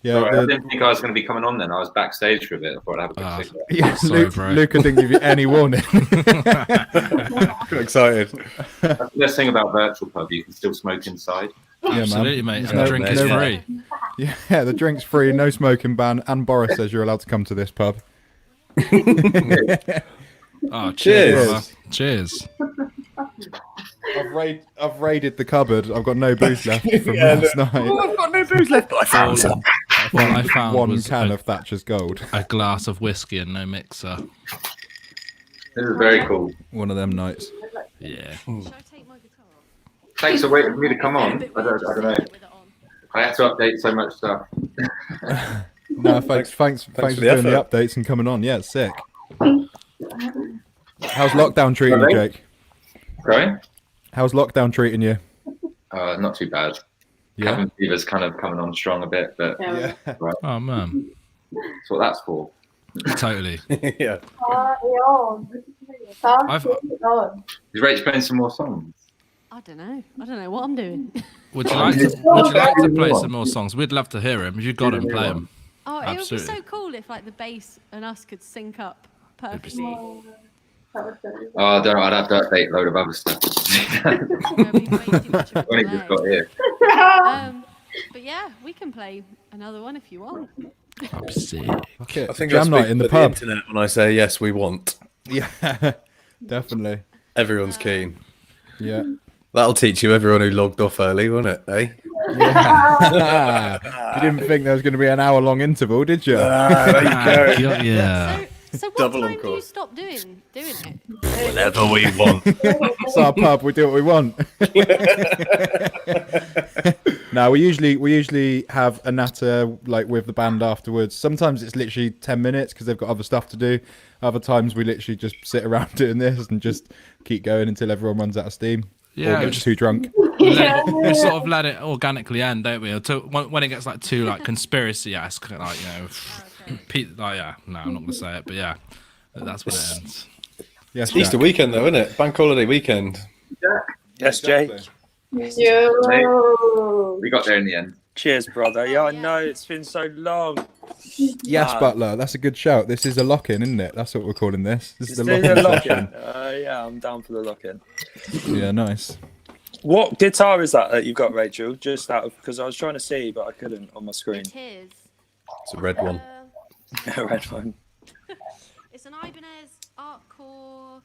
Yeah, sorry, I didn't think I was going to be coming on then. I was backstage for a bit. I thought I'd have a quick cigarette. yeah, Sorry, bro. Luca didn't give you any warning. Got excited. That's the best thing about virtual pub. You can still smoke inside. Yeah, Absolutely, mate. There's And the drink is free. Yeah, the drink's free, no smoking ban, and Boris says you're allowed to come to this pub. Oh, cheers. Cheers. Brother. Cheers. I've raided the cupboard. I've got no booze left from last night. I've got no booze left, but I found some. What I found One was can of Thatcher's Gold. a glass of whiskey and no mixer. This is very cool. One of them nights. Yeah. Should I take my guitar off? Thanks for waiting for me to come on. I don't know. I had to update so much stuff. No, thanks for doing the updates and coming on. Yeah, it's sick. How's lockdown treating you, Jake? Sorry? How's lockdown treating you? Not too bad. Yeah. Cabin fever's kind of coming on strong a bit, but Yeah. right. Oh, man. That's what that's for. Totally. Yeah. Is Rach playing some more songs? I don't know what I'm doing. Would you like to play some more songs? We'd love to hear him. If you got him, play him. Oh, it Absolutely. would be so cool if like the bass and us could sync up perfectly. Oh, I'd have to update a load of other stuff. When it just got here. But yeah, we can play another one if you want. Okay. I think Jam I night in the speak pub. for the internet when I say yes, we want. Yeah, definitely. Everyone's keen. Yeah. That'll teach you everyone who logged off early, won't it? Eh? Yeah. You didn't think there was going to be an hour-long interval, did you? There you go. Yeah. So what Double time encore. do you stop doing it? Whenever we want. It's our pub. We do what we want. No, we usually have a natter like with the band afterwards. Sometimes it's literally 10 minutes because they've got other stuff to do. Other times we literally just sit around doing this and just keep going until everyone runs out of steam. Yeah, Or gets too drunk. We sort of let it organically end, don't we? Until when it gets like too like conspiracy-esque, like yeah, no, I'm not gonna say it, but yeah, that's when it ends. Yes, Easter weekend though, isn't it? Bank holiday weekend. Yes, Jake. We got there in the end. Cheers, brother. Yeah, I know it's been so long. Yes, Butler. That's a good shout. This is a lock-in, isn't it? That's what we're calling this. This is the Let's lock-in do the session. lock-in. Yeah, I'm down for the lock-in. Yeah, nice. What guitar is that you've got, Rachel? Just out of because I was trying to see, but I couldn't on my screen. It is. It's a red one. A red one. It's an Ibanez Artcore.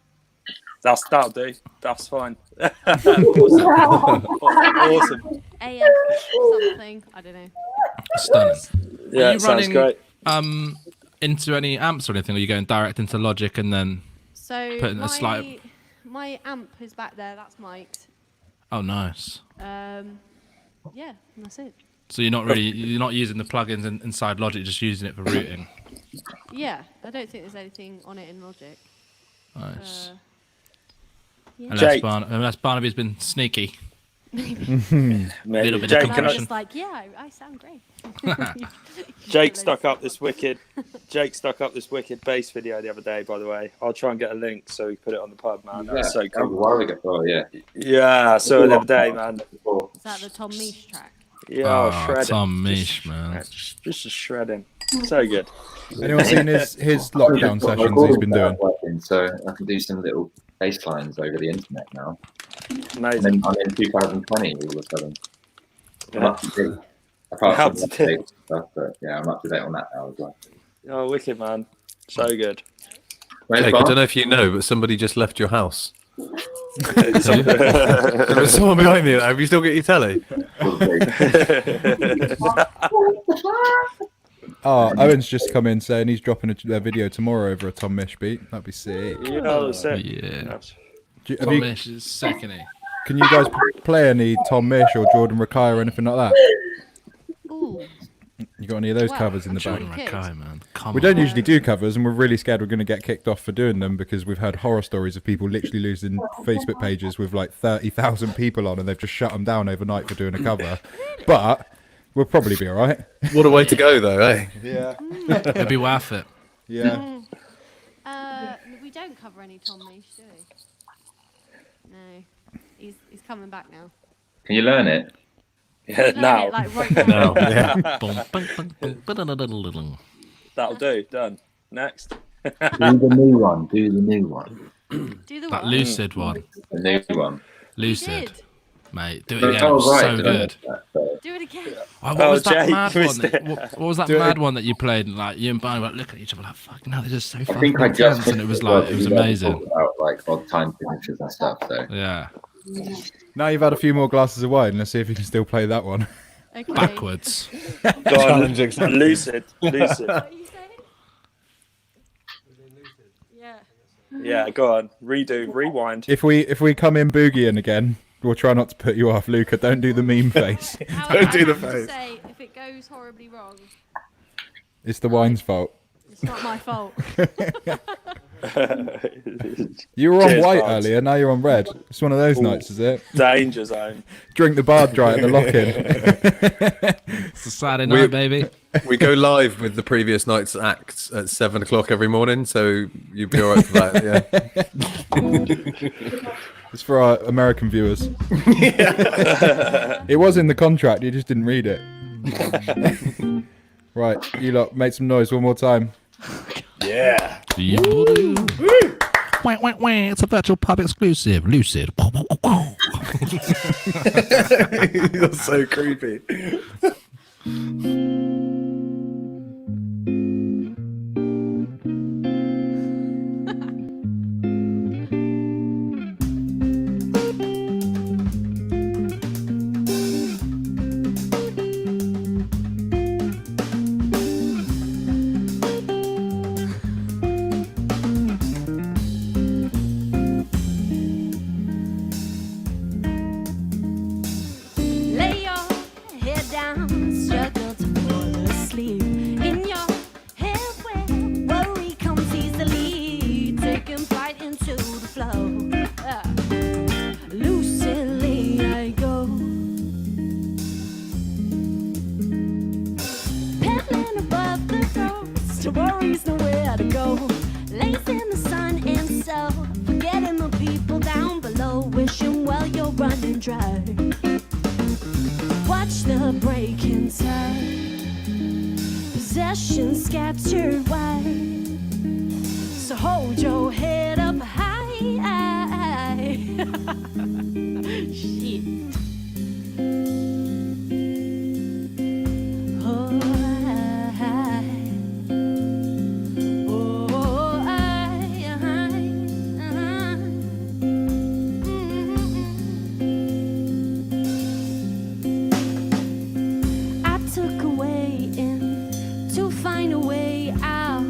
That'll do. That's fine. Awesome. AF something. I don't know. Stunning. Yeah, Are you it sounds running great. into any amps or anything? Or are you going direct into Logic and then So putting a slide? my amp is back there. That's mic'd. Oh, nice. Yeah, and that's it. So you're not using the plugins inside Logic, just using it for routing. Yeah, I don't think there's anything on it in Logic. Nice. Yeah. Unless Barnaby's been sneaky. Maybe. Little bit Jake, of I'm compression. just like, yeah, I sound great. Jake stuck up this wicked bass video the other day. By the way, I'll try and get a link so we can put it on the pub, man. That's so cool. A while ago. Oh, yeah. Yeah, I saw it the other day, man. Is that the Tom Misch track? Yeah, shredding. Tom Misch, man. Just a shredding. So good. Anyone seen his lockdown sessions he's been doing? So I can do some little bass lines over the internet now. Amazing. And then I'm in 2020 all of a sudden. I'm up to date. Apart Up from to the date. stuff, but yeah, I'm up to date on that now as well. Oh, wicked, man. So good. Where's Jake, I Bob? don't know if you know, but somebody just left your house. There was someone behind me. Have you still got your telly? Oh, Owen's just come in saying he's dropping a video tomorrow over a Tom Misch beat. That'd be sick. Yeah, that's it. Yeah. Have Tom you- Misch is sick, isn't he? Can you guys play any Tom Misch or Jordan Rakei or anything like that? Ooh. You got any of those Well, covers in the I'm back? sure you could. Man. Come We on. don't usually do covers, and we're really scared we're going to get kicked off for doing them because we've heard horror stories of people literally losing Facebook pages with like 30,000 people on, and they've just shut them down overnight for doing a cover. But we'll probably be all right. What a way to go, though, eh? Yeah. It'd be worth it. Yeah. We don't cover any Tom Leash, do we? No. He's coming back now. Can you learn it? Yeah, now. It, like, right now. That'll do. Done. Next. Do the new one. Do the new one. Do the That what? lucid one. The new one. Lucid. Did. Mate, do it again. Oh, It was right, so did I good. miss that? Sorry. Do it again. Oh, what was that Jake mad one? missed it. What was that Do it mad again. one that you played? And, like, you and Barney were like, look at each other like, fuck, no, they're just so I fucking think I just intense. And it was like, it was amazing. About like odd time signatures and stuff. So Yeah. Now you've had a few more glasses of wine. Let's see if you can still play that one. Okay. Backwards. Go on, lucid. Lucid. What are you saying? Yeah. Yeah, go on. Redo. Rewind. If we come in boogieing again, we'll try not to put you off, Luca. Don't do the meme face. Don't do the How would you face. say if it goes horribly wrong? It's the wine's fault. It's not my fault. You were on Cheers, white Barnes. earlier, now you're on red. It's one of those nights, is it? Danger zone. Drink the bard dry at the lock-in. It's a Saturday night, baby. We go live with the previous night's acts at 7 o'clock every morning, so you'd be all right for that, yeah. It's for our American viewers. It was in the contract, you just didn't read it. Right, you lot, make some noise one more time. Yeah. Wah, wah, wah. It's a virtual pub exclusive. Lucid. You're so creepy. Lay your head down, struggle to fall asleep. In your head where worry comes easily, taking flight into the flow. Lucidly I go, pedaling above the roads, to worries nowhere to go. Lays in the sun and so, forgetting the people down below, wishing while you're running dry. Watch the breaking tide, possessions scattered wide. So hold your head up high. Shit. Oh, I took a way in to find a way out.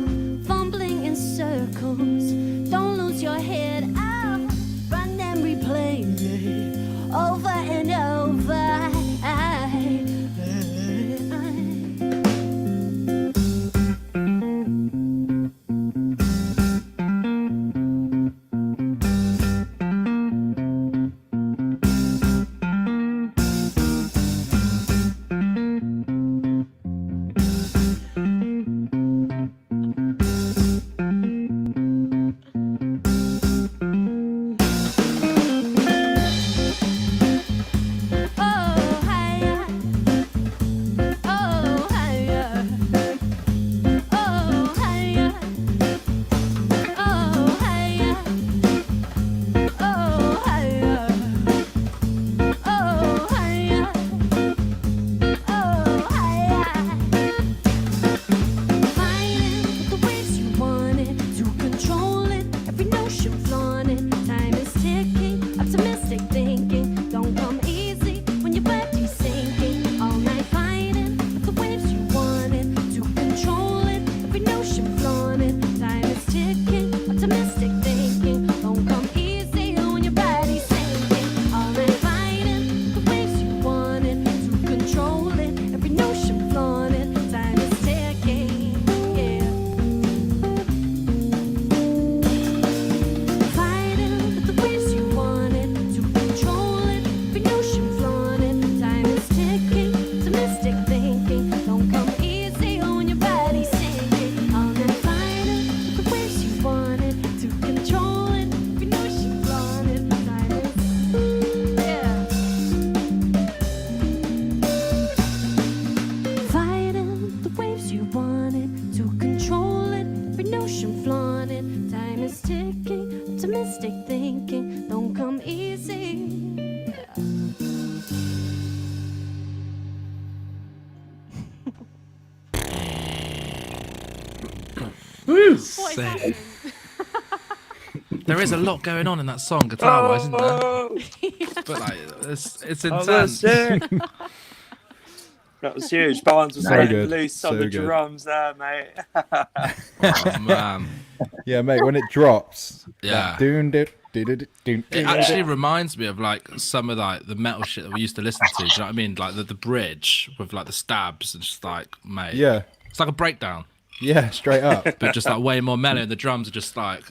notion flaunting. Time is ticking, optimistic thinking don't come easy. Woo! Sick. There is a lot going on in that song, guitar-wise, isn't there? But like, it's intense. That was huge. Barnes was So letting good. loose on So the good. drums there, mate. Oh, man. Yeah, mate, when it drops. Yeah. It It actually reminds me of like some of like the metal shit that we used to listen to. Do you know what I mean? Like the bridge with like the stabs and just like, mate. Yeah. It's like a breakdown. Yeah, straight up. But just like way more mellow. And the drums are just like,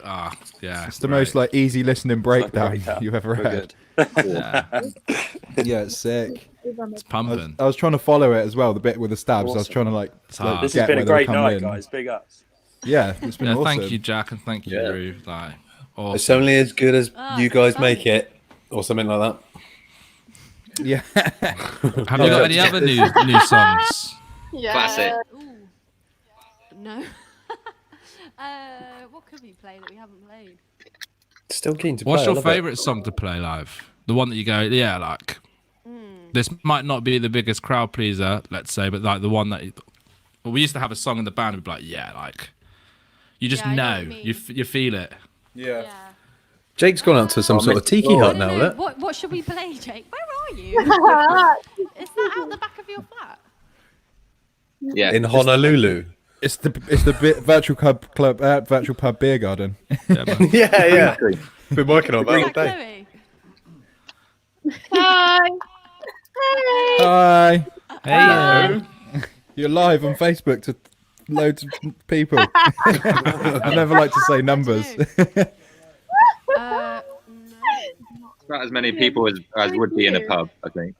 yeah. It's the most like easy listening breakdown breakdown. you've ever heard. Yeah. Yeah, it's sick. It's pumping. I was trying to follow it as well, the bit with the stabs. Awesome. I was trying to like This get has been where a they were great coming night, in. guys. Big ups. Yeah, it's been awesome. Thank you, Jack, and thank you, Yeah. Rue. Like, awesome. It's only as good as you guys fun. make it, or something like that. Yeah. Have you got any other new songs? Yeah. Classic. Ooh. No. What could we play that we haven't played? Still keen to play. What's I your love it. favourite song to play live? The one that you go, yeah, like, this might not be the biggest crowd pleaser, let's say, but like the one that, well, we used to have a song in the band, we'd be like, yeah, like, you just Yeah, I know know, what you mean. you feel it. Yeah. Jake's gone out to some sort of tiki I hut don't now, know. look. What should we play, Jake? Where are you? Is that out the back of your flat? Yeah. In Honolulu. It's the virtual pub beer garden. Yeah, man. Yeah. Been working on that Is all that day. Chloe? Hi. Hi. Hey, You're live on Facebook to loads of people. I never like to say numbers. No. Not as many people as would be in a pub, I think.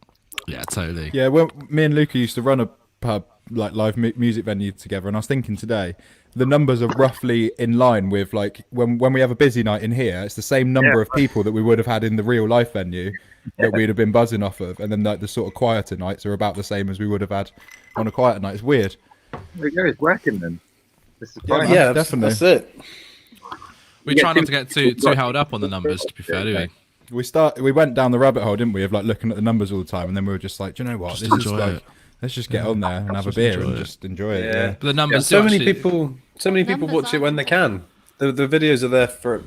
yeah, totally. Yeah, well, me and Luca used to run a pub, like live music venue together, and I was thinking today, the numbers are roughly in line with like when we have a busy night in here, it's the same number of people that we would have had in the real life venue that we'd have been buzzing off of, and then like the sort of quieter nights are about the same as we would have had on a quieter night. It's weird. There we go, it's working then. This is Yeah, fine. man. Yeah, definitely. That's it. We try not to get too held up on the numbers, to be fair, do we? We went down the rabbit hole, didn't we, of like looking at the numbers all the time, and then we were just like, do you know what? Just This is enjoy like, it. let's just get on there and have a Just beer enjoy and it. just enjoy it. Yeah. Yeah. But the Yeah, numbers so do many actually- people Numbers watch it when they aren't can. The videos are there for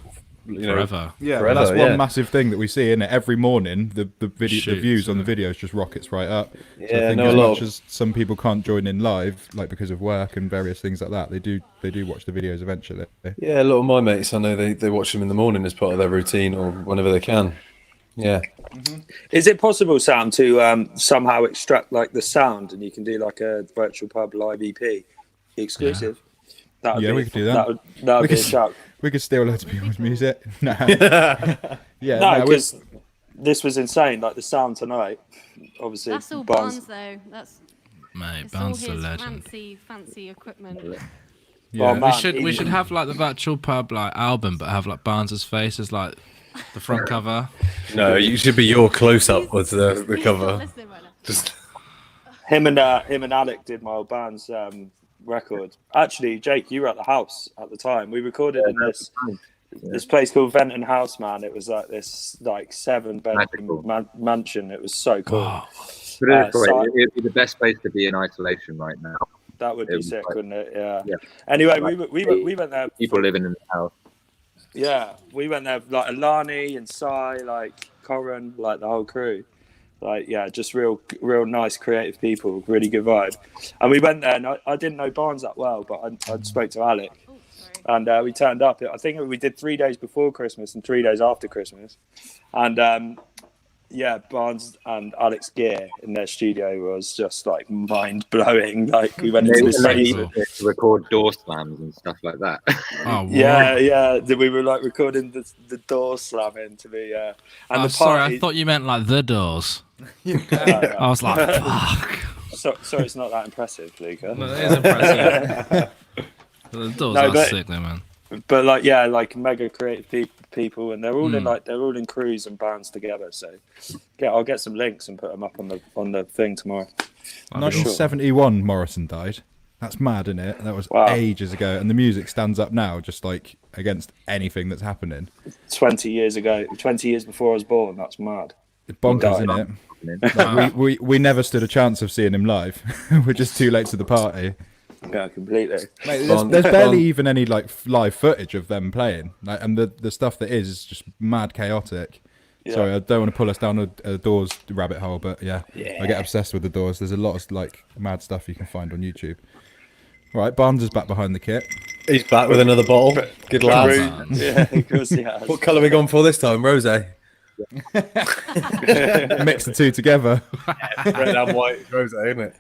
forever. Yeah, Forever, that's one yeah. massive thing that we see in it every morning. The Shoots, views on the videos just rockets right up. So I Yeah, think no, as a lot much of- as some people can't join in live, like because of work and various things like that, they do watch the videos eventually. Yeah, a lot of my mates, I know they watch them in the morning as part of their routine or whenever they can. Yeah. Is it possible, Sam, to somehow extract like the sound and you can do like a virtual pub live EP exclusive? That would Yeah, be, we could do that. That would We be a could- shout. We could steal loads of people's music. No. Yeah, No, we- because this was insane. Like the sound tonight, obviously. That's all Barnes- Barnes though. That's Mate, it's all Barnes his is a legend. fancy equipment. yeah. Oh, man. We should have like the virtual pub like album, but have like Barnes's face as like the front cover. No, you should be your close up with the He's not cover. listening right now. Just Him and Alec did my old band's record. Actually, Jake, you were at the house at the time. We recorded in this place called Venton House, man. It was like this 7-bedroom mansion. It was so cool. Wow. But it's so- great. It'd be the best place to be in isolation right now. That would be It was sick, like- wouldn't it? Yeah. Yeah. Anyway, Like, we went there. People living in the house. Yeah, we went there like Alani and Sai, like Corin, like the whole crew. Like, yeah, just real nice, creative people, really good vibe. And we went there, and I didn't know Barnes that well, but I spoke to Alec, Oh, sorry. and we turned up. I think we did 3 days before Christmas and 3 days after Christmas, and yeah, Barnes and Alex gear in their studio was just like mind blowing. Like we went They into were this like place. to record door slams and stuff like that. Oh, what? Yeah. We were like recording the door slamming to be. And Oh, the sorry, party. I thought you meant like the doors. Yeah. I was like, fuck. Sorry, it's not that impressive, Luca. No, it is impressive. The doors No, are but- sick though, man. But like, yeah, like mega creative people, and they're all Hmm. in they're all in crews and bands together. So, I'll get some links and put them up on the thing tomorrow. 1971, Morrison died. That's mad, isn't it? That was ages ago, and the music stands up now, just like against anything that's happening. 20 years ago, 20 years before I was born. That's mad. It's bonkers, isn't it? Like, we never stood a chance of seeing him live. We're just too late to the party. Yeah, completely. Mate, there's barely even any like live footage of them playing, like, and the stuff that is just mad chaotic. Yeah. Sorry, I don't want to pull us down a Doors rabbit hole, but yeah, I get obsessed with the Doors. There's a lot of like mad stuff you can find on YouTube. Right, Barnes is back behind the kit. He's back with another bottle. Good lad. Yeah, of course he has. What colour are we gone for this time? Rosé. Mix the two together. Red and white rosé, isn't it?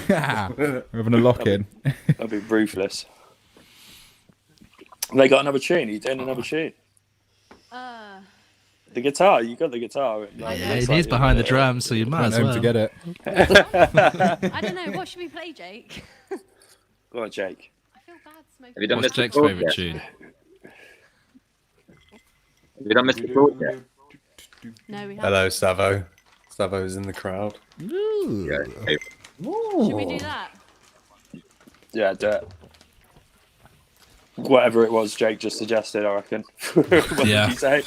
We're having a lock in. That'd be ruthless. They got another tune. Are you doing another tune? The guitar. You got the guitar. He's behind the drums, so you might as well to get it. I don't know. What should we play, Jake? Go on, Jake. I feel bad smoking. Have you done What's Mr. Jake's Ford favourite yet? tune? Have you done Mr. Ford yet? No, we haven't. Hello, Savo. Savo's in the crowd. Ooh. Yeah. Okay. Should we do that? Yeah, do it. Whatever it was Jake just suggested, I reckon. What Yeah. did you say?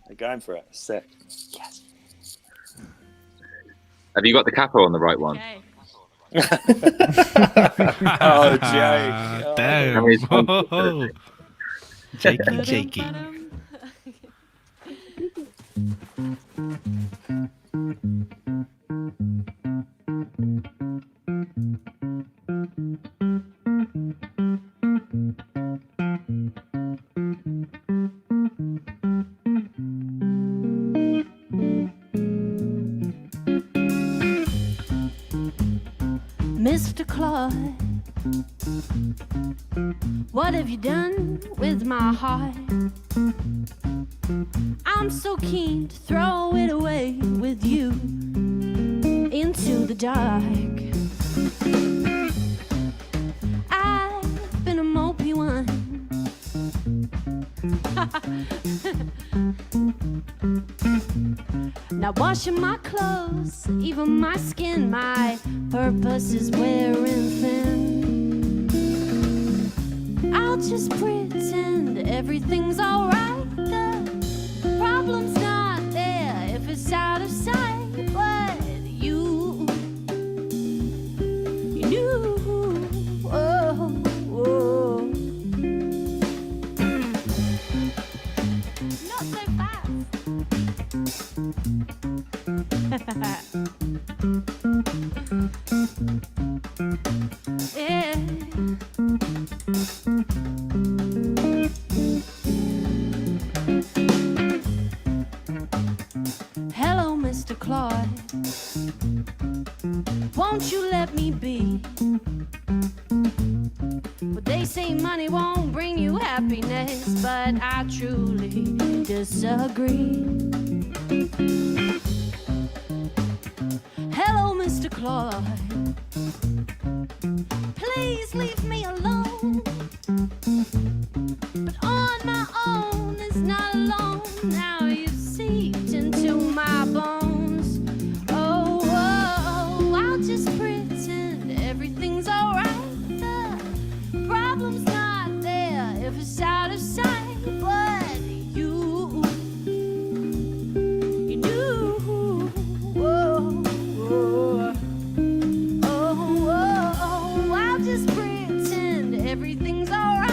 They're going for it. Sick. Yes. Have you got the capo on the right one? Okay. Oh, Jake. Oh. Damn. Jakey. Mr. Claude, what have you done with my heart? I'm so keen to throw it away with you into the dark. I've been a mopey one. Now washing my clothes, even my skin, my purpose is wearing thin. I'll just pretend everything's alright. The problem's not there if it's out of sight. But you knew, oh, oh. Not so fast. Yeah. Hello, Mr. Claude. Won't you let me be? But they say money won't bring you happiness, but I truly disagree. Hello, Mr. Claude. Please leave me alone. But on my own is not alone. Now you've seeped into my bones. Oh, oh, I'll just pretend everything's alright. The problem's not there if it's out of sight. But you knew. Oh, oh, oh, oh, I'll just pretend everything's alright.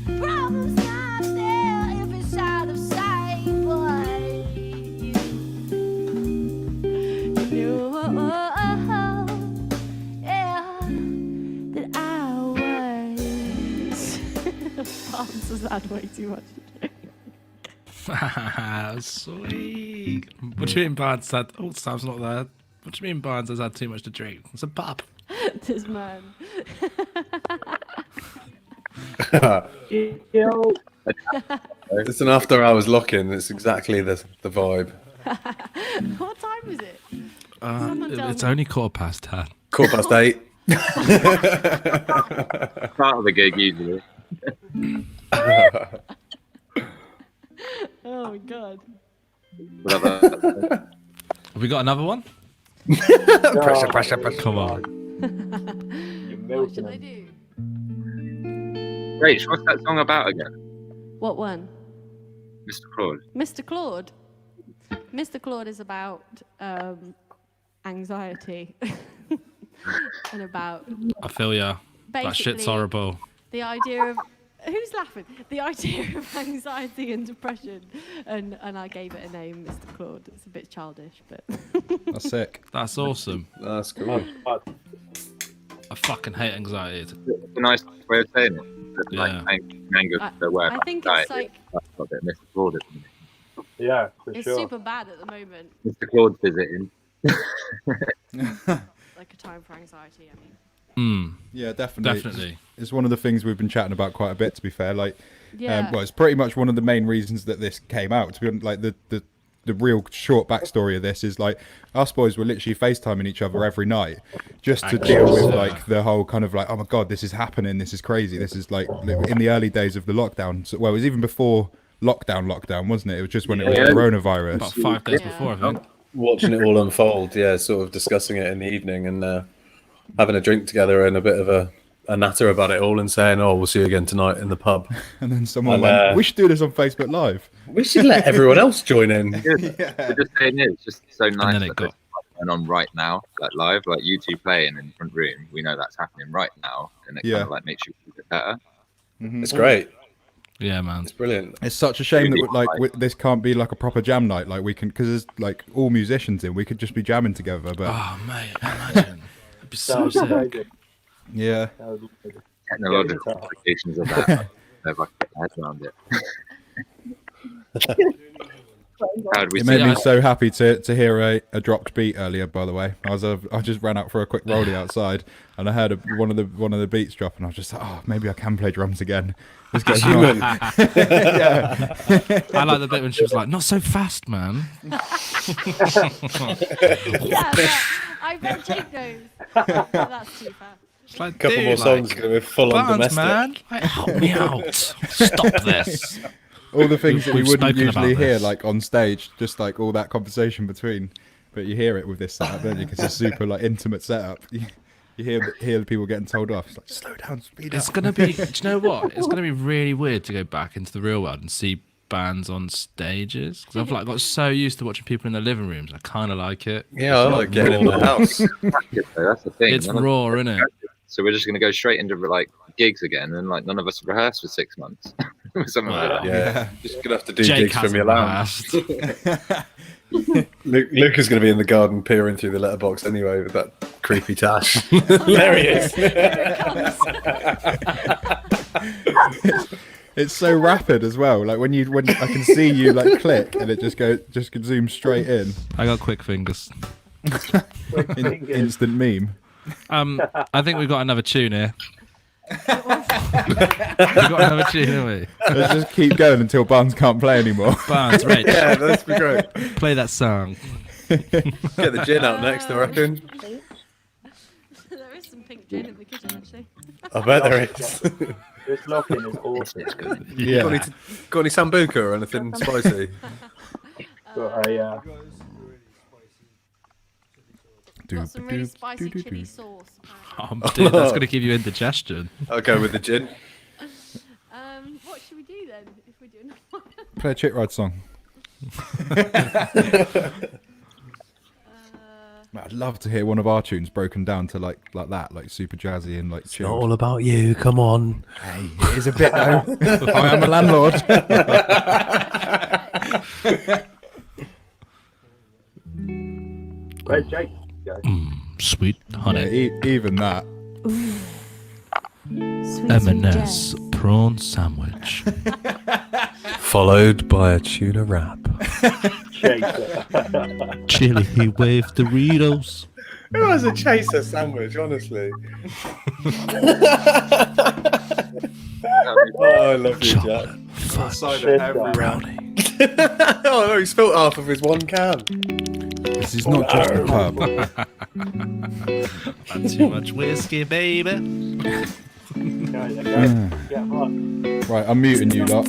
The problem's not there if it's out of sight. But you knew, yeah, that I was. Bombs has had way too much to drink. Sweet. What do you mean Barnes had... Oh, Sam's not there. What do you mean Barnes has had too much to drink? It's a pub. This man. It's an after hours lock-in. It's exactly the vibe. What time is it? Someone tell It's me. only 10:15. 8:15. Part of the gig usually. Oh my god. Whatever. Have we got another one? Pressure. Come on. What should I do? Rach, what's that song about again? What one? Mr. Claude. Mr. Claude. Mr. Claude is about anxiety and about. I feel ya. That shit's basically horrible. The idea of who's laughing? The idea of anxiety and depression, and I gave it a name, Mr. Claude. It's a bit childish, but That's sick. That's awesome. That's cool. I fucking hate anxiety. It's a nice way of saying it. Yeah. Anger, I think it's like That's a bit Mr. Claude, isn't it? Yeah, for it's sure. super bad at the moment. Mr. Claude's visiting. Like a time for anxiety. I mean. Yeah, definitely. Definitely. It's one of the things we've been chatting about quite a bit, to be fair. Like, Yeah. well, it's pretty much one of the main reasons that this came out. To be honest, like the real short backstory of this is like us boys were literally FaceTiming each other every night just to deal with like the whole kind of like, oh my god, this is happening, this is crazy, this is like in the early days of the lockdown. So, well, it was even before lockdown, wasn't it? It was just when it was coronavirus. About 5 days before, I think. Watching it all unfold, sort of discussing it in the evening and having a drink together and a bit of a natter about it all and saying, oh, we'll see you again tonight in the pub. And then someone went, we should do this on Facebook Live. We should let everyone else join in. Just saying, it's just so nice then it that got- this is going on right now, like live, like you two playing in the front room. We know that's happening right now, and it kind of like makes you feel a bit better. It's great. Yeah, man. It's brilliant. It's such a shame that this can't be like a proper jam night. Like we can, because there's like all musicians in, we could just be jamming together. But oh mate, imagine. It'd be so sick. Yeah. Technological applications of that. Never get my head around it. It made me so happy to hear a dropped beat earlier. By the way, I just ran out for a quick rollie outside, and I heard one of the beats drop, and I was just like, oh, maybe I can play drums again. It's getting on. Yeah. I like the bit when she was like, "Not so fast, man." Yeah, but I bet Jake knows. That's too fast. It's like, A couple more songs going to be full on Barnes, domestic. man, like, help me out. Stop this. All the things that we We've wouldn't spoken usually about hear, this. like on stage, just like all that conversation between, but you hear it with this setup, don't you? Because it's super like intimate setup. You hear the people getting told off. It's like, slow down, speed up. It's gonna be. Do you know what? It's gonna be really weird to go back into the real world and see bands on stages. Because I've like got so used to watching people in their living rooms. I kind of like it. Yeah, I like getting in the house. That's the thing. It's raw, isn't it? So we're just going to go straight into like gigs again, and like none of us rehearsed for 6 months. Something like that. Yeah, just gonna have to do Jake gigs from your lounge. Luke is going to be in the garden peering through the letterbox anyway with that creepy tash. There he is. It's so rapid as well. Like when I can see you like click, and it just can zoom straight in. I got quick fingers. Instant meme. I think we've got another tune here. We've got another tune, haven't we? Let's just keep going until Barnes can't play anymore. Barnes, Rich. Yeah, that'd be great. Play that song. Get the gin out next, I reckon. There is some pink gin in the kitchen, actually. I bet there is. This lock-in is awesome. Yeah. Got any sambuca or anything spicy? Got some really spicy chili sauce. Dude, that's going to give you indigestion. I'll go with the gin. What should we do then? If we do another one? Play a Chick Ride song. I'd love to hear one of our tunes broken down to like that, like super jazzy and like It's chilled. not all about you, come on. Hey, it is a bit though. I am a landlord. Where's Jake? Sweet honey. Yeah, even that. M&S prawn sandwich. Followed by a tuna wrap. Chili wave Doritos. Who has a chaser sandwich, honestly? Oh, I love you, Jack. Fudge. Brownie. Oh no, he spilt half of his one can. This is not just a pub. Not too much whiskey, baby. Right, I'm muting you lot.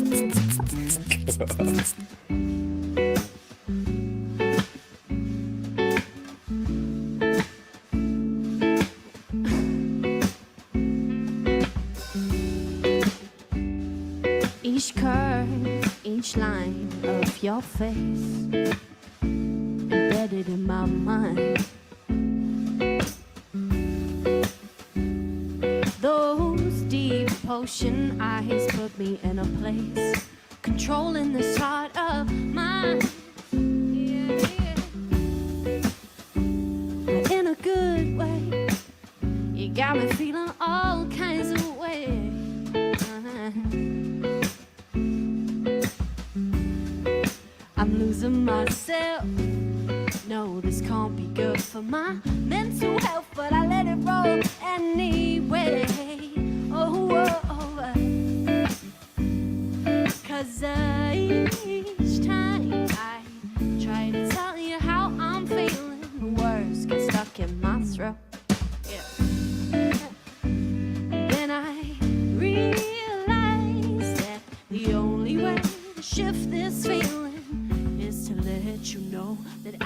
Each curve, each line of your face embedded in my mind. Those deep ocean eyes put me in a place, controlling this heart of mine. Yeah, yeah. In a good way, you got me feeling all kinds of ways. I'm losing myself. No, this can't be good for my mental health, but I let it roll anyway. Oh, oh, oh. 'Cause each time I try to tell you how I'm feeling, the words get stuck in my throat. Yeah. Then I realize that the only way to shift this feeling is to let you know that you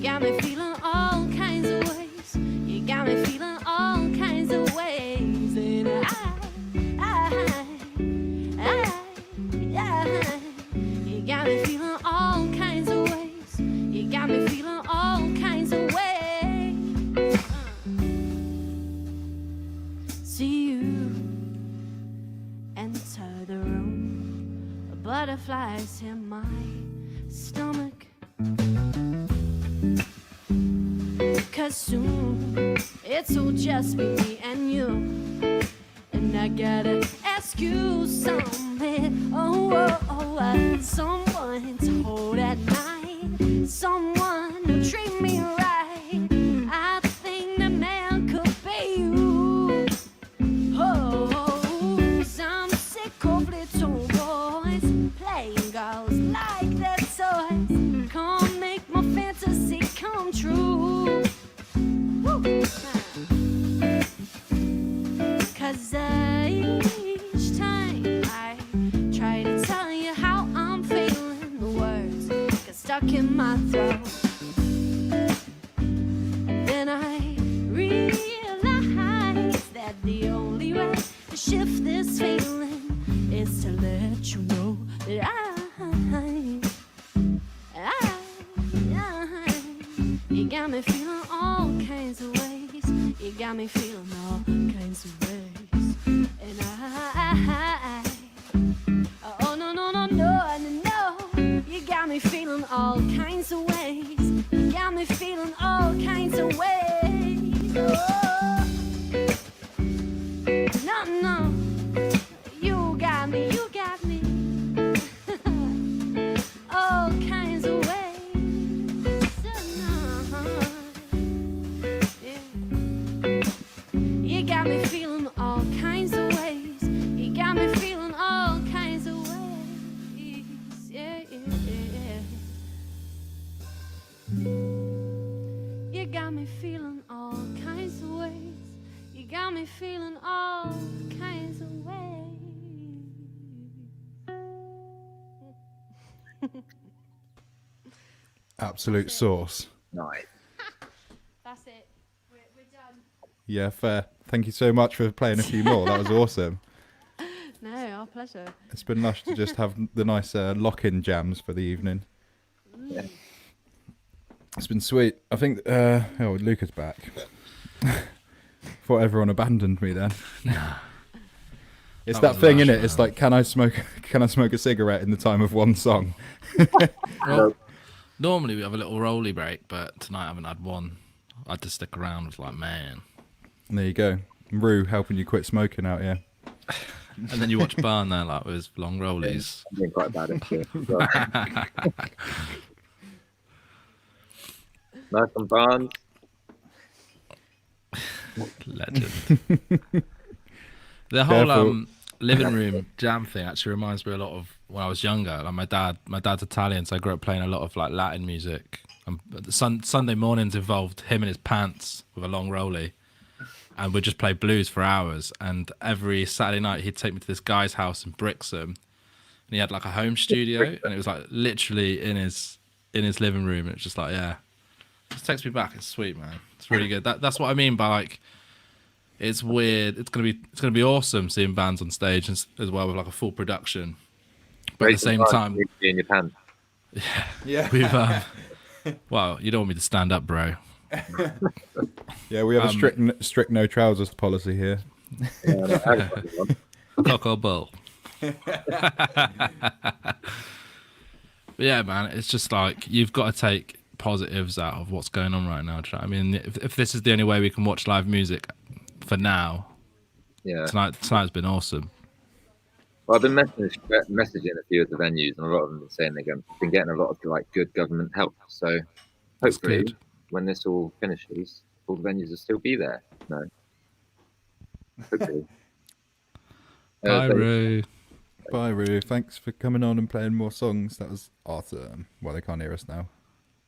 got me feeling all kinds of ways. You got me feeling all kinds of ways. And you got me feeling all kinds of ways. You got me feeling all kinds of ways. See you enter the room, butterflies in my stomach. 'Cause soon it'll just be me and you, and I gotta ask you something. Oh, oh, oh, someone to hold at night, someone to treat me right. I think the man could be you. Oh, 'cause I'm sick of little boys playing girls like they're toys. Can't make my fantasy come true. Woo. 'Cause each time I try to tell you how I'm feeling, the words get stuck in my throat. And then I realize that the only way to shift this feeling is to let you know that you got me feeling all kinds of ways. You got me feeling all kinds of ways. And oh no, no, no, no, no, no. You got me feeling all kinds of ways. You got me feeling all kinds of ways. Oh. No, no. You got me, you got me. All kinds of ways. You got me feeling all kinds of ways. You got me feeling all kinds of ways. Yeah, yeah, yeah. You got me feeling all kinds of ways. You got me feeling all kinds of ways. Absolute sauce. Nice. That's it. We're done. Yeah, fair. Thank you so much for playing a few more. That was awesome. No, our pleasure. It's been lush to just have the nice lock-in jams for the evening. Yeah. It's been sweet. I think, Luca's back. Thought everyone abandoned me then. It's that thing, innit? It's like, can I smoke a cigarette in the time of one song? Well, normally we have a little rolly break, but tonight I haven't had one. I had to stick around. I was like, man. And there you go. Rue helping you quit smoking out here. And then you watch Barn there, like with his long rollies. I'm doing quite bad at it. Nice and Barnes. Legend. The whole living room jam thing actually reminds me a lot of when I was younger. Like my dad's Italian, so I grew up playing a lot of like Latin music. Sunday mornings involved him in his pants with a long rollie, and we'd just play blues for hours. And every Saturday night he'd take me to this guy's house in Brixham, and he had like a home studio, and it was like literally in his living room. And it's just like, yeah, it just takes me back. It's sweet, man. It's really good. That's what I mean by like it's weird. It's gonna be awesome seeing bands on stage as well with like a full production. But at the same time, in your pants. Yeah. We've well, you don't want me to stand up, bro. Yeah, we have a strict no trousers policy here. Coco bull. Yeah, man, it's just like you've got to take positives out of what's going on right now. Do you know what I mean? If this is the only way we can watch live music for now, tonight's been awesome. Well, I've been messaging a few of the venues, and a lot of them are saying they've been getting a lot of like good government help. So hopefully, when this all finishes, all the venues will still be there. No, hopefully. Bye, Roo. Bye, Roo. Thanks for coming on and playing more songs. That was awesome. Well, they can't hear us now.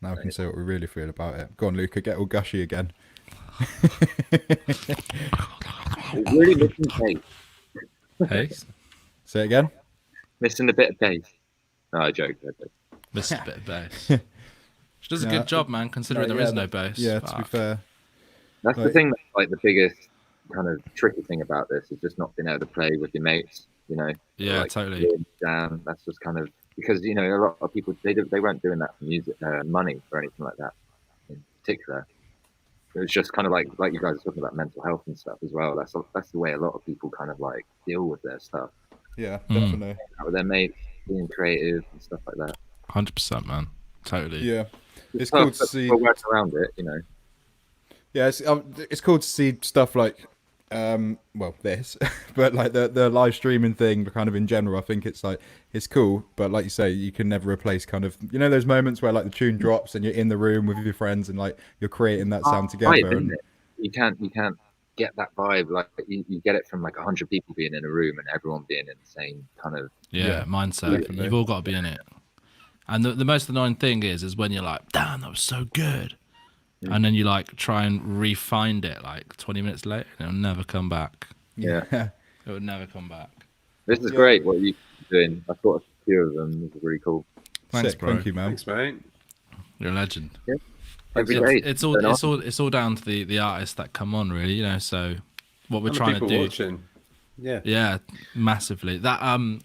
Now we can say what we really feel about it. Go on, Luca, get all gushy again. It's really missing pace. Hey? Say it again? Missing a bit of pace. No, I joke. Missing a bit of bass. She does a good job, man, considering there is no bass. Yeah, to be fair. That's the thing that's like the biggest kind of tricky thing about this is just not being able to play with your mates, you know? Yeah, like, totally. Damn, that's just kind of because you know a lot of people they weren't doing that for music, money or anything like that in particular. It was just kind of like you guys are talking about mental health and stuff as well. That's the way a lot of people kind of like deal with their stuff. Yeah, definitely. With their mates, being creative and stuff like that. 100%, man. Totally. Yeah, it's cool to see. Work around it, you know. Yeah, it's cool to see stuff like, well, this, but like the live streaming thing, kind of in general. I think it's like it's cool, but like you say, you can never replace kind of those moments where like the tune drops and you're in the room with your friends and like you're creating that sound together. Right, isn't it? You can't get that vibe like you get it from like 100 people being in a room and everyone being in the same kind of mindset. Definitely. You've all got to be in it. And the most annoying thing is when you're like, damn, that was so good. And then you like try and re-find it like 20 minutes later and it'll never come back. Yeah. It would never come back. This is great what you're doing. I thought a few of them. This is really cool. Thanks, Sick, bro. thank you, man. Thanks, mate. You're a legend. Yeah. Every day. It's all down to the artists that come on, really, you know, so what we're trying to do. Watching. Yeah, massively. That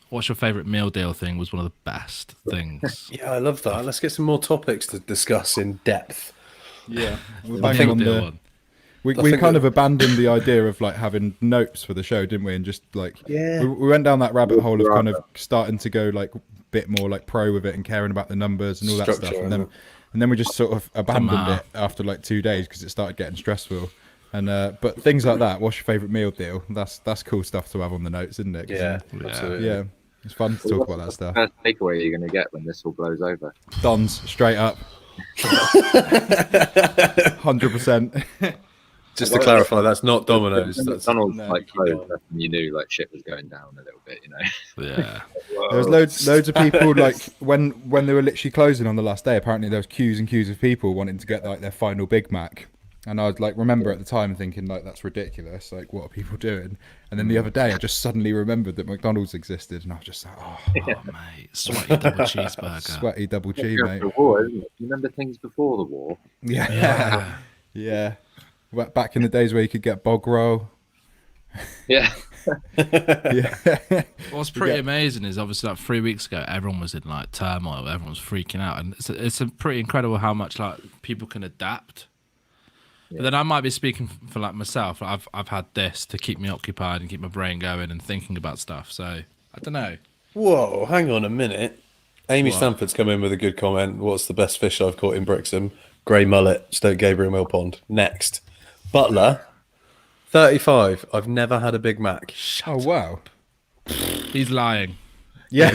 what's your favourite meal deal thing was one of the best things. Yeah, I love that. Let's get some more topics to discuss in depth. Yeah, we're I banging think on one. We kind of abandoned the idea of like having notes for the show, didn't we? And just like we went down that rabbit hole of kind of starting to go like a bit more like pro with it and caring about the numbers and all that stuff, and then we just sort of abandoned it after like 2 days because it started getting stressful. And but things like that. What's your favourite meal deal? That's cool stuff to have on the notes, isn't it? Yeah, absolutely. Yeah, it's fun to talk about that stuff. First takeaway you're going to get when this all blows over? Don's straight up. 100%. Just to clarify, that's not Domino's. That's McDonald's like closed. You knew like shit was going down a little bit, you know. Yeah. There was loads of people like when they were literally closing on the last day. Apparently there was queues and queues of people wanting to get like their final Big Mac. And I would like remember at the time thinking like that's ridiculous. Like what are people doing? And then the other day I just suddenly remembered that McDonald's existed, and I was just like, oh mate, sweaty double cheeseburger. Sweaty double cheese, mate. The war, isn't it? You remember things before the war? Yeah. Back in the days where you could get bog roll. Yeah. What's pretty amazing is obviously like 3 weeks ago, everyone was in like turmoil. Everyone was freaking out, and it's a pretty incredible how much like people can adapt. But then I might be speaking for like myself. I've had this to keep me occupied and keep my brain going and thinking about stuff. So I don't know. Whoa, hang on a minute. Amy Stanford's come in with a good comment. What's the best fish I've caught in Brixham? Grey mullet, Stoke Gabriel Mill Pond. Next. Butler, 35. I've never had a Big Mac. Oh, wow. He's lying. Yeah.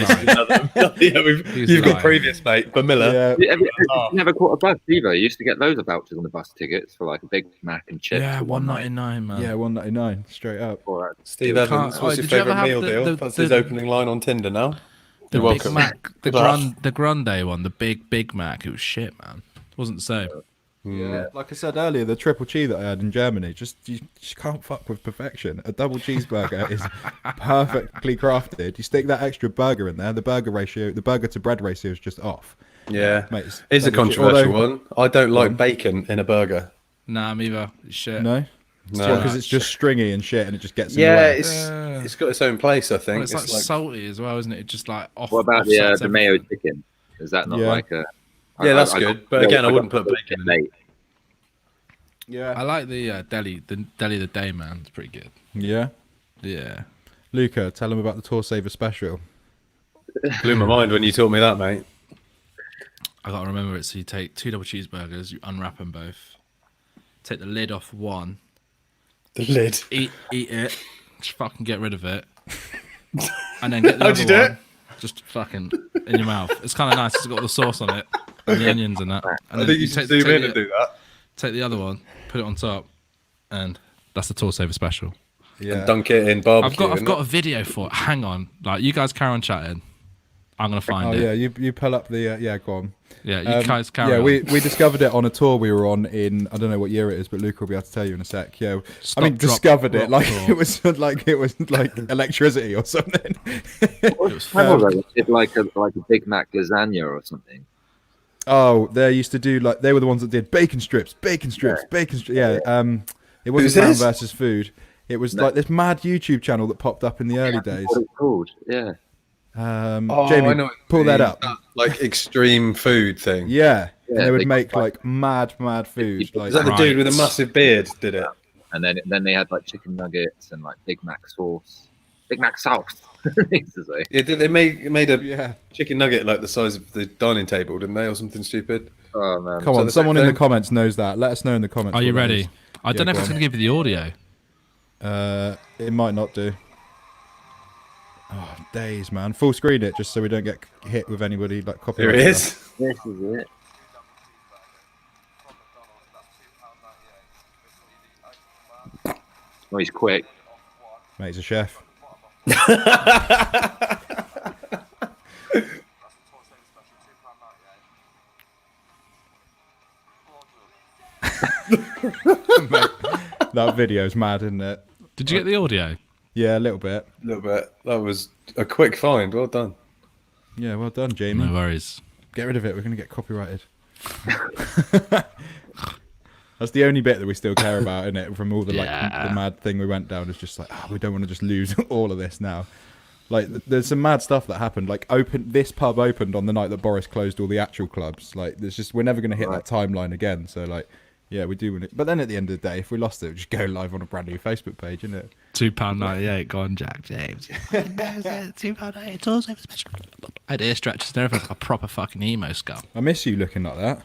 You've got previous, mate. Bamilla. Yeah. You never caught a bus either. You used to get loads of vouchers on the bus tickets for like a Big Mac and chips. Yeah, $1.99, man. Yeah, $1.99 straight up. All right. Steve Evans, what's your favourite meal deal? That's his opening line on Tinder now. The Big Mac, the Grande one, the Big Mac. It was shit, man. It wasn't the same. Yeah, like I said earlier, the triple cheese that I had in Germany, you just can't fuck with perfection. A double cheeseburger is perfectly crafted. You stick that extra burger in there, the burger to bread ratio is just off. Yeah, mate, it's a controversial one. I don't like bacon in a burger. Nah, me either. It's shit. No, No, because it's just stringy and shit, and it just gets in yeah, the way. it's got its own place. I think Well, it's like salty as well, isn't it? It just like off. What about offsets the mayo everything. chicken? Is that not Yeah. like a? Yeah, that's good. But again, I wouldn't put bacon in it. Yeah, I like the deli the day man. It's pretty good. Yeah. Yeah. Luca, tell him about the Tour Saver special. Blew my mind when you told me that, mate. I gotta remember it. So you take 2 double cheeseburgers, you unwrap them both, take the lid off one, The lid. eat it, just fucking get rid of it, and then get the How'd other you do one, it? just fucking in your mouth. It's kind of nice. It's got all the sauce on it and the onions and that. And I think you should zoom in and do that. Take the other one, put it on top, and that's the Tour Saver special. Yeah. And dunk it in barbecue. I've got a video for it. Hang on, like you guys carry on chatting. I'm gonna find it. Oh yeah, you pull up the yeah, go on. Yeah, you guys carry yeah, on. we discovered it on a tour we were on in, I don't know what year it is, but Luke will be able to tell you in a sec. Yeah, Stop, I mean drop, discovered it rock like tour. it was like electricity or something. It was did like a Big Mac lasagna or something. Oh, they used to do like they were the ones that did bacon strips. Yeah, it wasn't Who's Man this? versus Food. It was like this mad YouTube channel that popped up in the early days. What it's called? Yeah. Jamie, I know what pull you that mean. up. That, like extreme food thing. Yeah, and Yeah, they would they- make like mad food. Like Is that the dude with a massive beard did it? And then they had like chicken nuggets and like Big Mac sauce. Big Mac sauce. they used to say. Yeah, they made a chicken nugget like the size of the dining table, didn't they, or something stupid? Oh man. Come So on, the someone same in the thing? comments knows that. Let us know in the comments. Are you what that ready? is. I don't know if go it's on. gonna give you the audio. It might not do. Oh, days, man. Full screen it just so we don't get hit with anybody like copyright. Here it stuff. is. This is it. Oh, he's quick. Mate, he's a chef. Mate, that video's mad, isn't it? Did you get the audio? Yeah, a little bit. A little bit. That was a quick find. Well done. Yeah, well done, Jamie. No worries. Get rid of it. We're going to get copyrighted. That's the only bit that we still care about, isn't it? From all the the mad thing we went down. It's just like, we don't want to just lose all of this now. Like, there's some mad stuff that happened. Like, this pub opened on the night that Boris closed all the actual clubs. Like, there's just we're never going to hit that timeline again. So, like, yeah, we do. But then at the end of the day, if we lost it, we'd just go live on a brand new Facebook page, isn't it? £2.98. Go on, Jack James. £2.98. It's also special. I had ear stretches and everything. Like a proper fucking emo skull. I miss you looking like that.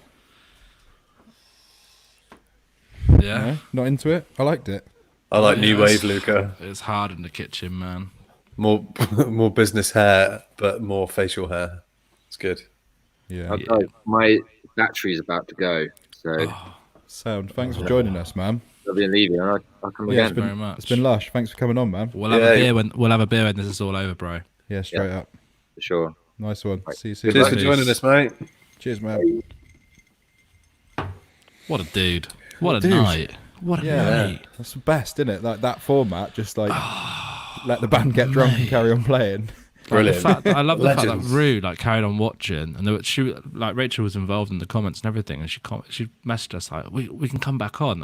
Yeah. No, not into it. I liked it. I like new wave, Luca. It's hard in the kitchen, man. More business hair, but more facial hair. It's good. Yeah. My battery's about to go, so. Sound. Thanks for joining us, man. I'll be leaving. I'll come Yeah, again. very much. It's been lush. Thanks for coming on, man. We'll have a beer when this is all over, bro. Yeah, straight up. For sure. Nice one. See you soon. Cheers for joining us, mate. Cheers, man. What a dude. What a dude. night. What a night. That's the best, isn't it? Like that format, just like let the band get drunk and carry on playing. Brilliant. I love the fact that Legends. Rue carried on watching, and Rachel was involved in the comments and everything, and she messaged us like, we can come back on.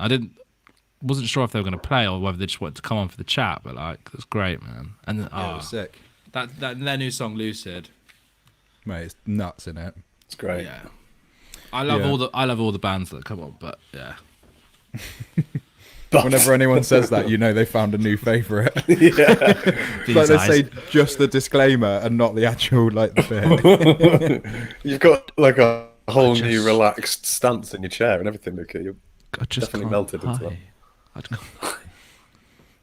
Wasn't sure if they were going to play or whether they just wanted to come on for the chat, but like it was great, man. And then, It was sick. that their new song Lucid, Mate, it's nuts in it. It's great. yeah. I love all the bands that come on, but yeah. Whenever anyone says that, you know they found a new favourite. Yeah. Like they say just the disclaimer and not the actual like the bit. You've got like a whole new relaxed stance in your chair and everything, Luca. You're definitely melted into that.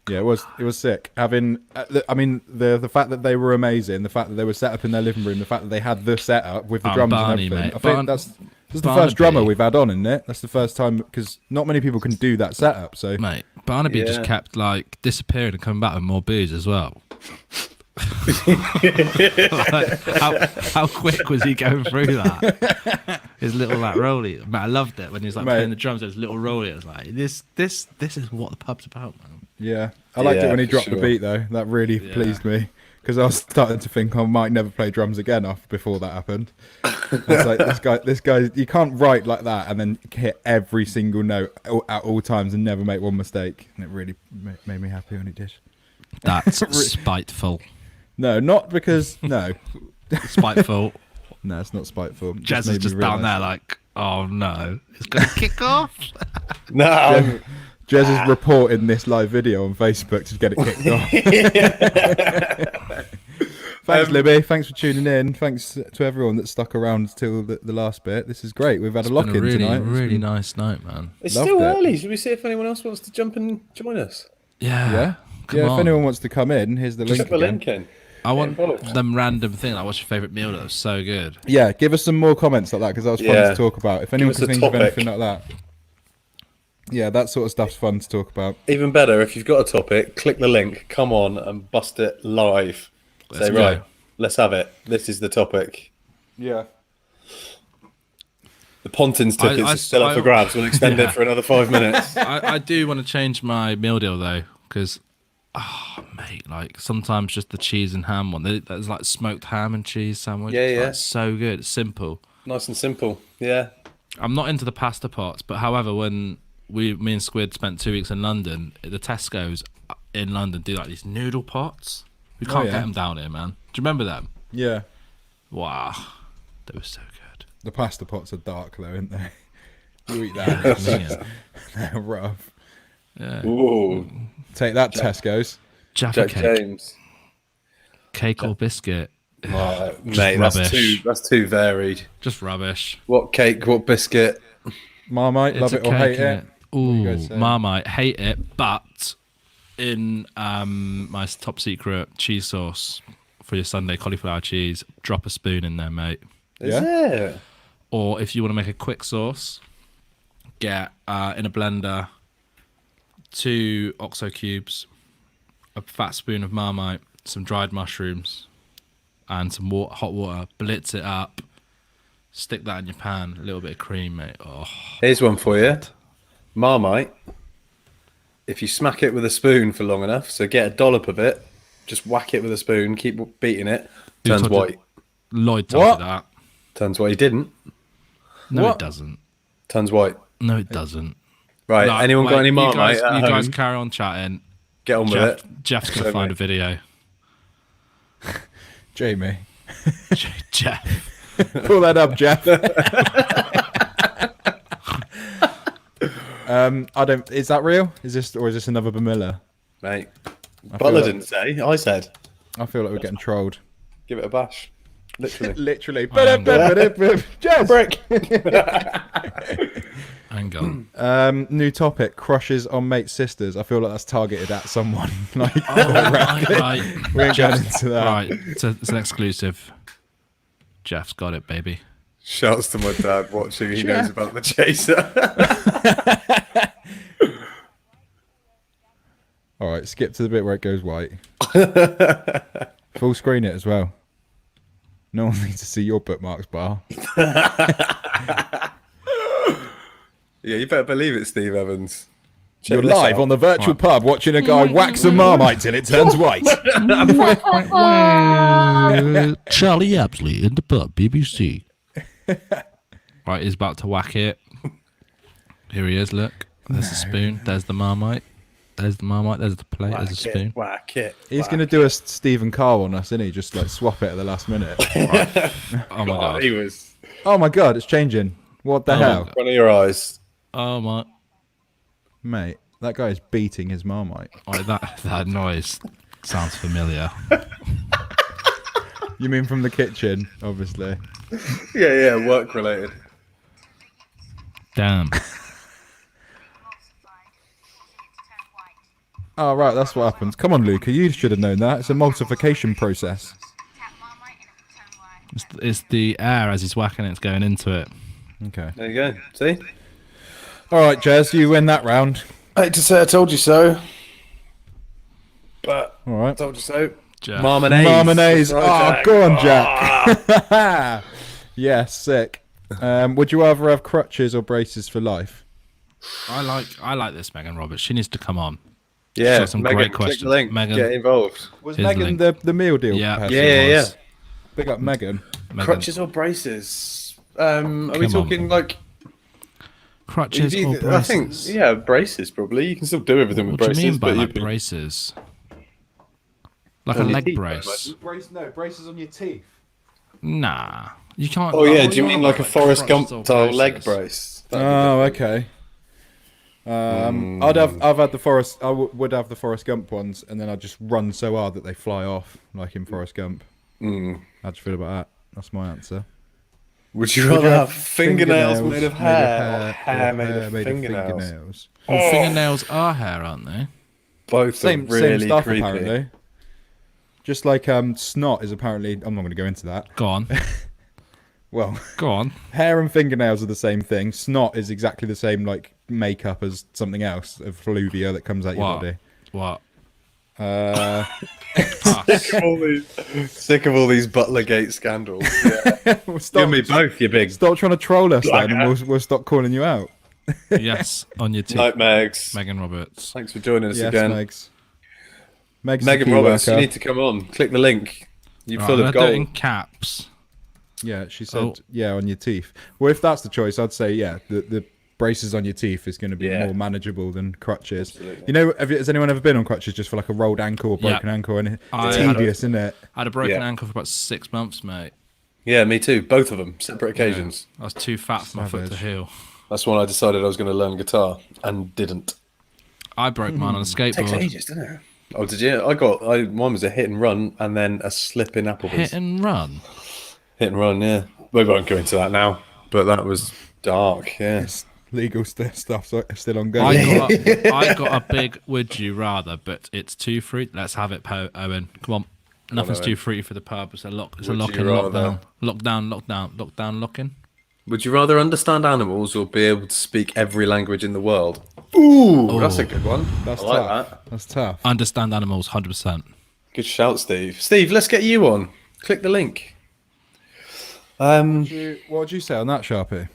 Yeah, it was sick. Having, the fact that they were amazing, the fact that they were set up in their living room, the fact that they had the setup with the drums Barney, and everything. mate. I think that's the first drummer we've had on, isn't it? That's the first time because not many people can do that setup. So, mate, Barnaby just kept like disappearing and coming back with more booze as well. Like, how quick was he going through that? His little like rolly. Man, I loved it when he was like playing the drums. His little rolly. I was like, this is what the pub's about, man. Yeah, I liked it when he dropped the sure. beat though. That really pleased me because I was starting to think I might never play drums again before that happened. I was like, this guy, you can't write like that and then hit every single note at all times and never make one mistake. And it really made me happy when he did. That's spiteful. No, not because no. Spiteful. No, it's not spiteful. Jazz is just down there like, oh no, it's gonna kick off. No. Jez is reporting this live video on Facebook to get it kicked off. Thanks, Libby. Thanks for tuning in. Thanks to everyone that stuck around till the last bit. This is great. We've had a lock-in tonight. Really nice night, man. It's still early. Should we see if anyone else wants to jump and join us? Yeah. If anyone wants to come in, here's the link. Put the link in. I want them random thing. Like, what's your favourite meal? That was so good. Yeah, give us some more comments like that because that was fun to talk about. If anyone can think of anything like that. Yeah, that sort of stuff's fun to talk about. Even better, if you've got a topic, click the link, come on and bust it live. Say, right, let's have it. This is the topic. Yeah. The Pontins tickets are still up for grabs. We'll extend it for another 5 minutes. I do want to change my meal deal, though, because, mate, like, sometimes just the cheese and ham one. There's, like, smoked ham and cheese sandwich. Yeah. Like, so good. It's simple. Nice and simple, yeah. I'm not into the pasta pots, but however, when me and Squid spent 2 weeks in London, the Tesco's in London do like these noodle pots. We can't get them down here, man. Do you remember them? Yeah. Wow, they were so good. The pasta pots are dark though, aren't they? You eat that, they're rough. Yeah. Ooh. Take that, Tesco's. Jaffa Jack cake. James. Cake or biscuit? Oh, mate, that's too varied. Just rubbish. What cake? What biscuit? Marmite, love it or hate it. Ooh, Marmite, hate it. But in my top secret cheese sauce for your Sunday cauliflower cheese, drop a spoon in there, mate. Is it? Or if you want to make a quick sauce, get in a blender 2 OXO cubes, a fat spoon of Marmite, some dried mushrooms, and some hot water. Blitz it up. Stick that in your pan. A little bit of cream, mate. Oh. Here's one for you. Marmite. If you smack it with a spoon for long enough, so get a dollop of it, just whack it with a spoon, keep beating it, turns white. Lloyd told me that. Turns white. He didn't. No, it doesn't. Turns white. No, it doesn't. Right. Anyone got any Marmite? You guys carry on chatting. Get on with it. Jeff's going to find a video. Jamie. Jeff. Pull that up, Jeff. I don't. Is that real? Is this another Bamilla? Mate, Butler didn't say. I said. I feel like we're getting trolled. Give it a bash. Literally. Literally. Jazz. Brick. Hang on. New topic: crushes on mates' sisters. I feel like that's targeted at someone. Like, right. We ain't going into that. Right. It's an exclusive. Jeff's got it, baby. Shouts to my dad watching. He knows about the chaser. All right, skip to the bit where it goes white. Full screen it as well. No one needs to see your bookmarks, bar. Yeah, you better believe it, Steve Evans. You're live on the virtual pub watching a guy wax a Marmite till it turns white. Charlie Apsley in the pub, BBC. Right, he's about to whack it. Here he is, look. There's the spoon, there's the Marmite. There's the Marmite, there's the plate, there's the spoon. Whack it. He's going to do a Stephen Carr on us, isn't he? Just like swap it at the last minute. Right. Oh my god. He was. Oh my god, it's changing. What the hell? In front of your eyes. Oh my. Mate, that guy is beating his Marmite. Oh, that noise sounds familiar. You mean from the kitchen, obviously. Yeah, work related. Damn. Oh, right, that's what happens. Come on, Luca, you should have known that. It's a multiplication process. It's the air as he's whacking it, it's going into it. Okay. There you go. See? All right, Jez, you win that round. I hate to say I told you so. But all right. I told you so. Jack. Marmonaise. Right, oh, go on, Jack. Yeah, sick. Would you rather have crutches or braces for life? I like this Megan Roberts. She needs to come on. Yeah, some Megan, great click the questions. link, Megan, get involved. Was here's Megan link. the meal deal? Yeah, person? Yeah. Big up Megan. Crutches or braces? Are we talking like crutches or braces? I think braces probably. You can still do everything with What braces. do you mean by but like braces? Like a on your leg teeth, brace? Braces on your teeth. Nah, you can't. Oh yeah, do you mean like a Forrest Gump crutches or style leg braces? brace? Oh, okay. I've had the Forrest. Would have the Forrest Gump ones, and then I'd just run so hard that they fly off, like in Forrest Gump. How do you feel about that? That's my answer. Would you rather have fingernails made of hair or hair made of fingernails? Well, fingernails are hair, aren't they? Both same stuff creepy. apparently. Just like snot is apparently. I'm not going to go into that. Go on. Well, go on. Hair and fingernails are the same thing. Snot is exactly the same like makeup as something else, a fluvia that comes out your body. What? Sick of all these Butlergate scandals. Yeah. Give me both, you big. Stop trying to troll us then, and we'll stop calling you out. Yes, on your teeth. Night, Megs. Megan Roberts. Thanks for joining us Yes, again. Megs. Megan Roberts, you need to come on. Click the link. You're full of do it in gold. caps. Yeah, she said, on your teeth. Well, if that's the choice, I'd say, the braces on your teeth is going to be more manageable than crutches. Absolutely. You know, has anyone ever been on crutches just for like a rolled ankle or broken ankle? And it's tedious, isn't it? I had a broken ankle for about 6 months, mate. Yeah, me too. Both of them, separate occasions. I was too fat for my foot to heal. That's when I decided I was going to learn guitar and didn't. I broke mine on a skateboard. Takes ages, doesn't it? Oh, did you? Mine was a hit and run and then a slip in Applebee's. Hit and run? Hit and run, yeah. We won't go into that now, but that was dark, yeah. Legal stuff still ongoing. I got a big would you rather, but it's too fruity. Let's have it, Owen. Come on. Nothing's too fruity for the pub. It's a lock in, lockdown. Lockdown, lock-in. Would you rather understand animals or be able to speak every language in the world? Ooh, that's a good one. That's I like tough. that. That's tough. Understand animals, 100%. Good shout, Steve. Steve, let's get you on. Click the link. What would you say on that, Sharpie?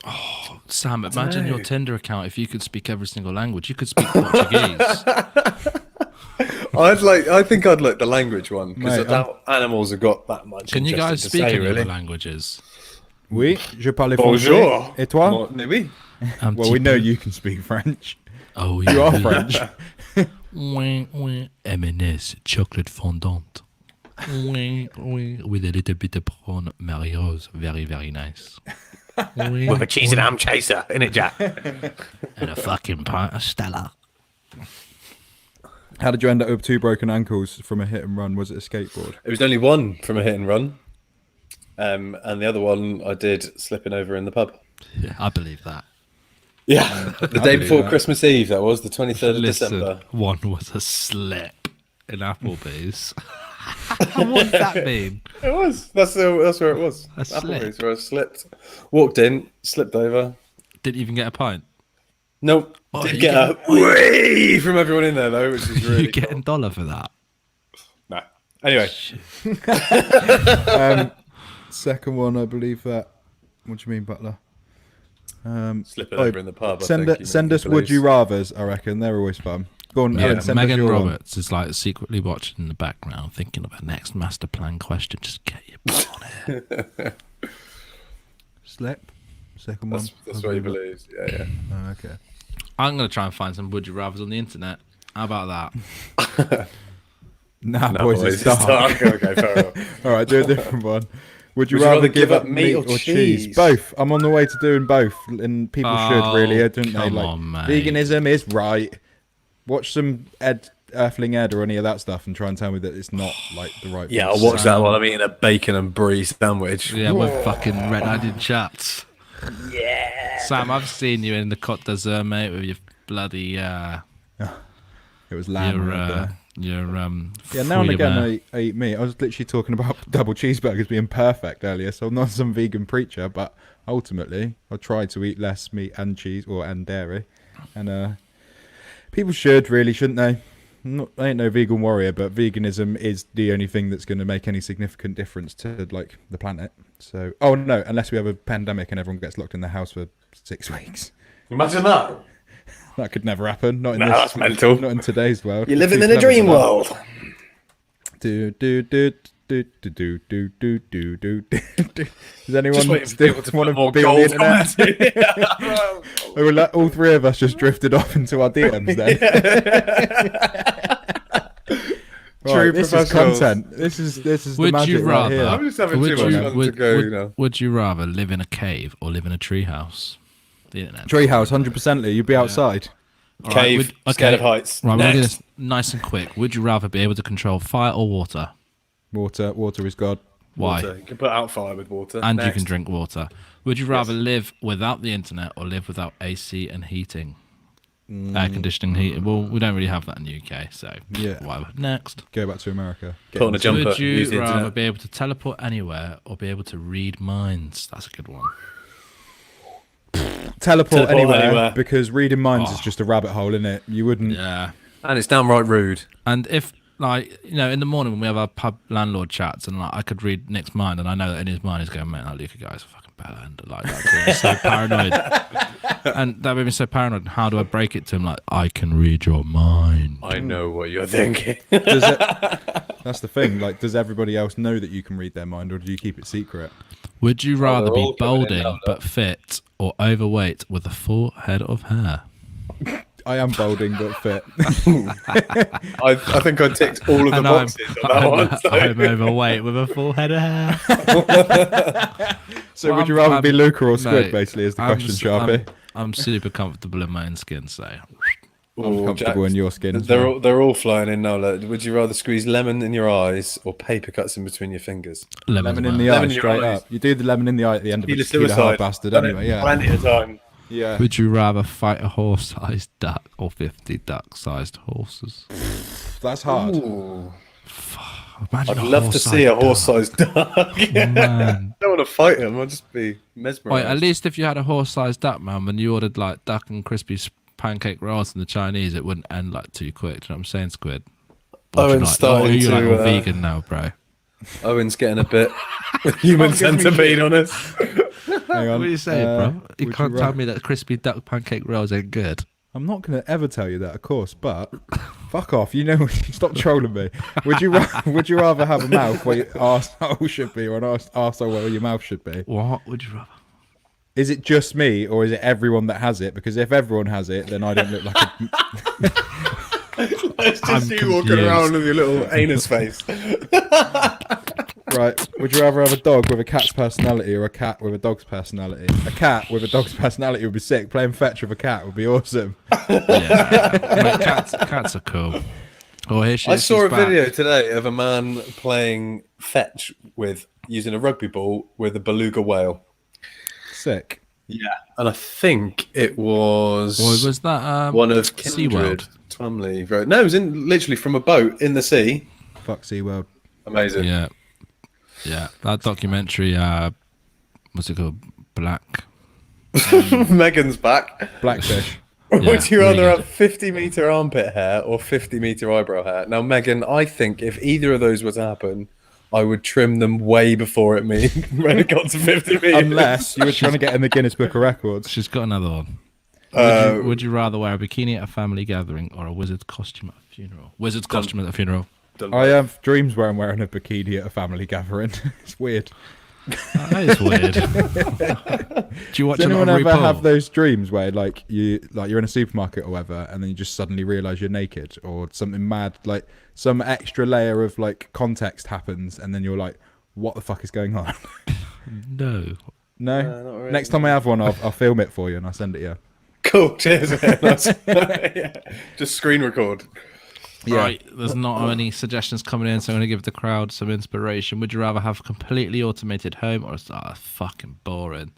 Oh, Sam, imagine your Tinder account if you could speak every single language. You could speak Portuguese. I think I'd like the language one because I doubt animals have got that much. Can you guys speak any really? other languages? Oui, je parle Bonjour. français. Et toi? Oui. Well, we know you can speak French. Oh, you are French. M&S chocolate fondant. With a little bit of prawn Mario's. Very, very nice. With a cheese and ham chaser, innit, Jack? And a fucking pint of Stella. How did you end up with 2 broken ankles from a hit and run? Was it a skateboard? It was only one from a hit and run. And the other one I did slipping over in the pub. Yeah, I believe that. Yeah, the day before Christmas Eve, that was the 23rd of December. One was a slip in Applebee's. What does that mean? It was. That's where it was. A slip. Applebee's, where I slipped. Walked in, slipped over. Didn't even get a pint? Nope. Did get a way from everyone in there, though, which is really You're getting $1 for that? No. Anyway. Second one, I believe that. What do you mean, Butler? Slipping over in the pub. Send us would you rathers, I reckon. They're always fun. Go on, Yeah, send Megan us your Roberts is like secretly watching in the background, thinking of her next master plan question. Just get your butt on it. Slip. Second one. That's what he believes. Yeah. Oh, okay. I'm going to try and find some would you rathers on the internet. How about that? Nah, boys, it's dark. Okay, fair enough. All right, do a different one. Would you rather give up meat or cheese? Both. I'm on the way to doing both, and people should really, don't they? Like, on, mate. veganism is right. Watch some Earthling Ed or any of that stuff, and try and tell me that it's not like the right. Yeah, thing. I'll watch that while I'm eating a bacon and brie sandwich. Yeah, we're fucking red-eyed chats. Yeah. Sam, I've seen you in the Côte d'Azur, mate, with your bloody. It was lamb. Yeah, now and again I eat meat. I was literally talking about double cheeseburgers being perfect earlier, so I'm not some vegan preacher, but ultimately I try to eat less meat and cheese and dairy, and people should really, shouldn't they? I ain't no vegan warrior, but veganism is the only thing that's going to make any significant difference to like the planet. So, oh no, unless we have a pandemic and everyone gets locked in their house for 6 weeks. Imagine that. That could never happen. Not in No, this. that's mental. Not in today's world. You're living Too in a clever dream for that. world. Do do do do do do do do do do. Does anyone Just waiting for still people to want put more to be on the gold internet? All three of us just drifted off into our DMs then. Right, this is content. This is the magic right here. I'm just having too much fun to go, you know. Would you rather live in a cave or live in a treehouse? The internet. Treehouse, 100%. You'd be outside. All Cave, scared of heights. Right, we're gonna do Next. this nice and quick. Would you rather be able to control fire or water? Water. Water is God. Why? Water. You can put out fire with water. And you Next. can drink water. Would you rather live without the internet or live without AC and heating? Air conditioning, heating. Well, we don't really have that in the UK, so Yeah. whatever. Next. Go back to America. Put on a jumper. Would use you the rather internet. be able to teleport anywhere or be able to read minds? That's a good one. Teleport anywhere, anywhere. because reading minds is just a rabbit hole, isn't it? You wouldn't. Yeah. And it's downright rude. And if, like, you know, in the morning when we have our pub landlord chats and, like, I could read Nick's mind and I know that in his mind he's going, man, that Luca guy's a fucking bellend. Like, that's so paranoid. And that made me so paranoid. How do I break it to him? Like, I can read your mind. I know what you're thinking. That's the thing. Like, does everybody else know that you can read their mind, or do you keep it secret? Would you rather they're be all coming in balding now, but fit or overweight with a full head of hair? I am balding but fit. I think I ticked all of the And boxes on that one. So. I'm overweight with a full head of hair. So Well, would you I'm- rather be Luca or Squid, mate, basically, is the I'm question, s- Sharpie? I'm super comfortable in my own skin, so. I'm comfortable in your skin. as They're well. they're all flying in now. Look. Would you rather squeeze lemon in your eyes or paper cuts in between your fingers? Lemon in the eye, straight up. You do the lemon in the eye at the end of He'd a have tequila hard suicide. bastard Done it anyway, yeah. plenty of time. Yeah. Would you rather fight a horse-sized duck or 50 duck-sized horses? That's hard. Ooh. Imagine I'd a love to see a horse-sized duck. Man. I don't want to fight him. I'd just be mesmerised. Wait, at least if you had a horse-sized duck, man, when you ordered like duck and crispy pancake rolls from the Chinese, it wouldn't end like too quick. Do you know what I'm saying, Squid? Owen's starting you're like to, all vegan now, bro. Owen's getting a bit human centipede on us. Hang on. What are you saying, bro? You would can't you tell ra- me that crispy duck pancake rolls ain't good. I'm not going to ever tell you that, of course, but fuck off. You know, stop trolling me. Would you rather have a mouth where your arsehole should be or an arsehole where your mouth should be? What would you rather? Is it just me or is it everyone that has it? Because if everyone has it, then I don't look like a... It's just I'm you walking confused. around with your little anus face. Right, would you rather have a dog with a cat's personality or a cat with a dog's personality? A cat with a dog's personality would be sick. Playing fetch with a cat would be awesome. Mate, cats are cool. Oh, here she is. I saw a she's back. video today of a man playing fetch with using a rugby ball with a beluga whale. Sick. Yeah, and I think it was. What was that? One of SeaWorld? Kindred Twamley. No, it was literally from a boat in the sea. Fuck SeaWorld. Amazing. Yeah. Yeah. That documentary, what's it called? Black. Megan's back. Blackfish. Yeah, Would you really rather good. have 50-meter armpit hair or 50-meter eyebrow hair? Now, Megan, I think if either of those were to happen, I would trim them way before when it got to 50 meters. Unless you were trying to get in the Guinness Book of Records. She's got another one. Would you rather wear a bikini at a family gathering or a wizard costume at a funeral? Wizard's costume at a funeral. I have dreams where I'm wearing a bikini at a family gathering. It's weird. That is weird. Do you watch Does a lot anyone of ever RuPaul? have those dreams where you're in a supermarket or whatever, and then you just suddenly realise you're naked, or something mad, like some extra layer of like context happens, and then you're like, "What the fuck is going on?" No. No. not really. Next time I have one, I'll film it for you and I'll send it you. Cool, cheers. Yeah. Just screen record. Yeah. Right, there's not any suggestions coming in, so I'm going to give the crowd some inspiration. Would you rather have a completely automated home or fucking boring?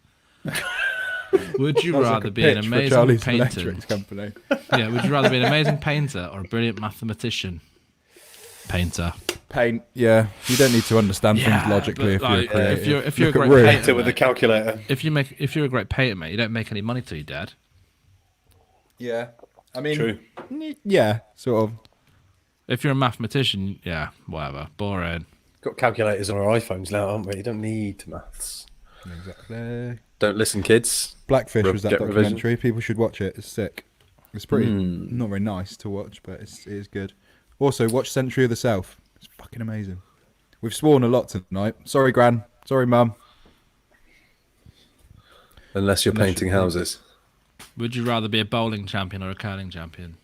Would you Sounds like rather a be an pitch for amazing Charlie's painter? Electric Company. Yeah, would you rather be an amazing painter or a brilliant mathematician? Painter. Paint, yeah. You don't need to understand things logically if but, you're like, creative. if you're a Look at great Rue. painter with a calculator. If you're a great painter, mate, you don't make any money till you're dead. Yeah. I mean, True. Yeah, sort of. If you're a mathematician, yeah, whatever. Boring. Got calculators on our iPhones now, aren't we? You don't need maths. Exactly. Don't listen, kids. Blackfish was that Get documentary. revision. People should watch it. It's sick. It's pretty not very nice to watch, but it is good. Also, watch Century of the South. It's fucking amazing. We've sworn a lot tonight. Sorry, Gran. Sorry, Mum. Unless you're painting houses. Would you rather be a bowling champion or a curling champion?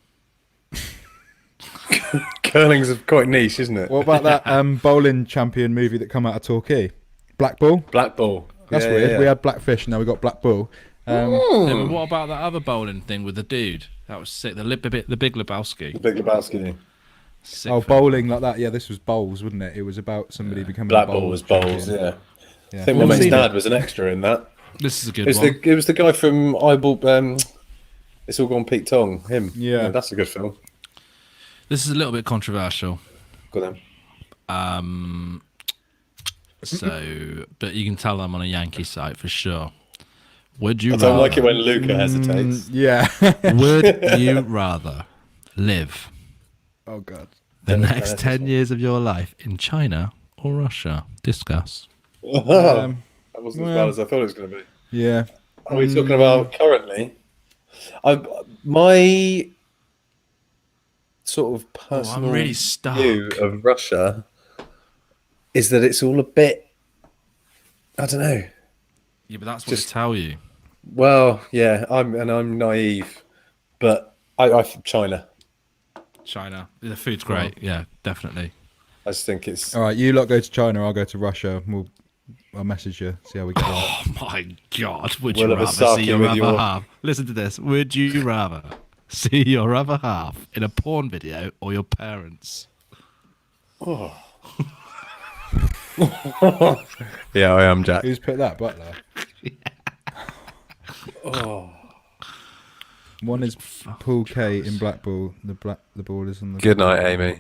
Curling's quite niche, isn't it? What about that bowling champion movie that come out of Torquay? Black Bull? Black Bull. That's weird. Yeah. We had Blackfish, now we got Black Bull. Yeah, but what about that other bowling thing with the dude? That was sick. The Big Lebowski. The Big Lebowski. Sick film. Bowling like that. Yeah, this was bowls, wasn't it? It was about somebody becoming Black a Bull was bowls. Yeah. I think my mate's dad was an extra in that. This is a good one. It was the guy from Eyeball. It's All Gone Pete Tong. Him. Yeah, that's a good film. This is a little bit controversial. Go on. So, but you can tell I'm on a Yankee site for sure. Would you? I don't like it when Luca hesitates. Yeah. Would you rather live? Oh God. The next 10 years of your life in China or Russia? Discuss. That wasn't as bad as I thought it was going to be. Yeah. Are we talking about currently? My sort of personal view of Russia is that it's all a bit, I don't know. Yeah, but that's what they tell you. Well, yeah, I'm naive, but I China. China. The food's great. Yeah, definitely. I just think it's... All right, you lot go to China, I'll go to Russia. I'll message you, see how we get on. Oh my God, would you rather see your other half? Listen to this. Would you rather see your other half in a porn video or your parents? Oh. Yeah, I am, Jack. Who's put that? Butler. Oh. One is Pool K in Blackpool. The ball is on the. Good night, Amy.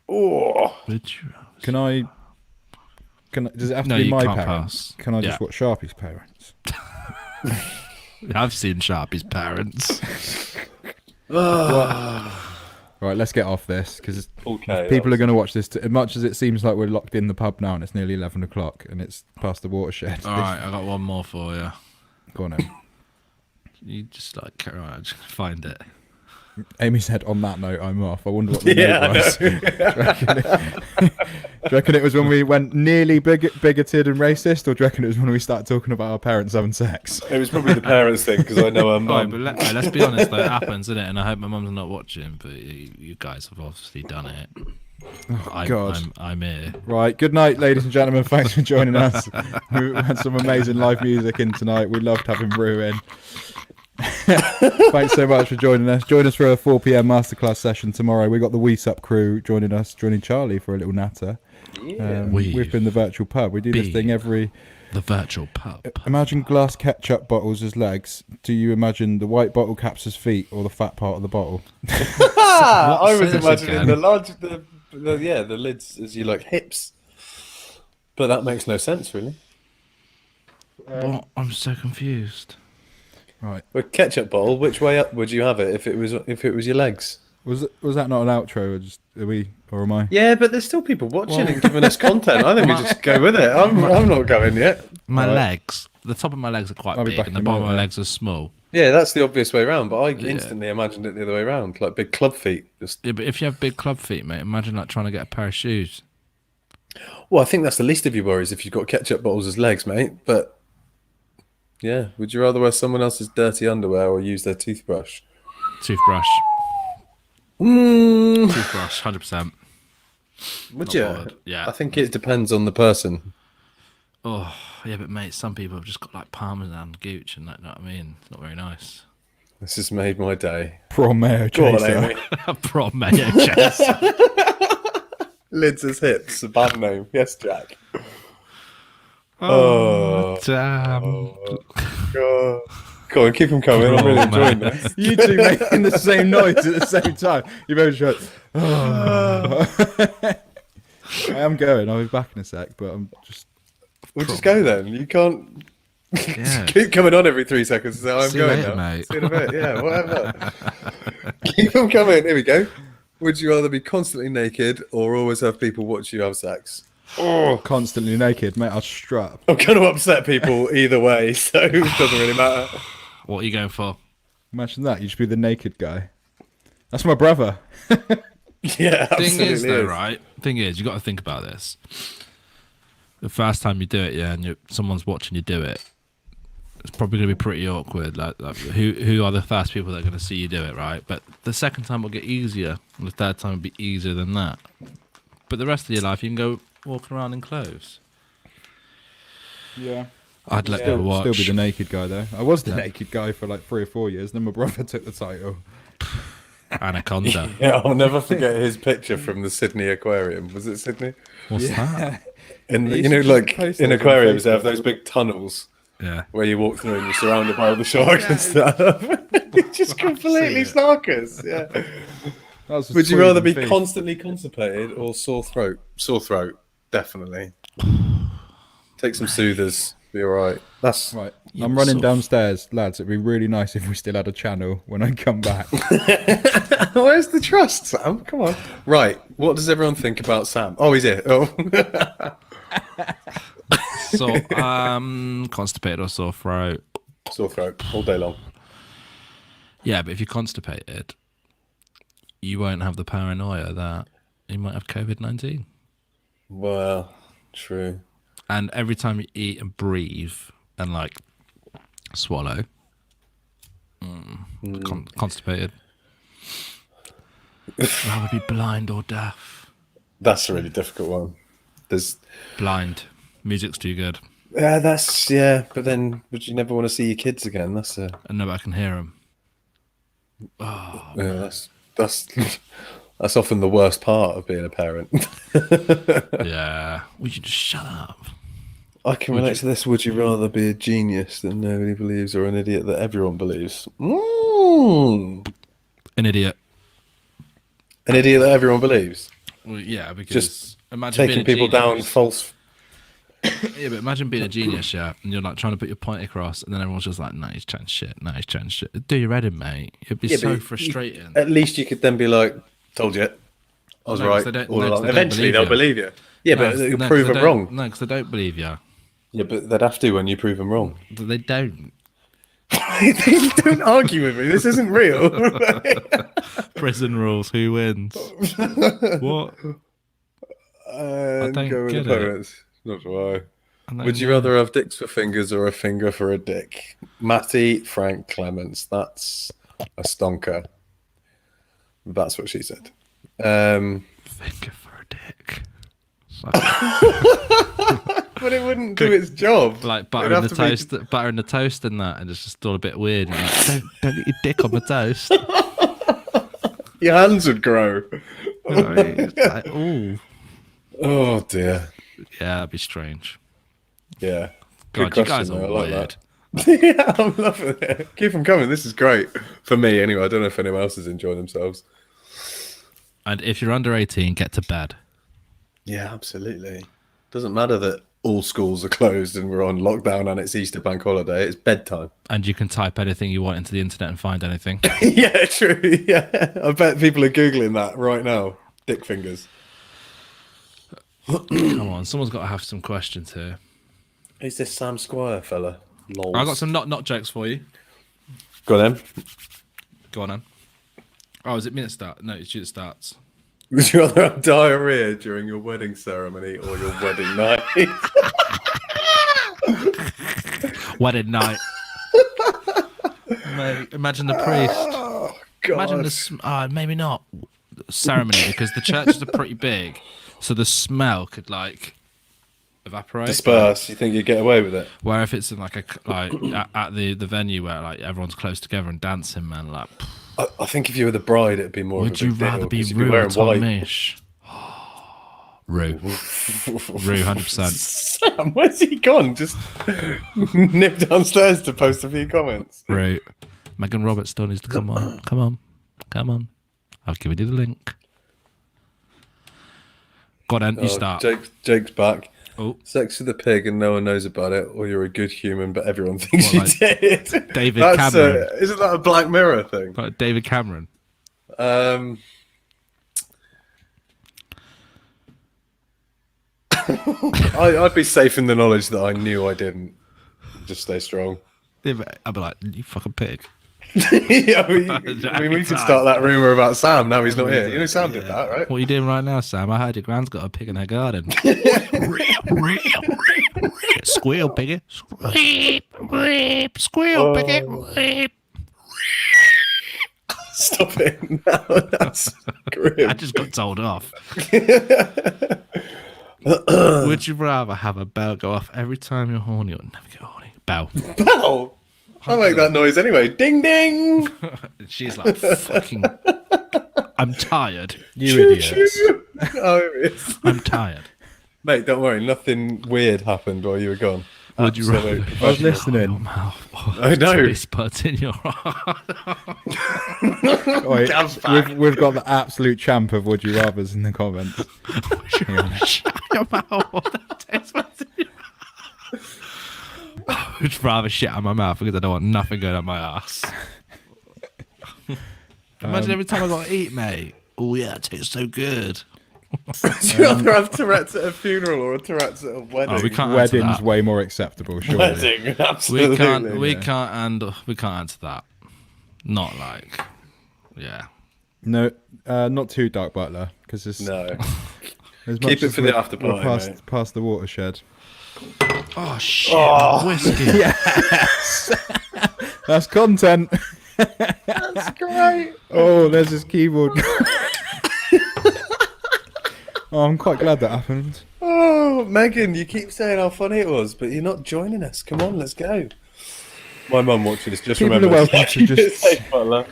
Oh. Can I? Does it have to No, be you my can't parents? pass. Can I just watch Sharpie's parents? I've seen Sharpie's parents. Right, let's get off this because Okay, people are going to watch this. As much as it seems like we're locked in the pub now and it's nearly 11 o'clock and it's past the watershed. All right, I got one more for you. Go on, then. You just carry on, just find it. Amy said, "On that note, I'm off." I wonder what the note was. Do you reckon it was when we went nearly bigoted and racist, or do you reckon it was when we started talking about our parents having sex? It was probably the parents thing because I know her mum. But let's be honest, though, it happens, isn't it? And I hope my mum's not watching, but you guys have obviously done it. Oh, God. I'm here. Right, good night, ladies and gentlemen. Thanks for joining us. We had some amazing live music in tonight. We loved having Rue in. Thanks so much for joining us. Join us for a 4 p.m. masterclass session tomorrow. We got the Wees Up crew joining Charlie for a little natter. Yeah. We've been the virtual pub. We do this thing every. The virtual pub. Imagine glass ketchup bottles as legs. Do you imagine the white bottle caps as feet, or the fat part of the bottle? I was imagining the large, the lids as you hips. But that makes no sense, really. What? I'm so confused. Right. With ketchup bowl, which way up would you have it if it was your legs? Was that not an outro? Or am I? Yeah, but there's still people watching and giving us content. I think we just go with it. I'm not going yet. My legs, the top of my legs are quite big, and the bottom of my legs are small. Yeah, that's the obvious way around. But I instantly imagined it the other way around, like big club feet. Yeah, but if you have big club feet, mate, imagine trying to get a pair of shoes. Well, I think that's the least of your worries if you've got ketchup bottles as legs, mate. But yeah, would you rather wear someone else's dirty underwear or use their toothbrush? Toothbrush. Toothbrush, 100%. Would you? Yeah. I think it depends on the person. Oh, yeah, but mate, some people have just got Parmesan gooch and that, you know what I mean? It's not very nice. This has made my day. Prom mayo chaser. Prom mayo chaser. Lids as hips, a bad name. Yes, Jack. Oh, damn. God. Go on, keep them coming. I'm really enjoying this. You two making the same noise at the same time. You both shut. I am going. I'll be back in a sec, but I'm just. We'll just go then. You can't keep coming on every 3 seconds. So I'm going later, now. mate. See you in a bit. Yeah, whatever. Keep them coming. Here we go. Would you rather be constantly naked or always have people watch you have sex? Oh, constantly naked, mate. I'll strap. I'm going to upset people either way, so it doesn't really matter. What are you going for? Imagine that. You should be the naked guy. That's my brother. Yeah, Thing is, though, right? Thing is, you got to think about this. The first time you do it, yeah, and someone's watching you do it, it's probably going to be pretty awkward. Like who are the first people that are going to see you do it, right? But the second time will get easier, and the third time will be easier than that. But the rest of your life, you can go walking around in clothes. Yeah. I'd let people watch. Still be the naked guy, though. I was the naked guy for like 3 or 4 years, then my brother took the title. Anaconda. Yeah, I'll never forget his picture from the Sydney Aquarium. Was it Sydney? What's that? And you know, like in aquariums, they have those big tunnels. Yeah. Where you walk through and you're surrounded by all the sharks and stuff. It's just completely snarkers. Yeah. Would you rather be constantly constipated or sore throat? Sore throat, definitely. Take some soothers. Be all right. That's right. I'm running downstairs, lads. It'd be really nice if we still had a channel when I come back. Where's the trust, Sam? Come on. Right. What does everyone think about Sam? Oh, he's here. Oh. So, constipated or sore throat? Sore throat all day long. Yeah, but if you're constipated, you won't have the paranoia that you might have COVID-19. Well, true. And every time you eat and breathe and like swallow, constipated. Rather be blind or deaf. That's a really difficult one. There's blind. Music's too good. Yeah, but then would you never want to see your kids again? That's a. And nobody can hear them. Oh, yeah, that's often the worst part of being a parent. Yeah. Would you just shut up? I can relate to this. Would you rather be a genius that nobody believes or an idiot that everyone believes? An idiot. An idiot that everyone believes? Well, yeah, because just imagine taking people down false. Yeah, but imagine being a genius, yeah, and you're like trying to put your point across, and then everyone's just like, "No, he's chatting shit. No, he's chatting shit." Do your heading, mate. It'd be so frustrating. At least you could then be like, "Told you, I was right." All along. Eventually, they'll believe you. Yeah, but you'll prove them wrong. No, because they don't believe you. Yeah, but they'd have to when you prove them wrong. But they don't. Don't argue with me. This isn't real. Prison rules. Who wins? What? I don't go with the poets. Not why. Would you know. rather have dicks for fingers or a finger for a dick? Matty Frank Clements. That's a stonker. That's what she said. Finger for a dick. But it wouldn't do its job. Like butter in the toast and that, and it's just all a bit weird. Like, don't get your dick on the toast. Your hands would grow. Like, ooh. Oh dear. Yeah, that'd be strange. Yeah. God, you guys are weird. Yeah, I'm loving it. Keep them coming. This is great for me. Anyway, I don't know if anyone else is enjoying themselves. And if you're under 18, get to bed. Yeah, absolutely. Doesn't matter that all schools are closed and we're on lockdown and it's Easter bank holiday. It's bedtime. And you can type anything you want into the internet and find anything. Yeah, true. Yeah, I bet people are Googling that right now. Dick fingers. Come on, someone's got to have some questions here. Who's this Sam Squire fella? Lols. I got some not jokes for you. Go on then. Go on then. Oh, is it me that starts? No, it's you that starts. Would you rather have diarrhea during your wedding ceremony or your wedding night? Wedding night. Mate, imagine the priest. Oh, God. Imagine the maybe not ceremony, because the churches are pretty big, so the smell could like evaporate. Disperse. You think you'd get away with it? Where if it's in like at the venue where like everyone's close together and dancing, man, like. I think if you were the bride, it'd be more. Would of a you big rather deal, be Rue Rue or Tom Mish? Rue. Rue, 100%. Sam, where's he gone? Just nip downstairs to post a few comments. Rue. Megan Roberts still needs to come on. Come on. I've given you the link. Go on, you start. Jake's back. Oh. Sex with a pig and no one knows about it, or you're a good human but everyone thinks like you did. David Cameron. Isn't that a Black Mirror thing? Like David Cameron. I'd be safe in the knowledge that I knew I didn't. Just stay strong. Yeah, but I'd be like, you fucking pig. Yeah, I mean, we could start that rumor about Sam. Now he's not here. You know, Sam did that, right? What are you doing right now, Sam? I heard your grand's got a pig in her garden. Squeal, piggy. Squeal, piggy. Stop it. No, that's grim. I just got told off. Would you rather have a bell go off every time you're horny or never get horny? Bell. Bell? I make that noise anyway. Ding, ding. She's like, fucking... I'm tired. You idiots. I'm tired. Mate, don't worry. Nothing weird happened while you were gone. Would you rather? I was listening. I know. Spots in your Wait, we've got the absolute champ of would you rather's in the comments. Shut your mouth. I would rather shit out my mouth because I don't want nothing going up my ass. Imagine every time I got to eat, mate. Oh yeah, it tastes so good. Would you rather have Tourette's at a funeral or a Tourette's at a wedding? Oh, we can't Wedding's way more acceptable, surely. Wedding, absolutely. We can't answer that. Not like, yeah. No, not too dark, Butler, because it's no. Keep it for the after party, past the watershed. Oh shit! Whiskey. Yes, that's content. That's great. Oh, there's his keyboard. Oh, I'm quite glad that happened. Oh, Megan, you keep saying how funny it was, but you're not joining us. Come on, let's go. My mum watching this. Just People remember. are welcome to just... Safe, Butler.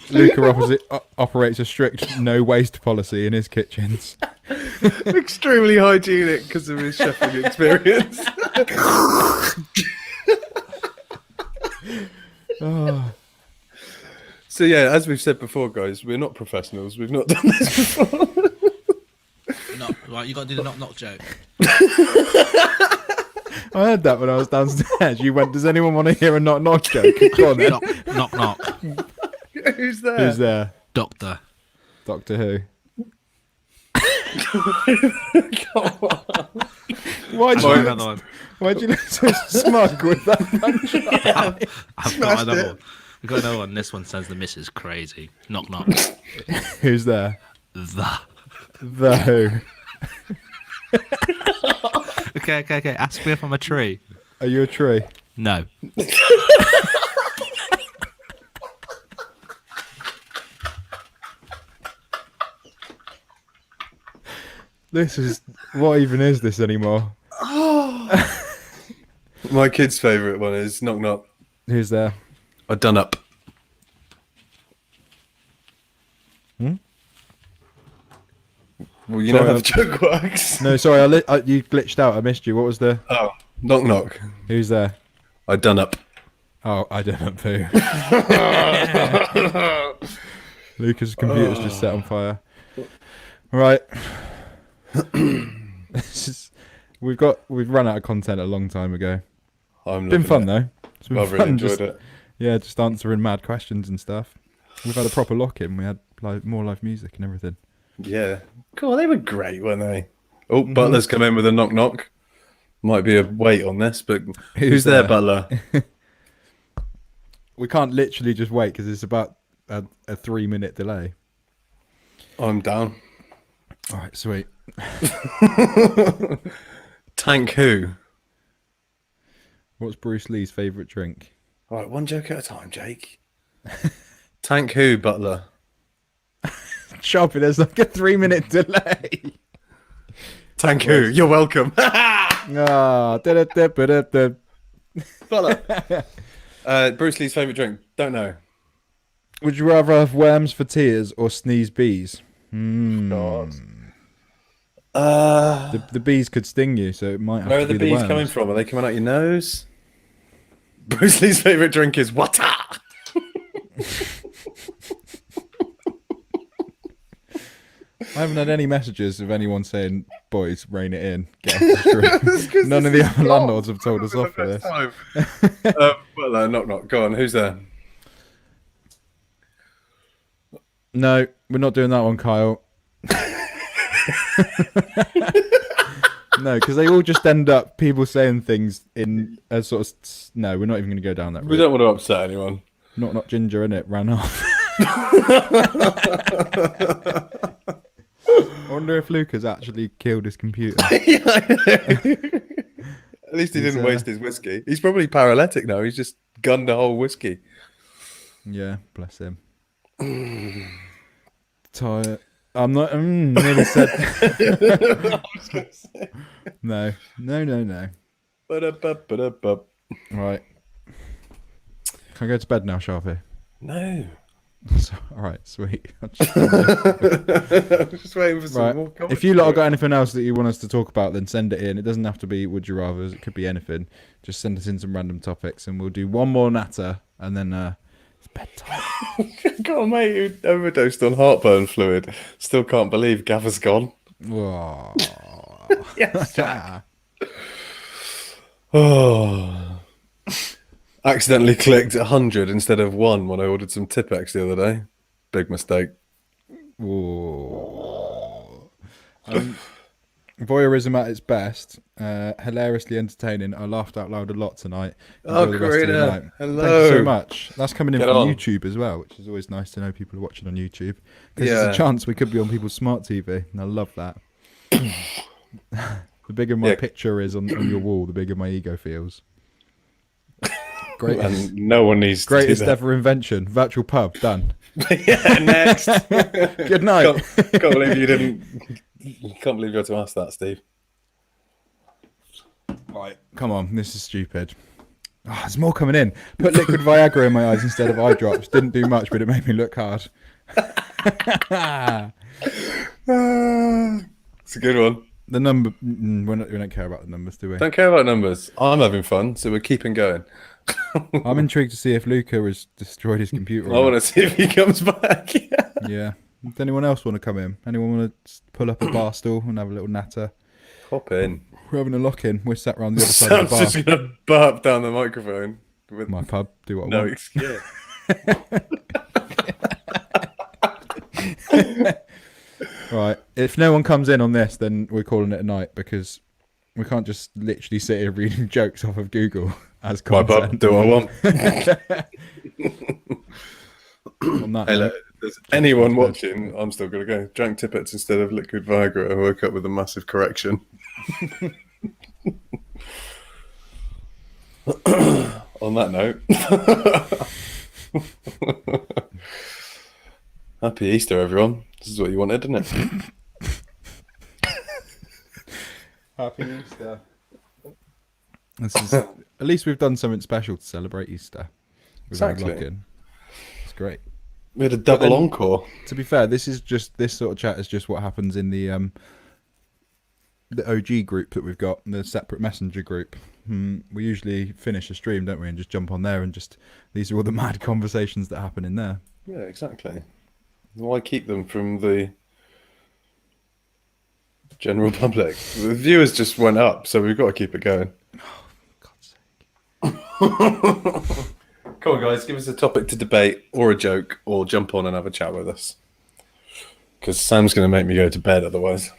Luca operates a strict no waste policy in his kitchens. Extremely hygienic because of his chefing experience. Oh. So yeah, as we've said before, guys, we're not professionals. We've not done this before. No, right, you got to do the knock joke. I heard that when I was downstairs. You went, does anyone want to hear a knock joke? Go on, then. Knock. Who's there? Who's there? Doctor. Doctor who? Why'd you look so smug with that punchline? I've got another one. We've got another one. This one says the missus crazy. Knock. Who's there? The who? Okay. Ask me if I'm a tree. Are you a tree? No. This is... What even is this anymore? Oh. My kid's favourite one is knock. Who's there? I done up. Hmm? Well, you know how the joke works. No, sorry, you glitched out. I missed you. What was the... Oh, knock. Who's there? I done up. Oh, I done up too. Lucas' computer's just set on fire. Right. We've run out of content a long time ago. It's been fun though. It's been I've fun. really enjoyed it. Yeah, just answering mad questions and stuff. We've had a proper lock-in. We had more live music and everything. Yeah. Cool. They were great, weren't they? Oh, Butler's come in with a knock. Might be a wait on this, but who's there, Butler? We can't literally just wait because it's about a 3-minute delay. I'm down. All right, sweet. Tank who? What's Bruce Lee's favourite drink? All right, one joke at a time, Jake. Tank who, Butler? Choppy, there's like a 3-minute delay. Tank who? You're welcome. Butler. Bruce Lee's favourite drink? Don't know. Would you rather have worms for tears or sneeze bees? God. The bees could sting you, so it might have Where to are the be bees worms. coming from? Are they coming out your nose? Bruce Lee's favourite drink is water. I haven't had any messages of anyone saying, boys, rein it in. Get off the street. None of the other landlords have told us off for this. Well, knock. Go on, who's there? No, we're not doing that one, Kyle. No, because they all just end up people saying things in a sort of. No, we're not even going to go down that route. We don't want to upset anyone. Not Ginger, innit? Ran off. I wonder if Lucas actually killed his computer. At least he didn't waste his whiskey. He's probably paralytic now. He's just gunned a whole whiskey. Yeah, bless him. Tired. I'm not. Nearly said. I was gonna say. No. Ba-da-ba-ba-da-ba. Right. Can I go to bed now, Sharpie? No. All right, sweet. Just waiting for some more comments. If you lot have got anything else that you want us to talk about, then send it in. It doesn't have to be Would You Rathers. It could be anything. Just send us in some random topics, and we'll do one more natter, and then it's bedtime. Got a mate who overdosed on heartburn fluid. Still can't believe Gav's gone. Whoa. Yes, Jack. Oh. Accidentally clicked 100 instead of 1 when I ordered some Tipex the other day. Big mistake. Whoa. Voyeurism at its best. Hilariously entertaining. I laughed out loud a lot tonight. Oh, Enjoy the rest of the Karina. night. Hello. Thank you so much. That's coming in Get from on. YouTube as well, which is always nice to know people are watching on YouTube. Because Yeah. there's a chance we could be on people's smart TV, and I love that. The bigger my picture is on your wall, the bigger my ego feels. Greatest, And no one needs to do greatest that. ever invention. Virtual pub, done. Yeah, next. Good night. Can't believe you didn't. Can't believe you had to ask that, Steve. Right, come on, this is stupid. Oh, there's more coming in. Put liquid Viagra in my eyes instead of eye drops. Didn't do much, but it made me look hard. It's a good one. The number, we don't care about the numbers, do we? Don't care about numbers. I'm having fun, so we're keeping going. I'm intrigued to see if Luca has destroyed his computer. I want to see if he comes back. Yeah. Does anyone else want to come in? Anyone want to pull up a bar stool and have a little natter? Hop in. We're having a lock-in. We're sat around the other side of the bar. Sam's just going to burp down the microphone. With my pub, do what I no want. excuse. Right. If no one comes in on this, then we're calling it a night, because we can't just literally sit here reading jokes off of Google as My content. pub, do what I want. On that Hey, note, look, if there's anyone watching, I'm still going to go. Drank Tippets instead of liquid Viagra and woke up with a massive correction. On that note, happy Easter, everyone. This is what you wanted, isn't it? Happy Easter. This is, at least we've done something special to celebrate Easter. Exactly. Lock-in. It's great. We had a double encore. To be fair, this sort of chat is just what happens in the OG group that we've got, the separate messenger group. We usually finish a stream, don't we, and just jump on there and just these are all the mad conversations that happen in there. Yeah, exactly. Why keep them from the general public? The viewers just went up, so we've got to keep it going. Oh, for God's sake. Come on, guys, give us a topic to debate or a joke, or jump on and have a chat with us. Because Sam's going to make me go to bed otherwise.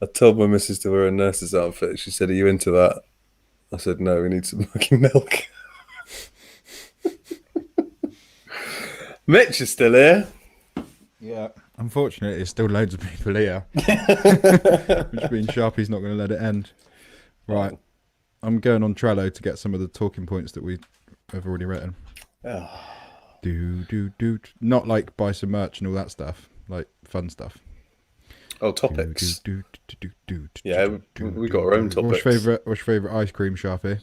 I told my missus to wear a nurse's outfit. She said, "Are you into that?" I said, "No, we need some fucking milk." Mitch is still here. Yeah. Unfortunately, there's still loads of people here. Which means Sharpie's not going to let it end. Right. I'm going on Trello to get some of the talking points that we have already written. Do. Not like buy some merch and all that stuff. Like fun stuff. Oh, topics. Yeah, we got our own topics. What's your favourite ice cream, Sharpie?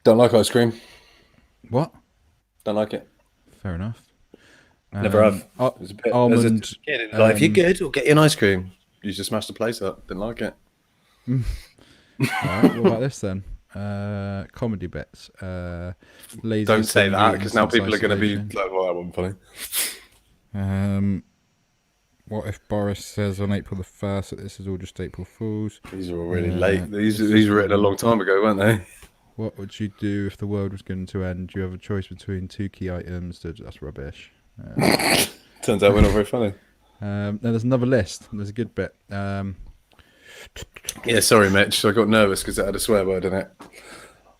Don't like ice cream. What? Don't like it. Fair enough. Never have. It was a bit, almond. as a kid in life, you're good, we'll get you an ice cream. You just smashed the place up. Didn't like it. Right, what about this then? Comedy bits. Lazy. Don't say that, because now since people are going to be isolation. like, well, that wasn't funny. What if Boris says on April the 1st that this is all just April Fools? These are all really late. These were written a long time ago, weren't they? What would you do if the world was going to end? You have a choice between two key items. That's rubbish. Turns out we're not very funny. Now there's another list. There's a good bit. Yeah, sorry, Mitch. I got nervous because it had a swear word in it.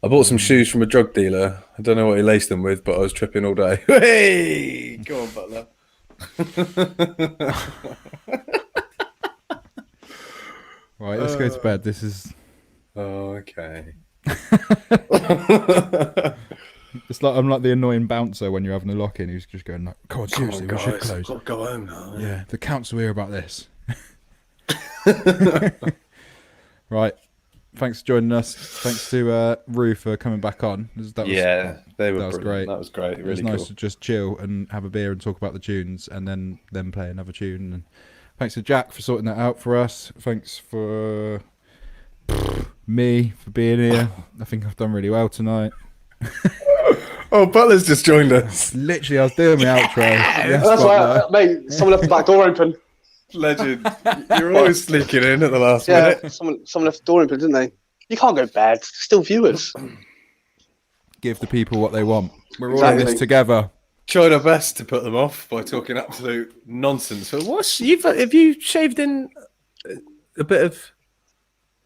I bought some shoes from a drug dealer. I don't know what he laced them with, but I was tripping all day. Hey, go on, Butler. Right, let's go to bed. This is. Oh, okay. It's like I'm like the annoying bouncer when you're having a lock-in who's just going like, "Come on, seriously, we should close." I've got to go home now. Yeah, the council hear about this. Right. Thanks for joining us. Thanks to Rue for coming back on. That was great. That was great. Really it was nice cool. to just chill and have a beer and talk about the tunes and then play another tune. And thanks to Jack for sorting that out for us. Thanks for me for being here. I think I've done really well tonight. Oh, Butler's just joined us. Literally, I was doing my outro. Yes, That's why, mate. Someone left the back door open. Legend. You're always sneaking in at the last minute. Someone left the door open, didn't they? You can't go bad. Still viewers. Give the people what they want. We're all in this together. Tried our best to put them off by talking absolute nonsense. But have you shaved in a bit of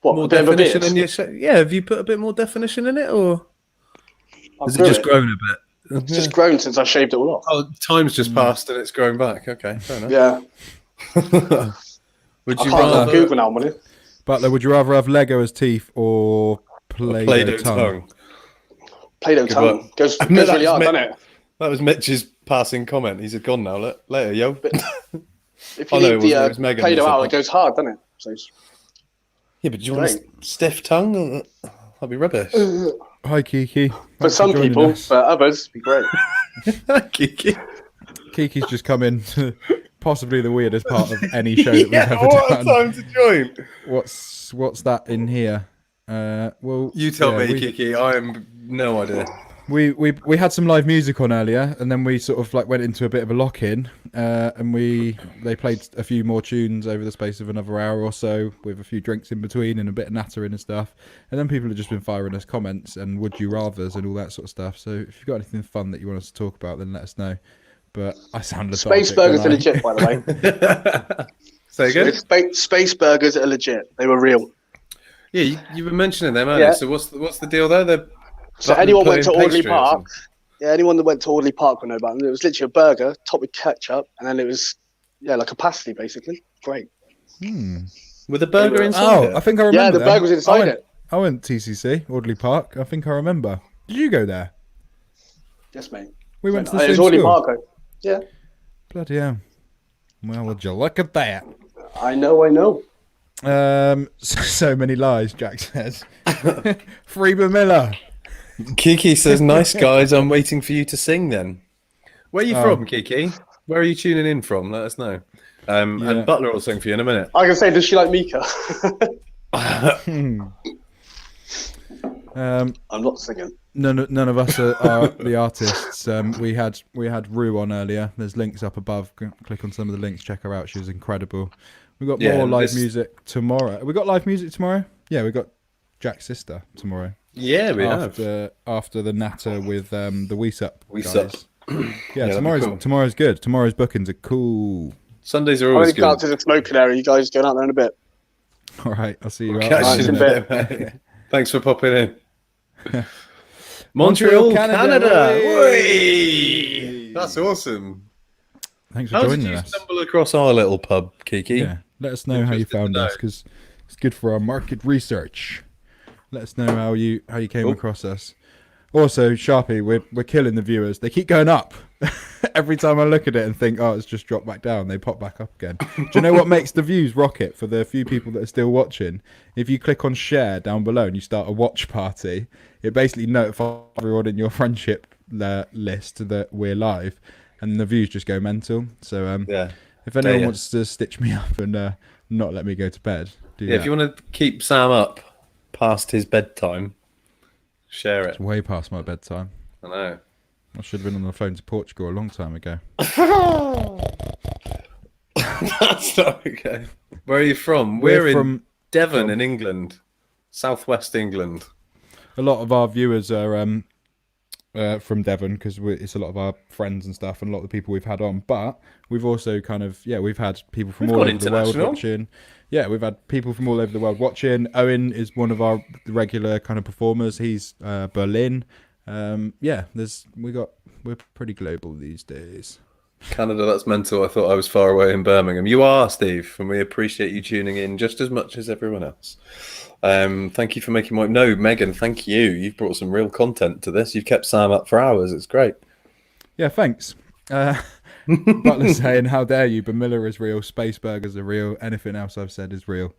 more definition in your have you put a bit more definition in it, or has it just grown a bit? It's just grown since I shaved it all off. Oh, time's just passed and it's grown back. Okay, fair enough. Yeah. Would I you can't rather Google now, would you? Butler, would you rather have Lego as teeth or Play-Doh tongue? Play-Doh tongue goes really hard, doesn't it? That was Mitch's passing comment. He's gone now. Later, yo. If you leave the Play-Doh out, it goes hard, doesn't it? So yeah, but do you want a stiff tongue? That'd be rubbish. Hi, Kiki. For some people, for others, it'd be great. Kiki. Kiki's just come in to possibly the weirdest part of any show that we've ever what done. a time to join. What's that in here? Well, you tell me, Kiki. I have no idea. We had some live music on earlier, and then we sort of like went into a bit of a lock-in, and they played a few more tunes over the space of another hour or so, with a few drinks in between and a bit of nattering and stuff. And then people have just been firing us comments and would you rather's and all that sort of stuff. So if you've got anything fun that you want us to talk about, then let us know. But I sound lethargic. Space burgers are legit, by the way. Say again? Space burgers are legit. They were real. Yeah, you were mentioning them earlier. Yeah. So what's the deal there? So anyone went to Audley Park. Yeah, anyone that went to Audley Park will know about them. It was literally a burger topped with ketchup, and then it was like a pasty basically. Great. With a burger inside. Oh, I think I remember. Yeah, the burger was inside it. I went TCC Audley Park. I think I remember. Did you go there? Yes, mate. We went to the same school. Audley Park. Yeah. Bloody hell. Well, would you look at that? I know. So many lies, Jack says. Freeman Miller. Kiki says, nice guys, I'm waiting for you to sing then. Where are you from, Kiki? Where are you tuning in from? Let us know. And Butler will sing for you in a minute. I can say, does she like Mika? I'm not singing. None of us are the artists. We had Rue on earlier. There's links up above. Click on some of the links. Check her out. She was incredible. We got more live music tomorrow. We got live music tomorrow. Yeah, we got Jack's sister tomorrow. Yeah, we have after the natter with the Weesup. Weesup. Yeah, tomorrow's good. Tomorrow's bookings are cool. Sundays are always good. I'm going to go out to the smoking area. You guys going out there in a bit. All right, I'll see you out in a bit. Thanks for popping in. Montreal, Canada. That's awesome. Thanks for joining us. How did you stumble across our little pub, Kiki? Yeah, let us know how you found us, because it's good for our market research. Let us know how you came across us. Also, Sharpie, we're killing the viewers. They keep going up. Every time I look at it and think, oh, it's just dropped back down, they pop back up again. Do you know what makes the views rocket for the few people that are still watching? If you click on share down below and you start a watch party, it basically notifies everyone in your friendship list that we're live, and the views just go mental. So if anyone wants to stitch me up and not let me go to bed, do that. If you want to keep Sam up past his bedtime, share it. It's way past my bedtime. I know. I should have been on the phone to Portugal a long time ago. That's not okay. Where are you from? We're from Devon in England. Southwest England. A lot of our viewers are from Devon, because it's a lot of our friends and stuff, and a lot of the people we've had on. But we've also kind of we've had people from all over the world watching. Yeah, we've had people from all over the world watching. Owen is one of our regular kind of performers. He's Berlin. We're pretty global these days. Canada, that's mental. I thought I was far away in Birmingham. You are, Steve, and we appreciate you tuning in just as much as everyone else. Thank you for making my... No, Megan, thank you. You've brought some real content to this. You've kept Sam up for hours. It's great. Yeah, thanks. Butler saying, how dare you? Bamilla is real. Space burgers are real. Anything else I've said is real.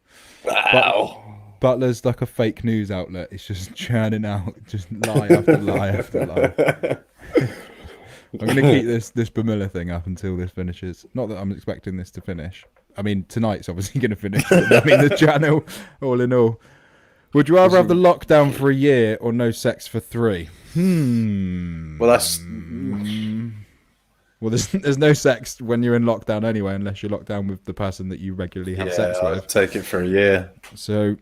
Wow. Butler's like a fake news outlet. It's just churning out just lie after lie after lie. I'm going to keep this Bamilla thing up until this finishes. Not that I'm expecting this to finish. I mean, tonight's obviously going to finish. I mean, the channel, all in all. Would you rather have the lockdown for a year or no sex for 3? Well, that's... Well, there's no sex when you're in lockdown anyway, unless you're locked down with the person that you regularly have sex with. I'd take it for a year. So,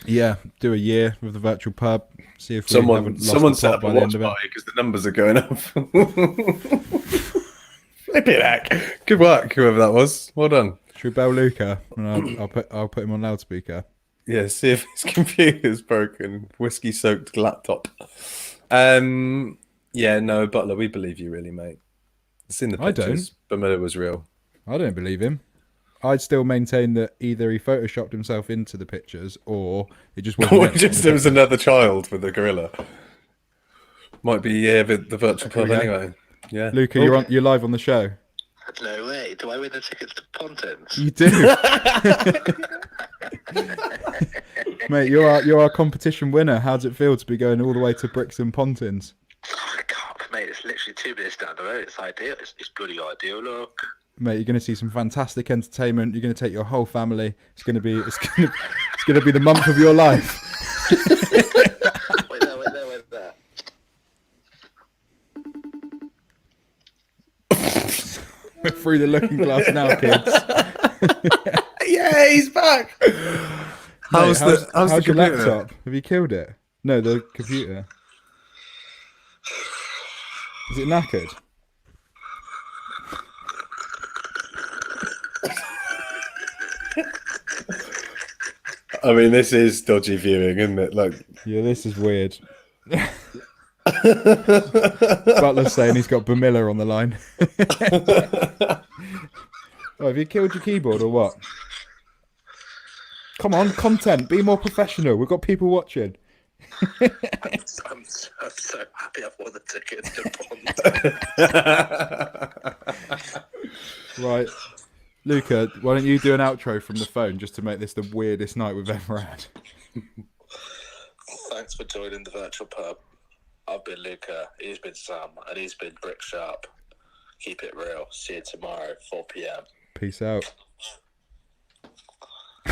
yeah, do a year with the virtual pub. See if someone set up a watch party because the numbers are going up. Flip it back. Good work, whoever that was. Well done. Should we bell Luca? And I'll put him on loudspeaker. Yeah, see if his computer's broken. Whiskey-soaked laptop. Yeah, no, Butler, we believe you, really, mate. It's in the pictures. Bamilla was real. I don't believe him. I'd still maintain that either he photoshopped himself into the pictures or it just wasn't. There was another child with a gorilla. Might be the virtual pub anyway. Yeah, Luca, you're live on the show. No way. Do I win the tickets to Pontins? You do. Mate, you're our competition winner. How does it feel to be going all the way to Brixton Pontins? Oh, I can't, mate. It's literally 2 minutes down the road. It's ideal. It's bloody ideal. Look, mate, you're going to see some fantastic entertainment. You're going to take your whole family. It's going to be the month of your life. Wait there. We're through the looking glass now, kids. Yeah, he's back. How's the your computer? laptop? Have you killed it? No, the computer. Is it knackered? I mean, this is dodgy viewing, isn't it? Like, yeah, this is weird. Butler's saying he's got Bamilla on the line. Oh, have you killed your keyboard or what? Come on, content. Be more professional. We've got people watching. I'm so happy I've won the tickets to Pontins. Right. Luca, why don't you do an outro from the phone just to make this the weirdest night we've ever had? Thanks for joining the virtual pub. I've been Luca, he's been Sam, and he's been Brick Sharp. Keep it real. See you tomorrow, 4 p.m. Peace out.